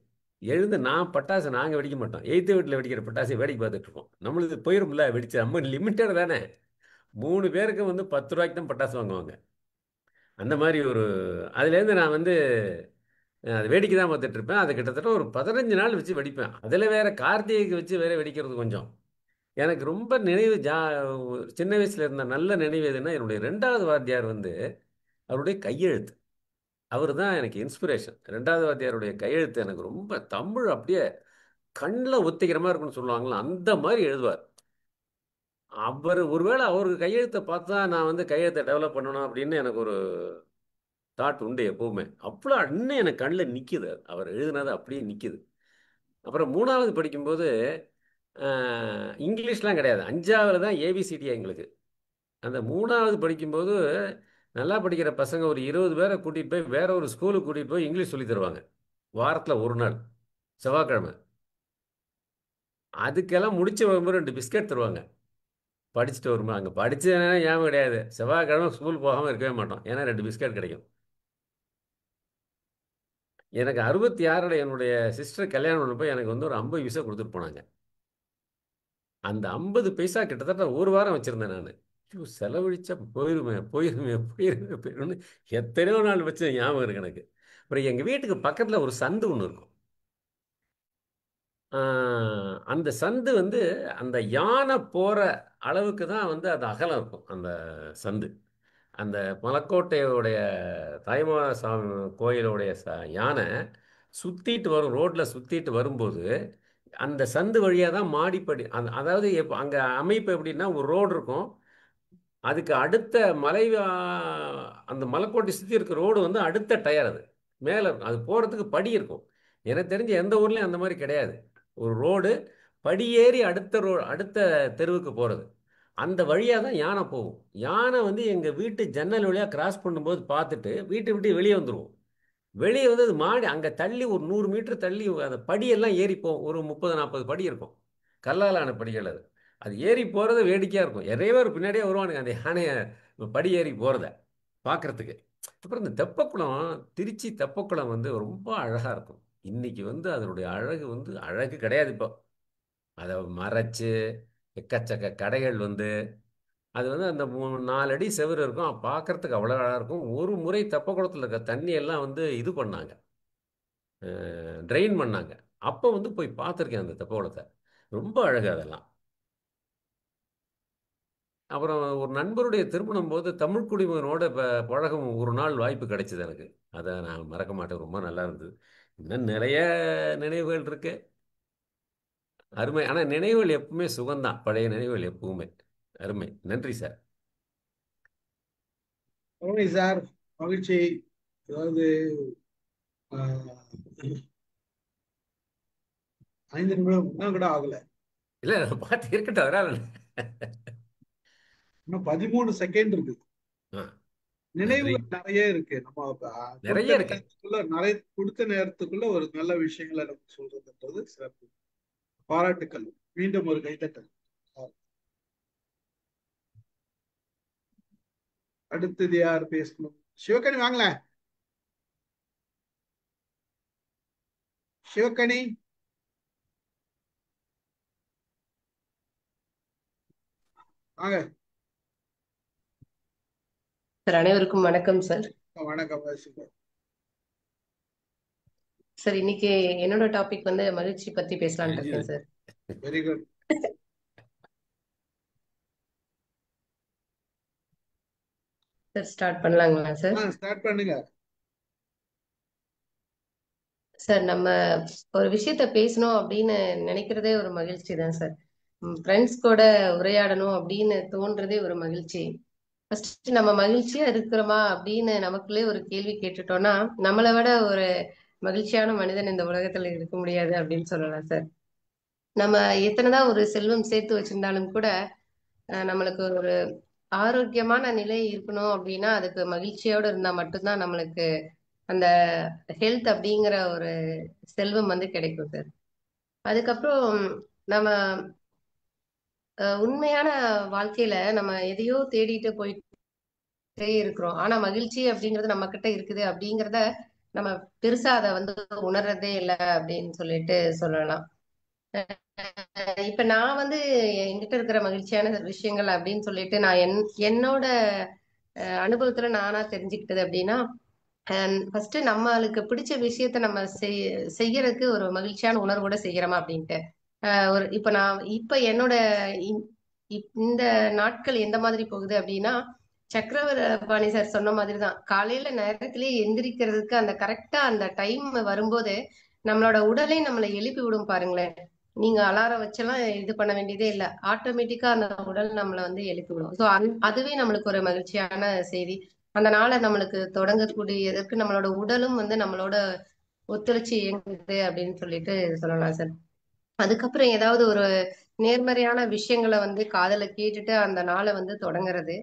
எழுந்து நான் பட்டாசு நாங்கள் வெடிக்க மாட்டோம். 8th வீட்டில் வெடிக்கிற பட்டாசை வேடிக்கை பார்த்துட்டு இருப்போம். நம்மளுக்கு போயிரும்ல வெடிச்சு, நம்ம லிமிட்டட் தானே. 3 பேருக்கு வந்து 10 ரூபாய்க்கு தான் பட்டாசு வாங்குவாங்க. அந்த மாதிரி அதுலேருந்து நான் வந்து அது வேடிக்கை தான் பார்த்துட்டு இருப்பேன். அது கிட்டத்தட்ட ஒரு 15 நாள் வச்சு வெடிப்பேன். அதில் வேற கார்த்திகைக்கு வச்சு வேற வெடிக்கிறது கொஞ்சம். எனக்கு ரொம்ப நினைவு சின்ன வயசில் இருந்த நல்ல நினைவு எதுன்னா, என்னுடைய 2வது வாத்தியார் வந்து அவருடைய கையெழுத்து. அவர் தான் எனக்கு இன்ஸ்பிரேஷன். 2வது வாத்தியாருடைய கையெழுத்து எனக்கு ரொம்ப தமிழ் அப்படியே கண்ணில் ஒத்திக்கிற மாதிரி இருக்குன்னு சொல்லுவாங்களா, அந்த மாதிரி எழுதுவார். ஒருவேளை அவருக்கு கையெழுத்தை பார்த்தா நான் வந்து கையெழுத்தை டெவலப் பண்ணணும் அப்படின்னு எனக்கு ஒரு தாட் உண்டு எப்பவுமே. அவ்வளோ இன்னும் எனக்கு கண்ணில் நிற்கிது. அவர் எழுதுனது அப்படியே நிற்கிது. அப்புறம் 3வது படிக்கும்போது இங்கிலீஷ்லாம் கிடையாது. 5வது தான் ஏபிசிடி எங்களுக்கு. அந்த 3வது படிக்கும்போது நல்லா படிக்கிற பசங்க ஒரு 20 பேரை கூட்டிகிட்டு போய் வேற ஒரு ஸ்கூலுக்கு கூட்டிகிட்டு போய் இங்கிலீஷ் சொல்லி தருவாங்க. வாரத்தில் ஒரு நாள் செவ்வாய்க்கிழமை. அதுக்கெல்லாம் முடிச்சு வரும்போது 2 பிஸ்கட் தருவாங்க. படிச்சுட்டு வரும்போது அங்கே படித்ததுனா ஞாபகம் கிடையாது. செவ்வாய்க்கிழமை ஸ்கூல் போகாமல் இருக்கவே மாட்டோம். ஏன்னா 2 பிஸ்கட் கிடைக்கும். எனக்கு 66 என்னுடைய சிஸ்டர் கல்யாணம் பண்ணப்போ எனக்கு வந்து ஒரு 50 பைசா கொடுத்துட்டு போனாங்க. அந்த 50 பைசா கிட்டத்தட்ட ஒரு வாரம் வச்சுருந்தேன் நான். செலவழிச்சா போயிருமே எத்தனையோ நாள் வச்சு ஞாபகம் இருக்கு எனக்கு. அப்புறம் எங்கள் வீட்டுக்கு பக்கத்தில் ஒரு சந்து ஒன்று இருக்கும். அந்த சந்து வந்து அந்த யானை போகிற அளவுக்கு தான் வந்து அது அகலம் இருக்கும். அந்த சந்து அந்த மலைக்கோட்டையோடைய தாய்மார சாமி கோயிலுடைய யானை சுற்றிட்டு வரும், ரோட்டில் சுற்றிட்டு வரும்போது அந்த சந்து வழியாக தான் மாடிப்படி அதாவது அங்கே அமைப்பு எப்படின்னா, ஒரு ரோடு இருக்கும். அதுக்கு அடுத்த அந்த மலைக்கோட்டை சுற்றி இருக்க ரோடு வந்து அடுத்த டயர். அது மேலே இருக்கும். அது போகிறதுக்கு படி இருக்கும். எனக்கு தெரிஞ்ச எந்த ஊர்லேயும் அந்த மாதிரி கிடையாது. ஒரு ரோடு படியேறி அடுத்த தெருவுக்கு போகிறது. அந்த வழியாக தான் யானை போகும். யானை வந்து எங்கள் வீட்டு ஜன்னல் வழியாக கிராஸ் பண்ணும்போது பார்த்துட்டு வீட்டை விட்டு வெளியே வந்துடுவோம். வெளியே வந்து அது மாடி அங்கே தள்ளி ஒரு 100 மீட்டர் தள்ளி அந்த படியெல்லாம் ஏறி போகும். ஒரு 30-40 படி இருக்கும். கல்லாலான படிகள் அது. அது ஏறி போகிறது வேடிக்கையாக இருக்கும். நிறைய பேர் பின்னாடியே வருவானுங்க அந்த யானையை படி ஏறி போகிறத பார்க்குறதுக்கு. அப்புறம் இந்த தெப்பக்குளம், திருச்சி தெப்பக்குளம் வந்து ரொம்ப அழகாக இருக்கும். இன்னைக்கு வந்து அதனுடைய அழகு வந்து அழகு கிடையாது. இப்போ அதை மறைச்சு எக்கச்சக்க கடைகள் வந்து அது வந்து அந்த 4 அடி செவுரு இருக்கும். பார்க்கறதுக்கு அவ்வளோ அழகாக இருக்கும். ஒரு முறை தெப்பக்குளத்தில் இருக்க தண்ணி எல்லாம் வந்து இது பண்ணாங்க, ட்ரெயின் பண்ணாங்க. அப்போ வந்து போய் பார்த்துருக்கேன் அந்த தெப்பக்குளத்தை. ரொம்ப அழகு அதெல்லாம். அப்புறம் ஒரு நண்பருடைய திருமணம் போது தமிழ் குடிமகனோட பழகும் ஒரு நாள் வாய்ப்பு கிடைச்சது எனக்கு. அதை நான் மறக்க மாட்டேன். ரொம்ப நல்லா இருந்தது. இன்னும் நிறைய நினைவுகள் இருக்கு. அருமை. ஆனால் நினைவுகள் எப்பவுமே சுகம்தான். பழைய நினைவுகள் எப்பவுமே அருமை. நன்றி சார். அருமை சார், மகிழ்ச்சி. அதாவது 5 நிமிடம் இன்னும் கூட ஆகல. இல்லை பார்த்து இருக்கட்டும், அதனால இன்னும் 13 செகண்ட் இருக்கு. நினைவுகள் நிறைய இருக்கு. நம்ம நிறைய இருக்கு. கொடுத்த நேரத்துக்குள்ள ஒரு நல்ல விஷயங்களை நம்ம சொல்றதுன்றது சிறப்பு. பாராட்டுக்கள். மீண்டும் ஒரு கைத்தட்டல். அடுத்தது யார் பேசணும்? சிவகனி வாங்கல. சிவகனி வாங்க. சார் அனைவருக்கும் வணக்கம் சார். வணக்கம் சார். இன்னைக்கு என்னோட டாபிக் வந்து மகிழ்ச்சி பத்தி பேசலாம்னு இருக்கேன் சார். Very good. சார் ஸ்டார்ட் பண்ணலாங்களா சார்? ஸ்டார்ட் பண்ணுங்க சார். நம்ம ஒரு விஷயத்த பேசணும் அப்படின்னு நினைக்கிறதே ஒரு மகிழ்ச்சி தான் சார். ஃப்ரெண்ட்ஸ் கூட உரையாடணும் அப்படின்னு தோன்றதே ஒரு மகிழ்ச்சி. ஃபர்ஸ்ட் நம்ம மகிழ்ச்சியா இருக்கிறோமா அப்படின்னு நமக்குள்ளே ஒரு கேள்வி கேட்டுட்டோம்னா நம்மளை விட ஒரு மகிழ்ச்சியான மனிதன் இந்த உலகத்துல இருக்க முடியாது அப்படின்னு சொல்லலாம் சார். நம்ம எத்தனைதான் ஒரு செல்வம் சேர்த்து வச்சிருந்தாலும் கூட நம்மளுக்கு ஒரு ஆரோக்கியமான நிலை இருக்கணும் அப்படின்னா அதுக்கு மகிழ்ச்சியோடு இருந்தா மட்டும்தான் நம்மளுக்கு அந்த ஹெல்த் அப்படிங்கிற ஒரு செல்வம் வந்து கிடைக்கும் சார். அதுக்கப்புறம் நம்ம உண்மையான வாழ்க்கையில நம்ம எதையோ தேடிட்டு போயிட்டே இருக்கிறோம். ஆனா மகிழ்ச்சி அப்படிங்கிறது நம்ம கிட்ட இருக்குது அப்படிங்கிறத நம்ம பெருசா அதை வந்து உணர்றதே இல்லை அப்படின்னு சொல்லிட்டு சொல்லலாம். இப்ப நான் வந்து என்கிட்ட இருக்கிற மகிழ்ச்சியான விஷயங்கள் அப்படின்னு சொல்லிட்டு நான் என்னோட அனுபவத்துல நானா தெரிஞ்சுக்கிட்டது அப்படின்னா, ஃபர்ஸ்ட் நம்மளுக்கு பிடிச்ச விஷயத்த நம்ம செய்யறதுக்கு ஒரு மகிழ்ச்சியான உணர்வோட செய்யறோமா அப்படின்ட்டு இப்ப என்னோட இந்த நாட்கள் எந்த மாதிரி போகுது அப்படின்னா, சக்கரவர்த்தி சார் சொன்ன மாதிரிதான் காலையில நேரத்திலேயே எந்திரிக்கிறதுக்கு அந்த கரெக்டா அந்த டைம் வரும்போது நம்மளோட உடலே நம்மளை எழுப்பி விடும் பாருங்களேன். நீங்க அலாரம் வச்செல்லாம் இது பண்ண வேண்டியதே இல்லை, ஆட்டோமேட்டிக்கா அந்த உடல் நம்மளை வந்து எழுப்பி விடும். ஸோ அதுவே நம்மளுக்கு ஒரு மகிழ்ச்சியான செய்தி. அந்த நாளை நம்மளுக்கு தொடங்கக்கூடியதற்கு நம்மளோட உடலும் வந்து நம்மளோட ஒத்துழைச்சி இயங்குது அப்படின்னு சொல்லிட்டு சொல்லலாம் சார். அதுக்கப்புறம் ஏதாவது ஒரு நேர்மறையான விஷயங்களை வந்து காதல கேட்டுட்டு அந்த நாளை வந்து தொடங்குறது.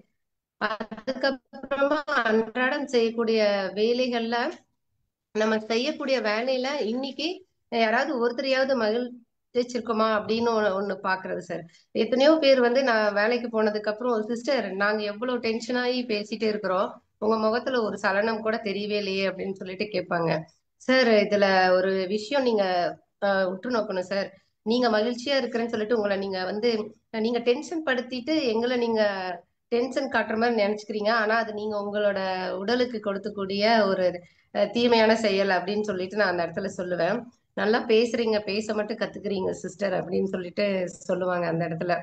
அதுக்கப்புறமா அன்றாடம் செய்யக்கூடிய வேலைகள்ல நம்ம செய்யக்கூடிய வேலையில இன்னைக்கு யாராவது ஒருத்தரையாவது மகிழ்ச்சிருக்கோமா அப்படின்னு ஒண்ணு பாக்குறது சார். எத்தனையோ பேர் வந்து நான் வேலைக்கு போனதுக்கு அப்புறம், சிஸ்டர் நாங்க எவ்வளவு டென்ஷன் ஆகி பேசிட்டே இருக்கிறோம், உங்க முகத்துல ஒரு சலனம் கூட தெரியவே இல்லையே அப்படின்னு சொல்லிட்டு கேட்பாங்க. சார் இதுல ஒரு விஷயம் நீங்க உற்று நோக்கணும் சார். நீங்க மகிழ்ச்சியா இருக்கிறேன்னு சொல்லிட்டு உங்களை நீங்க டென்ஷன் படுத்திட்டு எங்களை நீங்க டென்ஷன் காட்டுற மாதிரி நினைச்சுக்கிறீங்க. ஆனா அது நீங்க உங்களோட உடலுக்கு கொடுக்கக்கூடிய ஒரு தீமையான செயல் அப்படின்னு சொல்லிட்டு நான் அந்த இடத்துல சொல்லுவேன். நல்லா பேசுறீங்க, பேச மட்டும் கத்துக்கிறீங்க சிஸ்டர் அப்படின்னு சொல்லிட்டு சொல்லுவாங்க அந்த இடத்துல.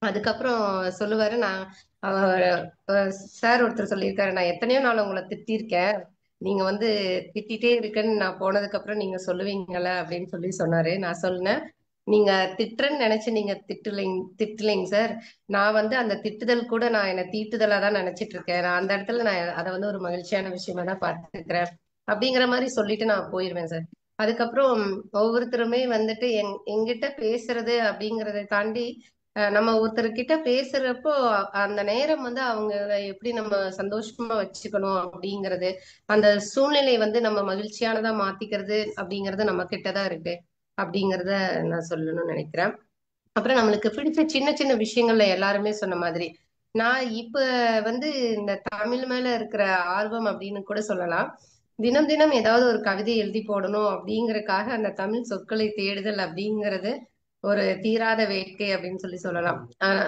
அதுக்கப்புறம் சொல்லுவாரு, நான் சார் ஒருத்தர் சொல்லியிருக்காரு, நான் எத்தனையோ நாள் உங்களை திட்டிருக்கேன், நீங்க வந்து திட்டிட்டே இருக்கேன்னு நான் போனதுக்கு அப்புறம் நீங்க சொல்லுவீங்களா அப்படின்னு சொல்லி சொன்னாரு. நான் சொன்னேன், நீங்க திட்டுறேன்னு நினைச்சு நீங்க திட்டலைங்க சார். நான் வந்து அந்த திட்டுதல் கூட நான் என்ன தீட்டுதலா தான் நினைச்சிட்டு இருக்கேன். நான் அந்த இடத்துல நான் அதை வந்து ஒரு மகிழ்ச்சியான விஷயமா தான் பார்த்துக்கிறேன். அப்படிங்கிற மாதிரி சொல்லிட்டு நான் போயிருவேன் சார். அதுக்கப்புறம் ஒவ்வொருத்தருமே வந்துட்டு எங்கிட்ட பேசுறது அப்படிங்கறத தாண்டி நம்ம ஒருத்தர்கிட்ட பேசுறப்போ அந்த நேரம் வந்து அவங்க எப்படி நம்ம சந்தோஷமா வச்சுக்கணும் அப்படிங்கிறது, அந்த சூழ்நிலை வந்து நம்ம மகிழ்ச்சியானதா மாத்திக்கிறது அப்படிங்கறது நம்ம கிட்டதான் இருக்கு அப்படிங்கறத நான் சொல்லணும்னு நினைக்கிறேன். அப்புறம் நம்மளுக்கு பிடிச்ச சின்ன சின்ன விஷயங்கள்ல எல்லாருமே சொன்ன மாதிரி நான் இப்ப வந்து இந்த தமிழ் மேல இருக்கிற ஆர்வம் அப்படின்னு கூட சொல்லலாம். தினம் தினம் ஏதாவது ஒரு கவிதை எழுதி போடணும் அப்படிங்கறக்காக அந்த தமிழ் சொற்களை தேடுதல் அப்படிங்கிறது ஒரு தீராத வேட்கை அப்படின்னு சொல்லலாம்.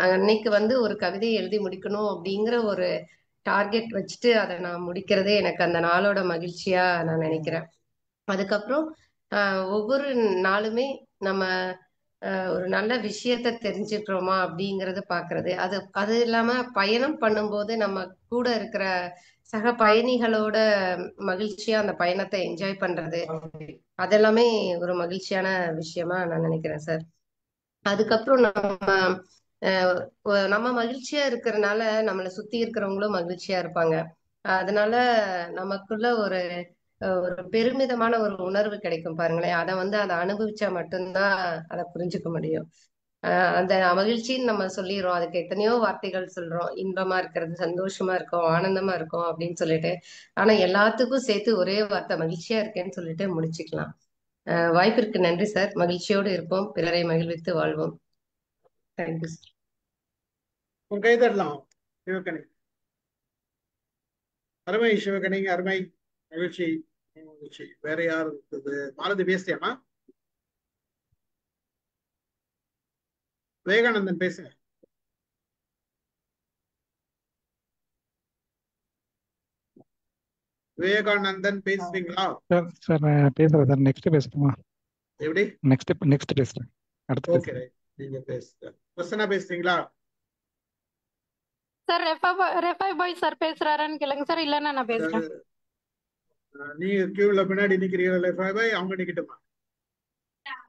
அன்னைக்கு வந்து ஒரு கவிதை எழுதி முடிக்கணும் அப்படிங்கிற ஒரு டார்கெட் வச்சுட்டு அதை நான் முடிக்கிறதே எனக்கு அந்த நாளோட மகிழ்ச்சியா நான் நினைக்கிறேன். அதுக்கப்புறம் ஒவ்வொரு நாளுமே நம்ம ஒரு நல்ல விஷயத்த தெரிஞ்சுக்கிறோமா அப்படிங்கறத பாக்குறது, அது இல்லாம பயணம் பண்ணும்போது நம்ம கூட இருக்கிற சக பயணிகளோட மகிழ்ச்சியா அந்த பயணத்தை என்ஜாய் பண்றது, அதெல்லாமே ஒரு மகிழ்ச்சியான விஷயமா நான் நினைக்கிறேன் சார். அதுக்கப்புறம் நம்ம மகிழ்ச்சியா இருக்கிறதுனால நம்மளை சுத்தி இருக்கிறவங்களும் மகிழ்ச்சியா இருப்பாங்க. அதனால நமக்குள்ள ஒரு பெருமிதமான ஒரு உணர்வு கிடைக்கும் பாருங்களேன். அதை அனுபவிச்சா மட்டும்தான் அதை புரிஞ்சுக்க முடியும். அந்த மகிழ்ச்சின்னு நம்ம சொல்லிடுறோம், அதுக்கு எத்தனையோ வார்த்தைகள் சொல்றோம், இன்பமா இருக்கிறது, சந்தோஷமா இருக்கும், ஆனந்தமா இருக்கும் அப்படின்னு சொல்லிட்டு. ஆனா எல்லாத்துக்கும் சேர்த்து ஒரே வார்த்தை மகிழ்ச்சியா இருக்கேன்னு சொல்லிட்டு முடிச்சுக்கலாம். வாய்ப்பிற்கு நன்றி சார். மகிழ்ச்சியோடு இருப்போம், பிறரை மகிழ்வித்து வாழ்வோம். Thank you sir. உங்க கைதரலாம் சிவகணி. அருமை சிவகணி, அருமை. மகிழ்ச்சி மகிழ்ச்சி. வேற யார் இருக்குது? மாலதி பேசியாமா? விவேகானந்தன் பேசுங்க. விவேகானந்தன் பேசுறீங்களா? சார் பேசுறேன் சார். நெக்ஸ்ட் பேசணுமா? எப்படி? நெக்ஸ்ட் பேசுறேன். அடுத்து ஓகே, நீங்க பேசுங்க. பிரசன்னா பேசுறீங்களா? சார் ரெஃபை பாய் சார் பேசுறாருன்னு கேளுங்க சார், இல்லன்னா நான் பேசுறேன். நீங்க கியூல பின்னாடி நிக்கிறீங்களா? பாய் அவங்க நிக்கட்டுமா?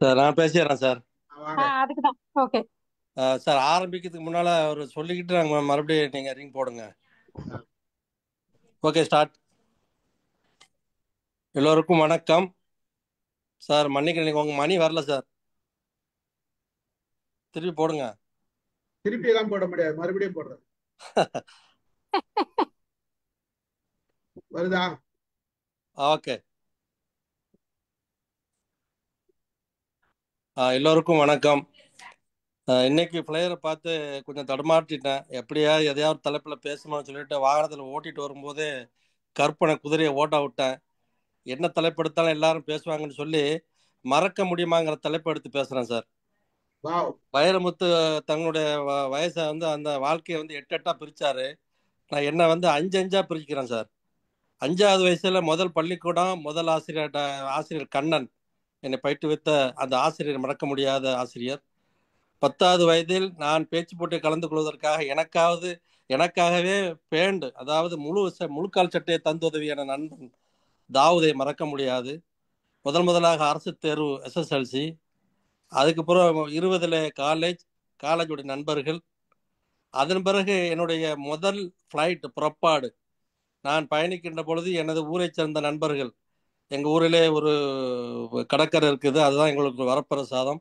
சார் நான் பேசிடுறேன் சார். அதுக்குதான். ஓகே சார், ஆரம்பிக்கிறதுக்கு முன்னால அவர் சொல்லிக்கிட்டு நாங்கள் மறுபடியும் நீங்க ரிங் போடுங்க. Okay, start. எல்லோருக்கும் வணக்கம் சார். மன்னிக்கிறேன், உங்க மணி வரல சார். திருப்பி போடுங்க. திருப்பி எல்லாம் போட முடியாது, மறுபடியும் போடுறேன். வருதா? ஓகே. எல்லோருக்கும் வணக்கம். இன்னைக்கு பிளேயரை பார்த்து கொஞ்சம் தடுமாற்றிட்டேன். எப்படியா எதையாவது தலைப்பில் பேசணும்னு சொல்லிட்டு வாகனத்தில் ஓட்டிட்டு வரும்போது கற்பனை குதிரையை ஓட்ட விட்டேன். என்ன தலைப்படுத்தாலும் எல்லாரும் பேசுவாங்கன்னு சொல்லி மறக்க முடியுமாங்கிற தலைப்பு எடுத்து பேசுறேன் சார். வைரமுத்து தங்களுடைய வயசை வந்து அந்த வாழ்க்கையை வந்து 8 பிரிச்சாரு. நான் என்ன வந்து 5 பிரிக்கிறேன் சார். 5வது வயசுல முதல் பள்ளிக்கூடம், முதல் ஆசிரியர் கண்ணன் என்னை பயிற்றுவித்த அந்த ஆசிரியர் மறக்க முடியாத ஆசிரியர். 10வது வயதில் நான் பேச்சு போட்டியை கலந்து கொள்வதற்காக எனக்காகவே பேண்ட், அதாவது முழுக்கால் சட்டையை தந்துதவிய என நண்பன் தாவூதை மறக்க முடியாது. முதலாக அரசு தேர்வு SSLC. அதுக்கப்புறம் 20ல் காலேஜுடைய நண்பர்கள். அதன் பிறகு என்னுடைய முதல் ஃப்ளைட் புறப்பாடு. நான் பயணிக்கின்ற பொழுது எனது ஊரை சேர்ந்த நண்பர்கள். எங்கள் ஊரிலே ஒரு கடற்கரை இருக்குது, அதுதான் எங்களுக்கு வரப்பிரசாதம்.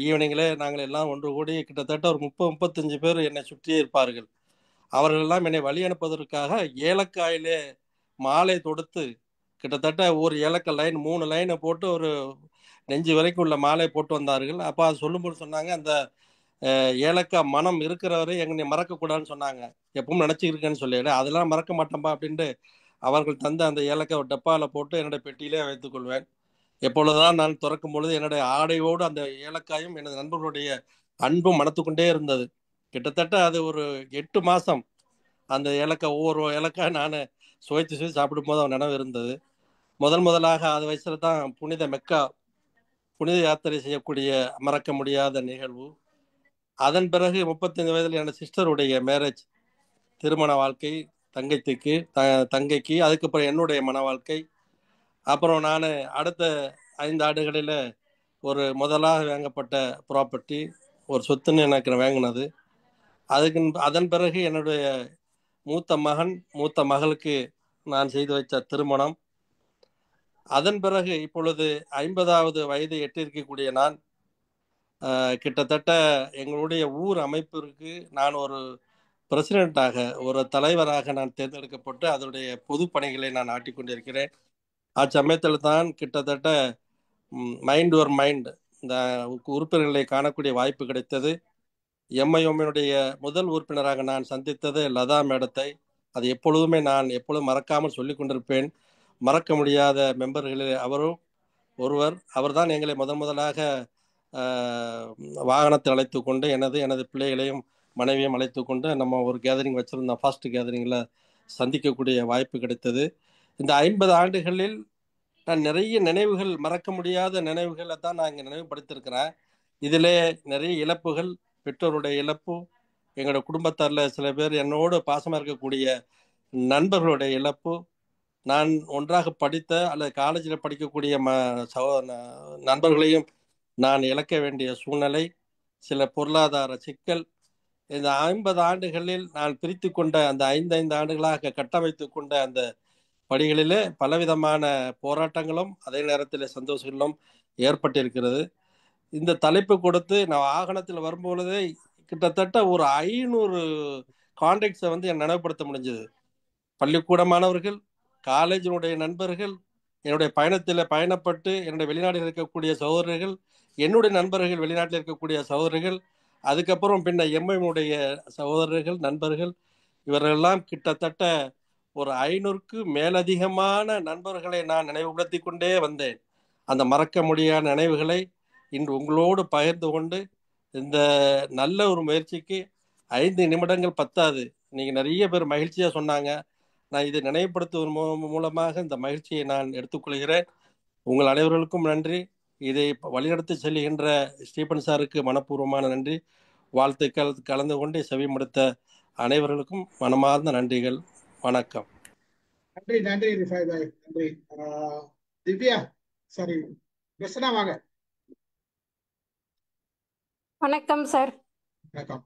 ஈவினிங்கில் நாங்கள் எல்லாம் ஒன்று கூடி கிட்டத்தட்ட ஒரு 30-35 பேர் என்னை சுற்றியே இருப்பார்கள். அவர்களெல்லாம் என்னை வழி அனுப்புவதற்காக ஏலக்காயிலே மாலை தொடுத்து கிட்டத்தட்ட ஒரு ஏலக்காய் லைன் 3 லைனை போட்டு ஒரு நெஞ்சு வரைக்கும் உள்ள மாலை போட்டு வந்தார்கள். அப்போ அது சொல்லும்போது சொன்னாங்க, அந்த ஏலக்காய் மனம் இருக்கிறவரை எங்களை மறக்கக்கூடாதுன்னு சொன்னாங்க. எப்பவும் நினச்சிருக்கேன்னு சொல்லிடு, அதெல்லாம் மறக்க மாட்டேன்பா அப்படின்ட்டு அவர்கள் தந்த அந்த ஏலக்காய் டப்பாவில் போட்டு என்னுடைய பெட்டியிலே வைத்துக்கொள்வேன். எப்பொழுதுதான் நான் திறக்கும் பொழுது என்னுடைய ஆடையோடு அந்த ஏலக்காயும் எனது நண்பர்களுடைய அன்பும் மணத்துக்கொண்டே இருந்தது. கிட்டத்தட்ட அது ஒரு 8 மாதம் அந்த ஏலக்காய், ஒவ்வொரு ஏலக்காய் நான் சுவைத்து சாப்பிடும் போது அவன் நினைவு இருந்தது. முதலாக அது வயசுல தான் புனித மெக்கா புனித யாத்திரை செய்யக்கூடிய மறக்க முடியாத நிகழ்வு. அதன் பிறகு 35 வயதில் என்னோட சிஸ்டருடைய மேரேஜ், திருமண வாழ்க்கை, தங்கைக்கு. அதுக்கப்புறம் என்னுடைய மன வாழ்க்கை. அப்புறம் நான் அடுத்த 5 ஆண்டுகளில் ஒரு முதலாக வாங்கப்பட்ட ப்ராப்பர்ட்டி, ஒரு சொத்துன்னு எனக்கு வாங்கினது. அதன் பிறகு என்னுடைய மூத்த மகன், மூத்த மகளுக்கு நான் செய்து வைத்த திருமணம். அதன் பிறகு இப்பொழுது 50வது வயதை எட்டியிருக்கக்கூடிய நான் கிட்டத்தட்ட எங்களுடைய ஊர் அமைப்பிற்கு நான் ஒரு பிரசிடென்ட்டாக, ஒரு தலைவராக நான் தேர்ந்தெடுக்கப்பட்டு அதனுடைய பொது பணிகளை நான் ஆட்டிக்கொண்டிருக்கிறேன். அச்சமயத்தில் தான் கிட்டத்தட்ட மைண்ட் ஒரு மைண்ட் இந்த உறுப்பினர்களை காணக்கூடிய வாய்ப்பு கிடைத்தது. எம்ஐஎம்னுடைய முதல் உறுப்பினராக நான் சந்தித்தது லதா மேடத்தை. அது எப்பொழுதுமே நான் எப்பொழுதும் மறக்காமல் சொல்லி கொண்டிருப்பேன். மறக்க முடியாத மெம்பர்களில் அவரும் ஒருவர். அவர்தான் எங்களை முதலாக வாகனத்தை அழைத்து கொண்டு எனது பிள்ளைகளையும் மனைவியும் அழைத்து கொண்டு நம்ம ஒரு கேதரிங் வச்சுருந்தோம். ஃபர்ஸ்ட் கேதரிங்கில் சந்திக்கக்கூடிய வாய்ப்பு கிடைத்தது. இந்த 50 ஆண்டுகளில் நான் நிறைய நினைவுகள், மறக்க முடியாத நினைவுகளை தான் நான் இங்கே நினைவுபடுத்தியிருக்கிறேன். இதிலே நிறைய இழப்புகள், பெற்றோருடைய இழப்பு, எங்களோட குடும்பத்தாரில் சில பேர் என்னோடு பாசமாக இருக்கக்கூடிய நண்பர்களுடைய இழப்பு, நான் ஒன்றாக படித்த அல்லது காலேஜில் படிக்கக்கூடிய நண்பர்களையும் நான் இழக்க வேண்டிய சூழ்நிலை, சில பொருளாதார சிக்கல். இந்த 50 ஆண்டுகளில் நான் பிரித்து கொண்ட அந்த 5 ஆண்டுகளாக கட்டமைத்து கொண்ட அந்த படிகளிலே பலவிதமான போராட்டங்களும் அதே நேரத்தில் சந்தோஷங்களும் ஏற்பட்டிருக்கிறது. இந்த தலைப்பு கொடுத்து நான் வாகனத்தில் வரும்பொழுதே கிட்டத்தட்ட ஒரு 500 கான்டாக்ட்ஸை என் நினைவுபடுத்த முடிஞ்சது. பள்ளிக்கூட மாணவர்கள், காலேஜினுடைய நண்பர்கள், என்னுடைய பயணத்தில் பயணப்பட்டு என்னுடைய வெளிநாட்டில் இருக்கக்கூடிய சகோதரர்கள், என்னுடைய நண்பர்கள் வெளிநாட்டில் இருக்கக்கூடிய சகோதரர்கள், அதுக்கப்புறம் பின்ன எம்ஐனுடைய சகோதரர்கள், நண்பர்கள், இவரெல்லாம் கிட்டத்தட்ட ஒரு 500க்கு மேலதிகமான நண்பர்களை நான் நினைவுபடுத்தி கொண்டே வந்தேன். அந்த மறக்க முடியாத நினைவுகளை இன்று உங்களோடு பகிர்ந்து கொண்டு, இந்த நல்ல ஒரு முயற்சிக்கு 5 நிமிடங்கள் பத்தாது. நீங்கள் நிறைய பேர் மகிழ்ச்சியாக சொன்னாங்க. நான் இதை நினைவுபடுத்துவதன் மூலமாக இந்த மகிழ்ச்சியை நான் எடுத்துக்கொள்கிறேன். உங்கள் அனைவர்களுக்கும் நன்றி. இதை வழிநடத்தி செல்கின்ற ஸ்டீபன் சாருக்கு மனப்பூர்வமான நன்றி, வாழ்த்துக்கள். கலந்து கொண்டு செவிமடுத்த அனைவர்களுக்கும் மனமார்ந்த நன்றிகள். வணக்கம். நன்றி நன்றி ரிஃபாய் பாய், நன்றி. திவ்யா, சரி கிருஷ்ணா வாங்க. வணக்கம் சார். வணக்கம்.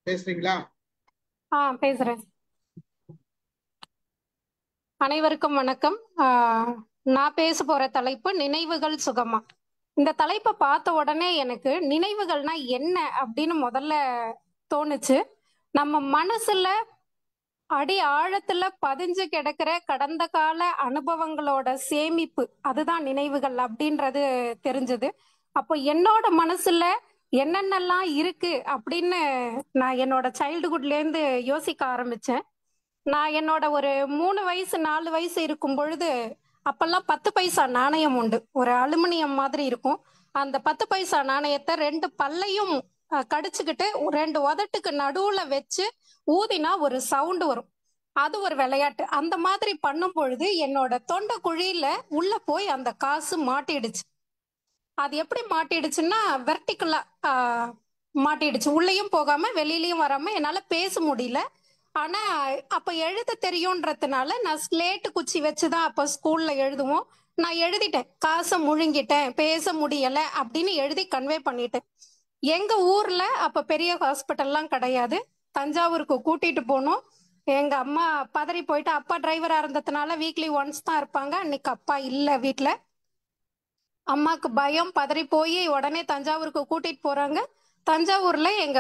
பேசுறீங்களா? பேசுறேன். அனைவருக்கும் வணக்கம். நான் பேச போற தலைப்பு நினைவுகள் சுகமா. இந்த தலைப்பை பார்த்த உடனே எனக்கு நினைவுகள்னா என்ன அப்படின்னு முதல்ல தோணுச்சு. நம்ம மனசுல அடி ஆழத்துல பதிஞ்சு கிடக்கிற கடந்த கால அனுபவங்களோட சேமிப்பு, அதுதான் நினைவுகள் அப்படின்றது தெரிஞ்சது. அப்போ என்னோட மனசுல என்னென்னலாம் இருக்கு அப்படின்னு நான் என்னோட சைல்டுஹுட்லேருந்து யோசிக்க ஆரம்பிச்சேன். நான் என்னோட ஒரு 3 வயசு 4 வயசு இருக்கும் பொழுது, அப்பெல்லாம் 10 பைசா நாணயம் உண்டு, ஒரு அலுமினியம் மாதிரி இருக்கும். அந்த 10 பைசா நாணயத்தை 2 பல்லையும் கடிச்சுக்கிட்டு 2 உதட்டுக்கு நடுவுல வச்சு ஊதினா ஒரு சவுண்டு வரும். அது ஒரு விளையாட்டு. அந்த மாதிரி பண்ணும் பொழுது என்னோட தொண்டை குழியில உள்ள போய் அந்த காசு மாட்டிடுச்சு. அது எப்படி மாட்டிடுச்சுன்னா வெர்டிக்கலா மாட்டிடுச்சு. உள்ளேயும் போகாம வெளியிலயும் வராம என்னால பேச முடியல. ஆனா அப்ப எழுத தெரியும்ன்றதுனால நான் ஸ்லேட்டு குச்சி வச்சுதான் அப்ப ஸ்கூல்ல எழுதுவோம். நான் எழுதிட்டேன், காசை முழுங்கிட்டேன், பேச முடியல அப்படின்னு எழுதி கன்வே பண்ணிட்டேன். எங்க ஊர்ல அப்ப பெரிய ஹாஸ்பிட்டல்லாம் கிடையாது. தஞ்சாவூருக்கு கூட்டிட்டு போனோம். எங்க அம்மா பதறி போயிட்டு, அப்பா டிரைவரா இருந்ததுனால வீக்லி ஒன்ஸ் தான் இருப்பாங்க. அன்னைக்கு அப்பா இல்ல வீட்டுல. அம்மாக்கு பயம், பதறி போய் உடனே தஞ்சாவூருக்கு கூட்டிட்டு போறாங்க. தஞ்சாவூர்ல எங்க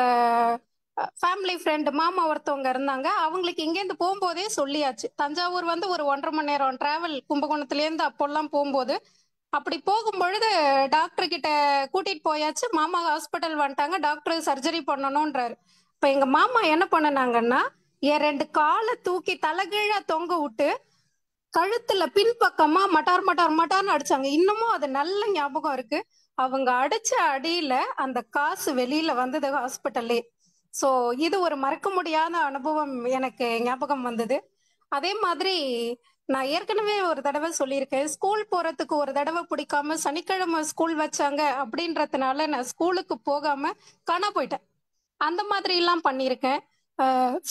ஃபேமிலி ஃப்ரெண்டு மாமா ஒருத்தவங்க இருந்தாங்க. அவங்களுக்கு இங்கேருந்து போகும்போதே சொல்லியாச்சு. தஞ்சாவூர் ஒரு 1.5 மணி நேரம் டிராவல் கும்பகோணத்துலேருந்து அப்போல்லாம் போகும்போது. அப்படி போகும்பொழுது டாக்டர் கிட்ட கூட்டிட்டு போயாச்சு. மாமா ஹாஸ்பிட்டல் வந்துட்டாங்க, டாக்டர் சர்ஜரி பண்ணணும்ன்றாரு. இப்ப எங்க மாமா என்ன பண்ணனாங்கன்னா, என் 2 காலை தூக்கி தலைகீழா தொங்க விட்டு கழுத்துல பின்பக்கமா மட்டார் மட்டார் மட்டார்னு அடிச்சாங்க. இன்னமும் அது நல்ல ஞாபகம் இருக்கு. அவங்க அடிச்ச அடியில அந்த காசு வெளியில வந்தது ஹாஸ்பிட்டல்லே. ஸோ இது ஒரு மறக்க முடியாத அனுபவம் எனக்கு ஞாபகம் வந்தது. அதே மாதிரி நான் ஏற்கனவே ஒரு தடவை சொல்லியிருக்கேன், ஸ்கூல் போறதுக்கு ஒரு தடவை பிடிக்காம சனிக்கிழமை ஸ்கூல் வச்சாங்க அப்படின்றதுனால நான் ஸ்கூலுக்கு போகாம காணா போயிட்டேன். அந்த மாதிரி எல்லாம் பண்ணியிருக்கேன்.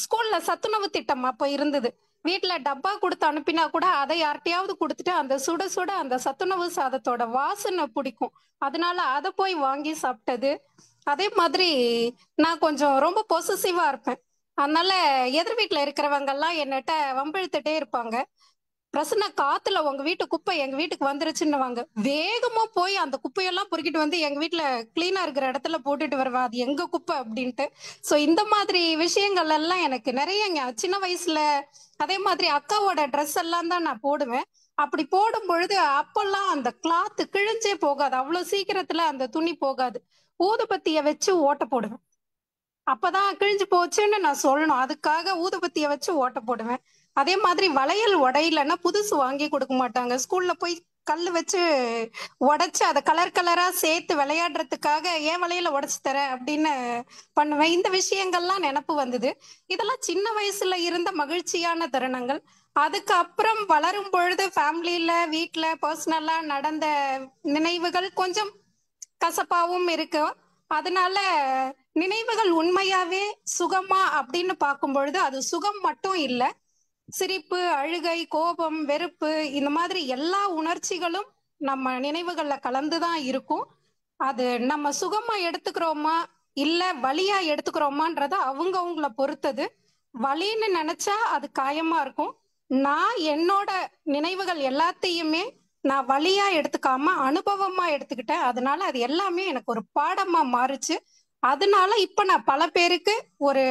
ஸ்கூல்ல சத்துணவு திட்டம் அப்போ இருந்தது. வீட்டுல டப்பா கொடுத்து அனுப்பினா கூட அதை யார்கிட்டயாவது கொடுத்துட்டு அந்த சுட சுட அந்த சத்துணவு சாதத்தோட வாசனை பிடிக்கும், அதனால அதை போய் வாங்கி சாப்பிட்டது. அதே மாதிரி நான் கொஞ்சம் ரொம்ப பொசசிவா இருப்பேன். அதனால எதிர் வீட்டுல இருக்கிறவங்க எல்லாம் என்னட்ட வம்பிழுத்துட்டே இருப்பாங்க. பிரசன்ன காத்துல உங்க வீட்டு குப்பை எங்க வீட்டுக்கு வந்துருச்சுன்னுவாங்க. வேகமா போய் அந்த குப்பையெல்லாம் பொறுக்கிட்டு வந்து எங்க வீட்டுல கிளீனா இருக்கிற இடத்துல போட்டுட்டு வருவேன். அது எங்க குப்பை அப்படின்ட்டு. சோ இந்த மாதிரி விஷயங்கள் எல்லாம் எனக்கு நிறைய சின்ன வயசுல அதே மாதிரி அக்காவோட ட்ரெஸ் எல்லாம் தான் நான் போடுவேன். அப்படி போடும் பொழுது அப்பெல்லாம் அந்த கிளாத் கிழிஞ்சே போகாது, அவ்வளவு சீக்கிரத்துல அந்த துணி போகாது. ஊதுபத்திய வச்சு ஓட்ட போடுவேன். அப்பதான் கிழிஞ்சு போச்சுன்னு நான் சொல்லணும், அதுக்காக ஊதுபத்திய வச்சு ஓட்ட போடுவேன். அதே மாதிரி வளையல் உடையிலன்னா புதுசு வாங்கி கொடுக்க மாட்டாங்க. ஸ்கூல்ல போய் கல்லு வச்சு உடைச்சு அதை கலர் கலரா சேர்த்து விளையாடுறதுக்காக ஏன் வளையல உடைச்சு தரேன் அப்படின்னு பண்ணுவேன். இந்த விஷயங்கள்லாம் நினப்பு வந்தது. இதெல்லாம் சின்ன வயசுல இருந்த மகிழ்ச்சியான தருணங்கள். அதுக்கப்புறம் வளரும் பொழுது ஃபேமிலியில வீட்டுல பர்சனலா நடந்த நினைவுகள் கொஞ்சம் கசப்பாவும் இருக்கு. அதனால நினைவுகள் உண்மையாவே சுகமா அப்படின்னு பார்க்கும் பொழுது அது சுகம் மட்டும் இல்ல, சிரிப்பு, அழுகை, கோபம், வெறுப்பு, இந்த மாதிரி எல்லா உணர்ச்சிகளும் நம்ம நினைவுகள்ல கலந்துதான் இருக்கும். அது நம்ம சுகமா எடுத்துக்கிறோமா இல்ல வலியா எடுத்துக்கிறோமான்றத அவங்கவங்கள பொறுத்தது. வலின்னு நினைச்சா அது காயமா இருக்கும். நான் என்னோட நினைவுகள் எல்லாத்தையுமே நான் வலியா எடுத்துக்காம அனுபவமா எடுத்துக்கிட்டேன். அதனால அது எல்லாமே எனக்கு ஒரு பாடமா மாறுச்சு. அதனால இப்ப நான் பல பேருக்கு ஒரு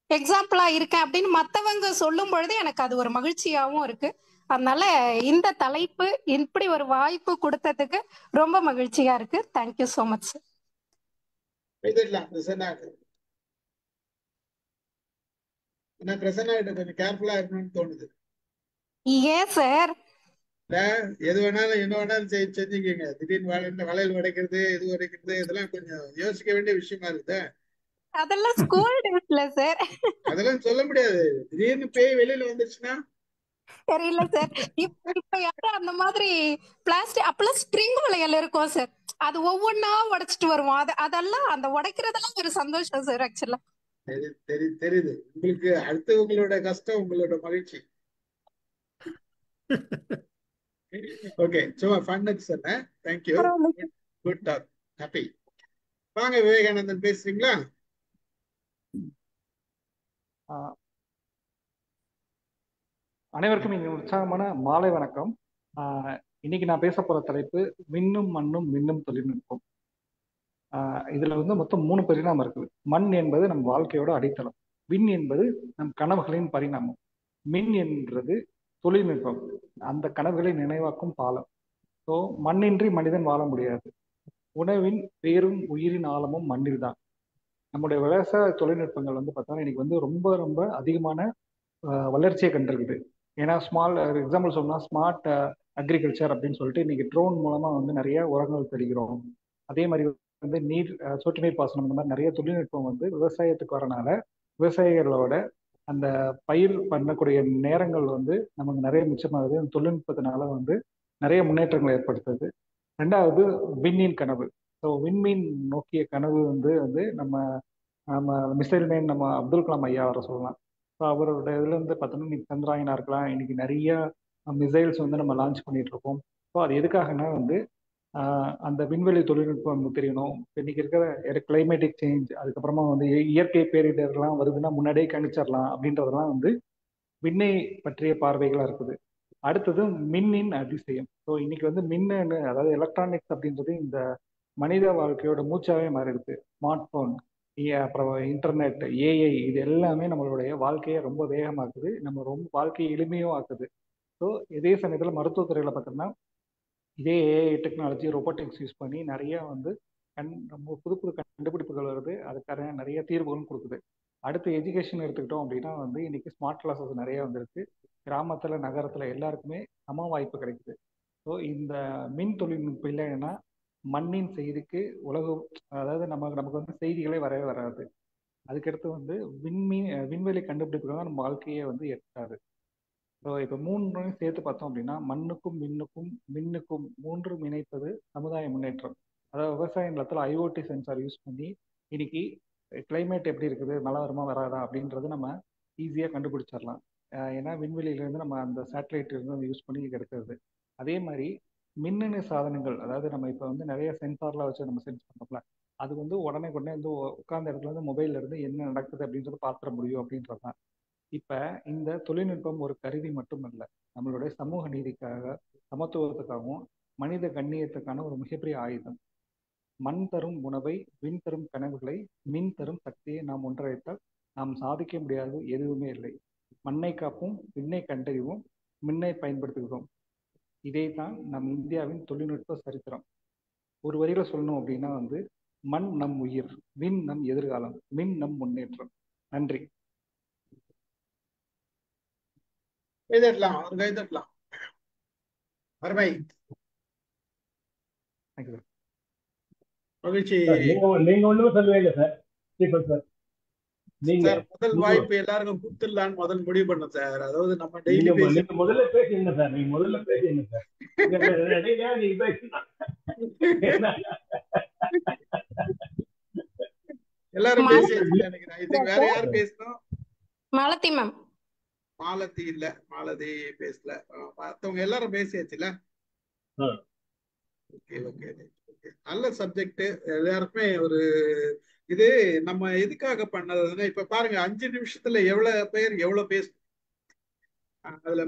எக்ஸாம்பிளா இருக்கேன் அப்படின்னு மத்தவங்க சொல்லும் பொழுது எனக்கு அது ஒரு மகிழ்ச்சியாவும் இருக்கு. அதனால இந்த தலைப்பு இப்படி ஒரு வாய்ப்பு கொடுத்ததுக்கு ரொம்ப மகிழ்ச்சியா இருக்கு. Thank you so much sir. Prasanna கொஞ்சம் கேர்ஃபுல்லா இருக்கணும்னு தோணுது. ஏன் சார்? எது வேணாலும் என்ன வேணாலும் செஞ்சுக்கீங்க. திடீர்னு வளையல் உடைக்கிறது, இது உடைக்கிறது, இதெல்லாம் கொஞ்சம் யோசிக்க வேண்டிய விஷயமா இருக்குது. அதெல்லாம் ஸ்கூல் டேஸ்ல சார். அதெல்லாம் சொல்ல முடியாது. திடீர்னு பேய் வெளியில வந்துருச்சுன்னா தெரியல சார். இப்ப யாரும் அந்த மாதிரி பிளாஸ்டிக் அப்பெல்லாம் ஸ்ப்ரிங் வளையல் இருக்கும் சார், அது ஒவ்வொன்னா உடைச்சிட்டு வருவோம். அதெல்லாம் அந்த உடைக்கிறதெல்லாம் ஒரு சந்தோஷம் சார். ஆக்சுவலா தெரியுது உங்களுக்கு. அடுத்து உங்களோட கஷ்டம் உங்களோட மகிழ்ச்சி. ஓகே, சும்மா ஃபன்னுக்கு சொன்னேன். Thank you, good talk, happy. வாங்க விவேகானந்தன், பேசுறீங்களா? அனைவருக்கும் இங்கே உற்சாகமான மாலை வணக்கம். இன்னைக்கு நான் பேச போற தலைப்பு மின்னும் மண்ணும் மின்னும் தொழில்நுட்பம். இதுல வந்து மொத்தம் 3 பரிணாமம் இருக்குது. மண் என்பது நம் வாழ்க்கையோட அடித்தளம், விண் என்பது நம் கனவுகளின் பரிணாமம், மின் என்றது தொழில்நுட்பம், அந்த கனவுகளை நினைவாக்கும் பாலம். ஸோ மண்ணின்றி மனிதன் வாழ முடியாது. உணவின் பேரும் உயிரின் ஆழமும் மண்ணில் தான். நம்முடைய விவசாய தொழில்நுட்பங்கள் வந்து பார்த்தோம்னா இன்னைக்கு வந்து ரொம்ப ரொம்ப அதிகமான வளர்ச்சியை கண்டிருக்குது. ஏன்னா எக்ஸாம்பிள் சொன்னா ஸ்மார்ட் அக்ரிகல்ச்சர் அப்படின்னு சொல்லிட்டு இன்னைக்கு ட்ரோன் மூலமா வந்து நிறைய உரங்கள் தெளிக்கிறோம். அதே மாதிரி வந்து சொட்டு நீர் பாசனம், இந்த மாதிரி நிறைய தொழில்நுட்பம் வந்து விவசாயத்துக்கு வரனால விவசாயிகளோட அந்த பயிர் பண்ணக்கூடிய நேரங்கள் வந்து நமக்கு நிறைய மிச்சமாகுது. அந்த தொழில்நுட்பத்தினால வந்து நிறைய முன்னேற்றங்களை ஏற்படுத்துது. 2வது விண்மீன் கனவு. ஸோ விண்மீன் நோக்கிய கனவு வந்து நம்ம மிசைல் மேன் நம்ம அப்துல் கலாம் ஐயா வர சொல்லலாம். ஸோ அவரோட இதுல இருந்து பார்த்தோம்னா இன்னைக்கு சந்திராயனா இருக்கலாம், இன்னைக்கு நிறைய மிசைல்ஸ் வந்து நம்ம லான்ச் பண்ணிட்டு இருக்கோம். ஸோ அது எதுக்காகனா வந்து அந்த விண்வெளி தொழில்நுட்பம் நமக்கு தெரியணும். இன்னைக்கு இருக்கிற கிளைமேட்டிக் சேஞ்ச், அதுக்கப்புறமா வந்து இயற்கை பேரிடர்லாம் வருதுன்னா முன்னாடியே கணிச்சிடலாம் அப்படின்றதெல்லாம் வந்து விண்ணை பற்றிய பார்வைகளா இருக்குது. அடுத்தது மின்னின் அதிசயம். ஸோ இன்னைக்கு வந்து மின்னு, அதாவது எலக்ட்ரானிக்ஸ் அப்படின்றது இந்த மனித வாழ்க்கையோட மூச்சாவே மாறிடுது. ஸ்மார்ட் போன், அப்புறம் இன்டர்நெட், ஏஐ, இது எல்லாமே நம்மளுடைய வாழ்க்கையை ரொம்ப வேகமாக்குது, நம்ம ரொம்ப வாழ்க்கையை எளிமையும் ஆக்குது. ஸோ இதே சமயத்தில் மருத்துவத்துறையில் பார்த்தோம்னா இதே ஏஐ டெக்னாலஜி, ரோபோட்டிக்ஸ் யூஸ் பண்ணி நிறைய வந்து புது புது கண்டுபிடிப்புகள் வருது, அதுக்கான நிறைய தீர்வுகளும் கொடுக்குது. அடுத்து எஜுகேஷன் எடுத்துக்கிட்டோம் அப்படின்னா வந்து இன்னைக்கு ஸ்மார்ட் கிளாஸஸ் நிறைய வந்துருக்கு. கிராமத்துல நகரத்துல எல்லாருக்குமே சம வாய்ப்பு கிடைக்குது. ஸோ இந்த மின் தொழில்நுட்பம் இல்லைன்னா மண்ணின் செய்திக்கு உலகம், அதாவது நமக்கு வந்து செய்திகளே வரவே வராது. அதுக்கடுத்து வந்து விண்வெளி கண்டுபிடிப்புகள் தான் நம்ம வாழ்க்கையே வந்து எட்டாது. ஸோ இப்போ 3 சேர்த்து பார்த்தோம் அப்படின்னா மண்ணுக்கும் மின்னுக்கும் 3 இணைப்பது சமுதாய முன்னேற்றம். அதாவது விவசாய நிலத்தில் ஐஓடி சென்சார் யூஸ் பண்ணி இன்னைக்கு கிளைமேட் எப்படி இருக்குது, மழை வருமா வராதா அப்படின்றது நம்ம ஈஸியாக கண்டுபிடிச்சிடலாம். ஏன்னா விண்வெளியிலேருந்து நம்ம அந்த சேட்டலைட் இருந்து யூஸ் பண்ணி எடுக்கிறது. அதே மாதிரி மின்னணு சாதனங்கள், அதாவது நம்ம இப்போ வந்து நிறைய சென்சார்லாம் வச்சு நம்ம சென்ஸ் பண்ணோம்ல, அது வந்து உடனே வந்து உட்கார்ந்த இடத்துல இருந்து மொபைல்ல இருந்து என்ன நடக்குது அப்படின்றத பார்த்துட முடியும் அப்படின்றது தான். இப்ப இந்த தொழில்நுட்பம் ஒரு கருவி மட்டுமல்ல, நம்மளுடைய சமூக நீதிக்காக, சமத்துவத்துக்காகவும் மனித கண்ணியத்துக்கான ஒரு மிகப்பெரிய ஆயுதம். மண் தரும் உணவை, விண் தரும் கனவுகளை, மின் தரும் சக்தியை நாம் ஒன்றிணைத்தால் நாம் சாதிக்க முடியாது எதுவுமே இல்லை. மண்ணை காப்போம், விண்ணை கண்டறிவோம், மின்னை பயன்படுத்துகிறோம். இதே தான் நம் இந்தியாவின் தொழில்நுட்ப சரித்திரம். ஒரு வரியில சொல்லணும் அப்படின்னா மண் நம் உயிர், விண் நம் எதிர்காலம், மின் நம் முன்னேற்றம். நன்றி. கைதட்டலாம், ஒரு கைதட்டலாம். அருமை, மகிழ்ச்சி. நீங்க ஒண்ணுமே சொல்லவே இல்லை சார். சார் நீங்க சார் முதல் வாய்ப்பு எல்லாருக்கும் கொடுத்துடலான்னு முதல் முடிவு பண்ணோம் சார். அதாவது நம்ம டெய்லி நீங்க பேசி நீங்க முதல்ல பேசுங்க சார். நீங்க முதல்ல பேசுங்க சார். நீங்க பேசலாம். எல்லாரும் பேசியாச்சு நினைக்கிறேன். இதுக்கு வேற யார் பேசணும்? மாலதி மேம். மாலதி இல்ல, மாலதி பேசல. மத்தவங்க எல்லாரும் பேசியாச்சுல. ஓகே ஓகே ஓகே, நல்ல சப்ஜெக்ட். எல்லாருக்குமே ஒரு இது நம்ம எதுக்காக பண்ணதுன்னா, இப்ப பாருங்க 5 நிமிஷத்துல எவ்வளவு பேர் எவ்வளவு பேசணும். அதுல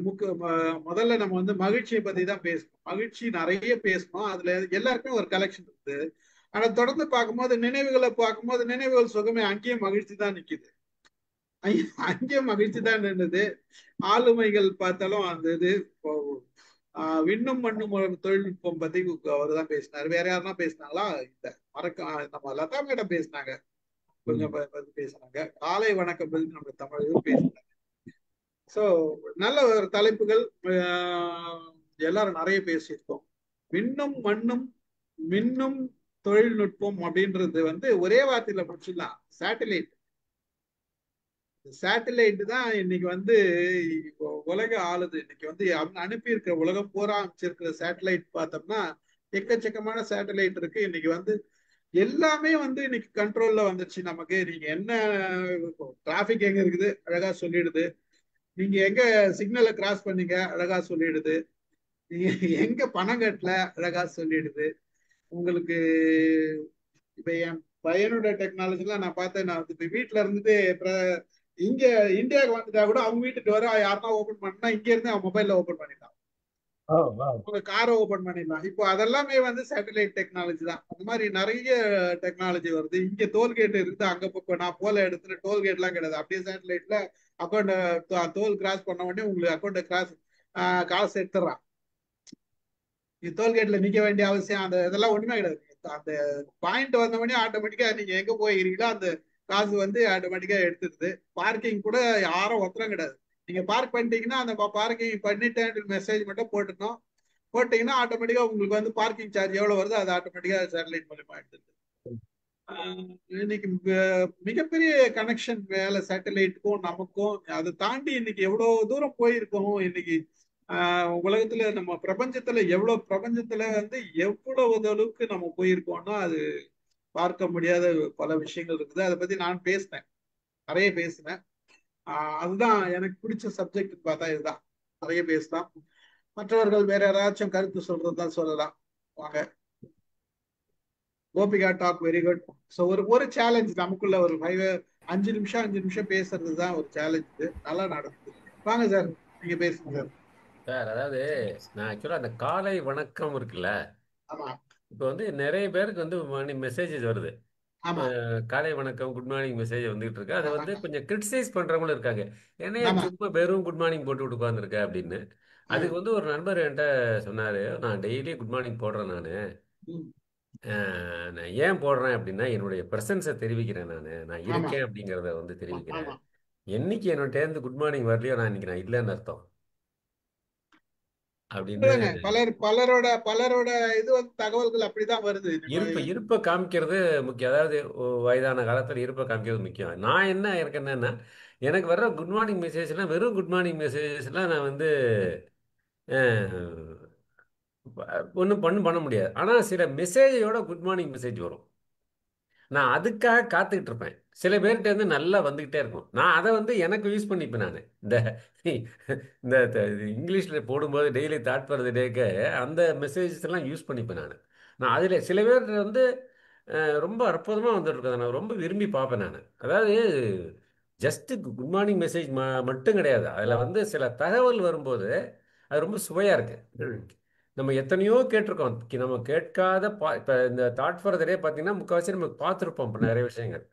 முதல்ல நம்ம மகிழ்ச்சியை பத்தி தான் பேசணும். மகிழ்ச்சி நிறைய பேசணும். அதுல எல்லாருக்குமே ஒரு கலெக்ஷன் இருக்குது. ஆனா தொடர்ந்து பார்க்கும்போது நினைவுகளை பார்க்கும்போது நினைவுகள் சுகமே அங்கேயும் மகிழ்ச்சி தான் நிக்குது. அங்கேயும் மகிழ்ச்சி தான் நின்றுது. ஆளுமைகள் பார்த்தாலும் அந்த இது விண்ணும் மண்ணும் தொழில்நுட்பம் பத்தி அவர் தான் பேசினாரு. வேற யாருன்னா பேசினாங்களா? இல்ல, நம்ம லதா மேடம் பேசினாங்க, கொஞ்சம் பேசினாங்க. காலை வணக்கம் பத்தி நம்ம தமிழ் பேசினாங்க. சோ நல்ல ஒரு தலைப்புகள் எல்லாரும் நிறைய பேசியிருக்கோம். விண்ணும் மண்ணும் மின்னும் தொழில்நுட்பம் அப்படின்றது ஒரே வார்த்தையில முடிச்சிடலாம். சேட்டலைட். சேட்டலைட் தான் இன்னைக்கு உலக ஆளுது. இன்னைக்கு அவங்க அனுப்பி இருக்கிற உலகம் பூரா அமைச்சிருக்கிற சேட்டலைட் பார்த்தோம்னா எக்கச்சக்கமான சேட்டலைட் இருக்கு. இன்னைக்கு எல்லாமே இன்னைக்கு கண்ட்ரோல்ல வந்துருச்சு நமக்கு. நீங்க என்ன டிராபிக் எங்க இருக்குது அழகா சொல்லிடுது. நீங்க எங்க சிக்னலை கிராஸ் பண்ணீங்க அழகா சொல்லிடுது. நீங்க எங்க பணம் கட்டல அழகா சொல்லிடுது. உங்களுக்கு இப்ப என் பையனோட டெக்னாலஜிலாம் நான் பார்த்தேன். நான் இப்ப வீட்டுல இருந்துட்டு இங்க இந்தியாவுக்கு வந்துட்டா கூட அவங்க வீட்டுக்கு வர யாருன்னா ஓபன் பண்ணா இங்க இருந்து அவன் மொபைல்ல ஓபன் பண்ணிட்டான், உங்க காரை ஓபன் பண்ணிடலாம். இப்போ அதெல்லாமே சேட்டலைட் டெக்னாலஜி தான். அந்த மாதிரி நிறைய டெக்னாலஜி வருது. இங்க டோல்கேட் இருக்குது, அங்க இப்போ நான் போல இடத்துல டோல்கேட் எல்லாம் கிடையாது. அப்படியே சேட்டலைட்ல அக்கௌண்ட் டோல் கிராஸ் பண்ண உடனே உங்களுக்கு அக்கௌண்ட் கிராஸ் காசு எடுத்துடுறான். டோல்கேட்ல நிக்க வேண்டிய அவசியம் அந்த இதெல்லாம் ஒண்ணுமே கிடையாது. அந்த பாயிண்ட் வந்த உடனே ஆட்டோமேட்டிக்கா நீங்க எங்க போயிருக்கீங்களோ அந்த காசு ஆட்டோமேட்டிக்கா எடுத்துடுது. பார்க்கிங் கூட யாரும் ஒத்துறம் கிடையாது. நீங்க பார்க் பண்ணிட்டீங்கன்னா அந்த பார்க்கிங் பண்ணிட்டேன் மெசேஜ் மட்டும் போட்டீங்கன்னா ஆட்டோமேட்டிக்கா உங்களுக்கு பார்க்கிங் சார்ஜ் எவ்வளவு வருதோ அது ஆட்டோமேட்டிக்கா சேட்டலைட் மூலமா எடுத்துடுது. இன்னைக்கு மிகப்பெரிய கனெக்ஷன் வேலை சேட்டலைட்டுக்கும் நமக்கும். அதை தாண்டி இன்னைக்கு எவ்வளவு தூரம் போயிருக்கோம். இன்னைக்கு உலகத்துல நம்ம பிரபஞ்சத்துல எவ்வளவு அளவுக்கு நம்ம போயிருக்கோம்னா அது பார்க்க முடியாத பல விஷயங்கள் இருக்குது. அதை பத்தி நான் பேசினேன், நிறைய பேசினேன். அதுதான் எனக்கு பிடிச்ச சப்ஜெக்ட் பார்த்தா இதுதான். நிறைய பேசலாம். மற்றவர்கள் வேற யாராச்சும் கருத்து சொல்றதுதான் சொல்லலாம். வாங்க. Gopika talk very good. So ஒரு சேலஞ்ச் நமக்குள்ள ஒரு 5 நிமிஷம் பேசுறது தான் ஒரு சேலஞ்ச். நல்லா நடக்குது. வாங்க சார், நீங்க பேசுங்க சார். சார் அதாவது நான் ஆக்சுவலாக அந்த காலை வணக்கம் இருக்குல்ல, ஆமா இப்போ நிறைய பேருக்கு மெசேஜஸ் வருது. ஆமா காலை வணக்கம் குட் மார்னிங் மெசேஜ் வந்துகிட்டு இருக்கு. அதை ஆமா கொஞ்சம் கிரிட்டிசைஸ் பண்றவங்களும் இருக்காங்க. ஏன்னா ஆமா சும்மா வெறும் குட் மார்னிங் போட்டு விட்டு உட்காந்துருக்க அப்படின்னு. அதுக்கு ஒரு நண்பர் என்கிட்ட சொன்னாரு, நான் டெய்லி குட் மார்னிங் போடுறேன் ம், நான் ஏன் போடுறேன் அப்படின்னா என்னுடைய பிரசன்ஸை தெரிவிக்கிறேன். நான் ஆமா இருக்கேன் அப்படிங்கிறத ஆமா தெரிவிக்கிறேன். ஆமா என்னைக்கு என்னோட குட் மார்னிங் வரலையோ இன்னைக்கு நான் இல்லைன்னு அர்த்தம் அப்படின்னு. அப்படிதானே. பலரோட இது தகவல்கள் அப்படிதான் வருது. இருப்பை காமிக்கிறது முக்கியம். அதாவது வயதான காலத்துல இருப்பை காமிக்கிறது முக்கியம். நான் எனக்கு என்னன்னா, எனக்கு வர்ற குட் மார்னிங் மெசேஜ்லாம் வெறும் குட் மார்னிங் மெசேஜஸ்லாம் நான் ஒன்றும் பண்ண முடியாது. ஆனால் சில மெசேஜோட குட் மார்னிங் மெசேஜ் வரும். நான் அதுக்காக காத்துக்கிட்டு இருப்பேன். சில பேர்கிட்ட நல்லா வந்துக்கிட்டே இருக்கும். நான் அதை எனக்கு யூஸ் பண்ணிப்பேன். நான் இந்த இந்த இங்கிலீஷில் போடும்போது டெய்லி தாட் ஃபார் தி டேக்கு அந்த மெசேஜஸ் எல்லாம் யூஸ் பண்ணிப்பேன். நான் அதில் சில பேர் ரொம்ப அற்புதமாக வந்துட்டு இருக்கேன். நான் ரொம்ப விரும்பி பார்ப்பேன். நான் அதாவது ஜஸ்ட் குட் மார்னிங் மெசேஜ் மட்டும் கிடையாது. அதில் வந்து சில தகவல் வரும்போது அது ரொம்ப சுவையாக இருக்குது. நம்ம எத்தனையோ கேட்டிருக்கோம், நம்ம கேட்காத இப்போ இந்த தாட் ஃபார் த டே பார்த்தீங்கன்னா முக்கால்வாசி நம்ம பார்த்துருப்போம் இப்போ நிறைய விஷயங்கள்.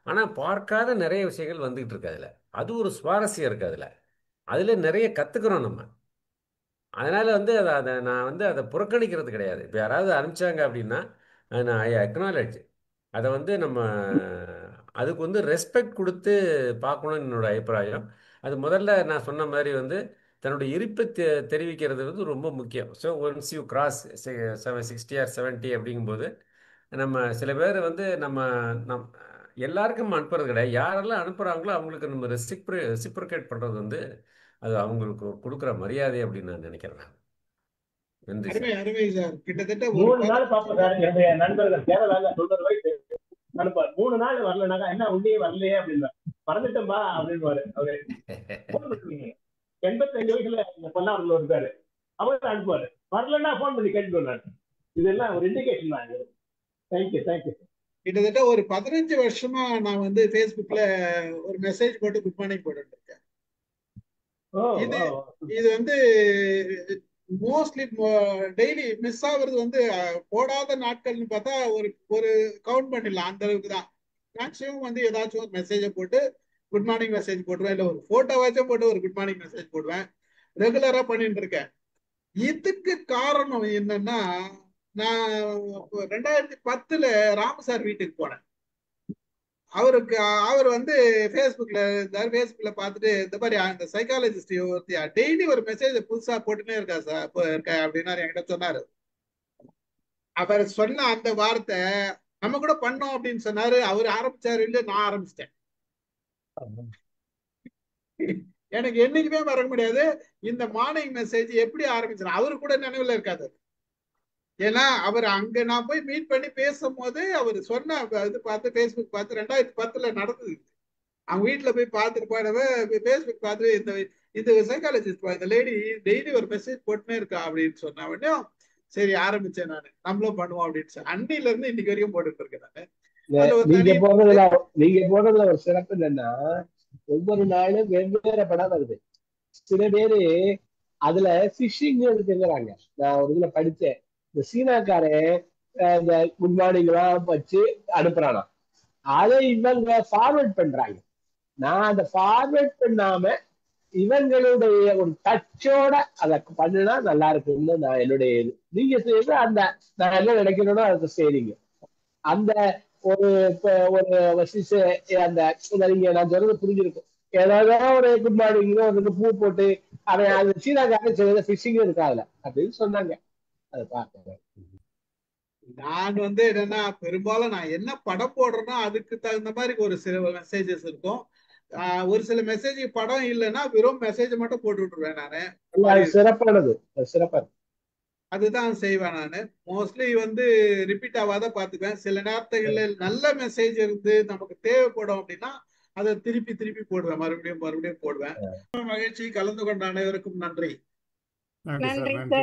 ஆனால் பார்க்காத நிறைய விஷயங்கள் வந்துகிட்டு இருக்கு அதில். அது ஒரு சுவாரஸ்யம் இருக்குது அதில் நிறைய கற்றுக்குறோம் நம்ம. அதனால் வந்து அதை நான் வந்து அதை புறக்கணிக்கிறது கிடையாது. இப்போ யாராவது அனுப்பிச்சாங்க அப்படின்னா நான் ஐ அக்னாலேஜ் அதை வந்து நம்ம அதுக்கு வந்து ரெஸ்பெக்ட் கொடுத்து பார்க்கணும்னு என்னோட அபிப்பிராயம். அது முதல்ல நான் சொன்ன மாதிரி வந்து தன்னுடைய இருப்பை தெரிவிக்கிறது வந்து ரொம்ப முக்கியம். So once you cross 60 or 70 அப்படிங்கும்போது நம்ம சில பேர் வந்து நம்ம எல்லாருக்கும் அனுப்புறது கிடையாது. யாரெல்லாம் அனுப்புகிறாங்களோ அவங்களுக்கு நம்ம ரெசிப்ரிகேட் பண்ணுறது வந்து அது அவங்களுக்கு கொடுக்குற மரியாதை அப்படின்னு நான் நினைக்கிறேன். நன்றி அருமை சார். அருமை சார். கிட்டத்தட்ட 3 நாள் பார்ப்போம் சார். என்னுடைய நண்பர்கள் கேரளால 90 வயசு அனுப்பார். 3 நாள் வரலனாக்கா என்ன உண்மையே வரலையே அப்படின்னு மறந்துட்டோம்பா அப்படின்னு அவரு 85 வயசுல பொன்னாவூர்ல இருக்காரு. அவரு அனுப்புவாரு. வரலன்னா போன் பண்ணி கேட்டுக்கொள்ளாரு. இதெல்லாம் ஒரு இண்டிகேஷன் தான். தேங்க்யூ. கிட்டத்தட்ட ஒரு 15 வருஷமா நான் வந்து Facebookல ஒரு மெசேஜ் போட்டு குட் மார்னிங் போட்டுட்டு இருக்கேன். இது வந்து மோஸ்ட்லி டெய்லி மிஸ் ஆகுறது வந்து போடாத நாட்கள்னு பார்த்தா ஒரு கவுண்ட் பண்ணிடலாம். அந்த அளவுக்கு தான். மேக்ஸிமம் வந்து ஏதாச்சும் ஒரு மெசேஜை போட்டு குட் மார்னிங் மெசேஜ் போடுவேன், இல்லை ஒரு போட்டோவாச்சும் போட்டு ஒரு குட் மார்னிங் மெசேஜ் போடுவேன். ரெகுலரா பண்ணிட்டு இருக்கேன். இதுக்கு காரணம் என்னன்னா, நான் 2010 ராமு சார் வீட்டுக்கு போனேன். அவர் வந்து Facebookல இருந்தார். Facebookல பார்த்துட்டு இந்த மாதிரி அந்த சைக்காலஜிஸ்ட் டெய்லி ஒரு மெசேஜ் புதுசா போட்டுனே இருக்கா சார் அப்படின்னா என்கிட்ட சொன்னாரு. அவர் சொன்ன அந்த வார்த்தை நம்ம கூட பண்ணோம் அப்படின்னு சொன்னாரு. அவர் ஆரம்பிச்சாரு இல்ல, நான் ஆரம்பிச்சிட்டேன். எனக்கு என்னைக்குமே மறக்க முடியாது இந்த மார்னிங் மெசேஜ் எப்படி ஆரம்பிச்சாரு. அவரு கூட நினைவுல இருக்காது. ஏன்னா அவர் அங்க நான் போய் மீட் பண்ணி பேசும்போது அவர் சொன்ன இது பார்த்து Facebook பார்த்து 2010 நடந்தது. அவங்க வீட்டுல போய் பார்த்துட்டு போனவ Facebook பார்த்து இந்த சைக்காலஜிஸ்ட் இந்த லேடி டெய்லி ஒரு மெசேஜ் போட்டுனே இருக்கா அப்படின்னு சொன்ன உடனே சரி ஆரம்பிச்சேன். நான் நம்மளும் பண்ணுவோம் அப்படின்னு அன்னில இருந்து இன்னைக்கு வரைக்கும் போட்டுட்டு இருக்கேன். நீங்க போடுறதுல ஒரு சிறப்பு என்னன்னா, ஒவ்வொரு நாளும் வெவ்வேறு படம் வருது. சில பேரு அதுல பிஷிங் இருக்குங்கிறாங்க. நான் ஒரு இதுல படிச்சேன். இந்த சீனாக்காரன் இந்த குட் மார்னிங் எல்லாம் வச்சு அனுப்புறானா, அதை இவங்க ஃபார்வர்ட் பண்றாங்க. நான் அந்த ஃபார்வர்ட் பண்ணாம இவங்களுடைய ஒரு டச்சோட அதை பண்ணுனா நல்லா இருக்குன்னு நான் என்னுடைய இது. நீங்க செய்யறது அந்த நான் என்ன நினைக்கிறேனோ அதை செய்றீங்க. அந்த ஒரு அந்த நீங்க நான் சொல்றது புரிஞ்சிருக்கும். ஏதாவது ஒரு குட் மார்னிங் ஒரு பூ போட்டு அவன் அந்த சீனாக்காரன் செய்யறத பிஷிங் இருக்காதுல அப்படின்னு சொன்னாங்க. அதை பார்க்கிறேன். நான் வந்து என்னன்னா பெரும்பாலும் நான் என்ன படம் போடுறேன்னா அதுக்கு தகுந்த மாதிரி ஒரு சில மெசேஜஸ் இருக்கும். ஒரு சில மெசேஜ் படம் இல்லைன்னா வெறும் மெசேஜ் மட்டும் போட்டு விட்டுருவேன் நானு. சிறப்பானது, சிறப்பானது. அதுதான் செய்வேன் நானு. மோஸ்ட்லி வந்து ரிப்பீட் ஆகாத பாத்துக்குவேன். சில நேரத்துல நல்ல மெசேஜ் இருந்து நமக்கு தேவைப்படும் அப்படின்னா அதை திருப்பி போடுவேன். மறுபடியும் போடுவேன். மகிழ்ச்சி. கலந்து கொண்ட அனைவருக்கும் நன்றி. நன்றி சார். நன்றி.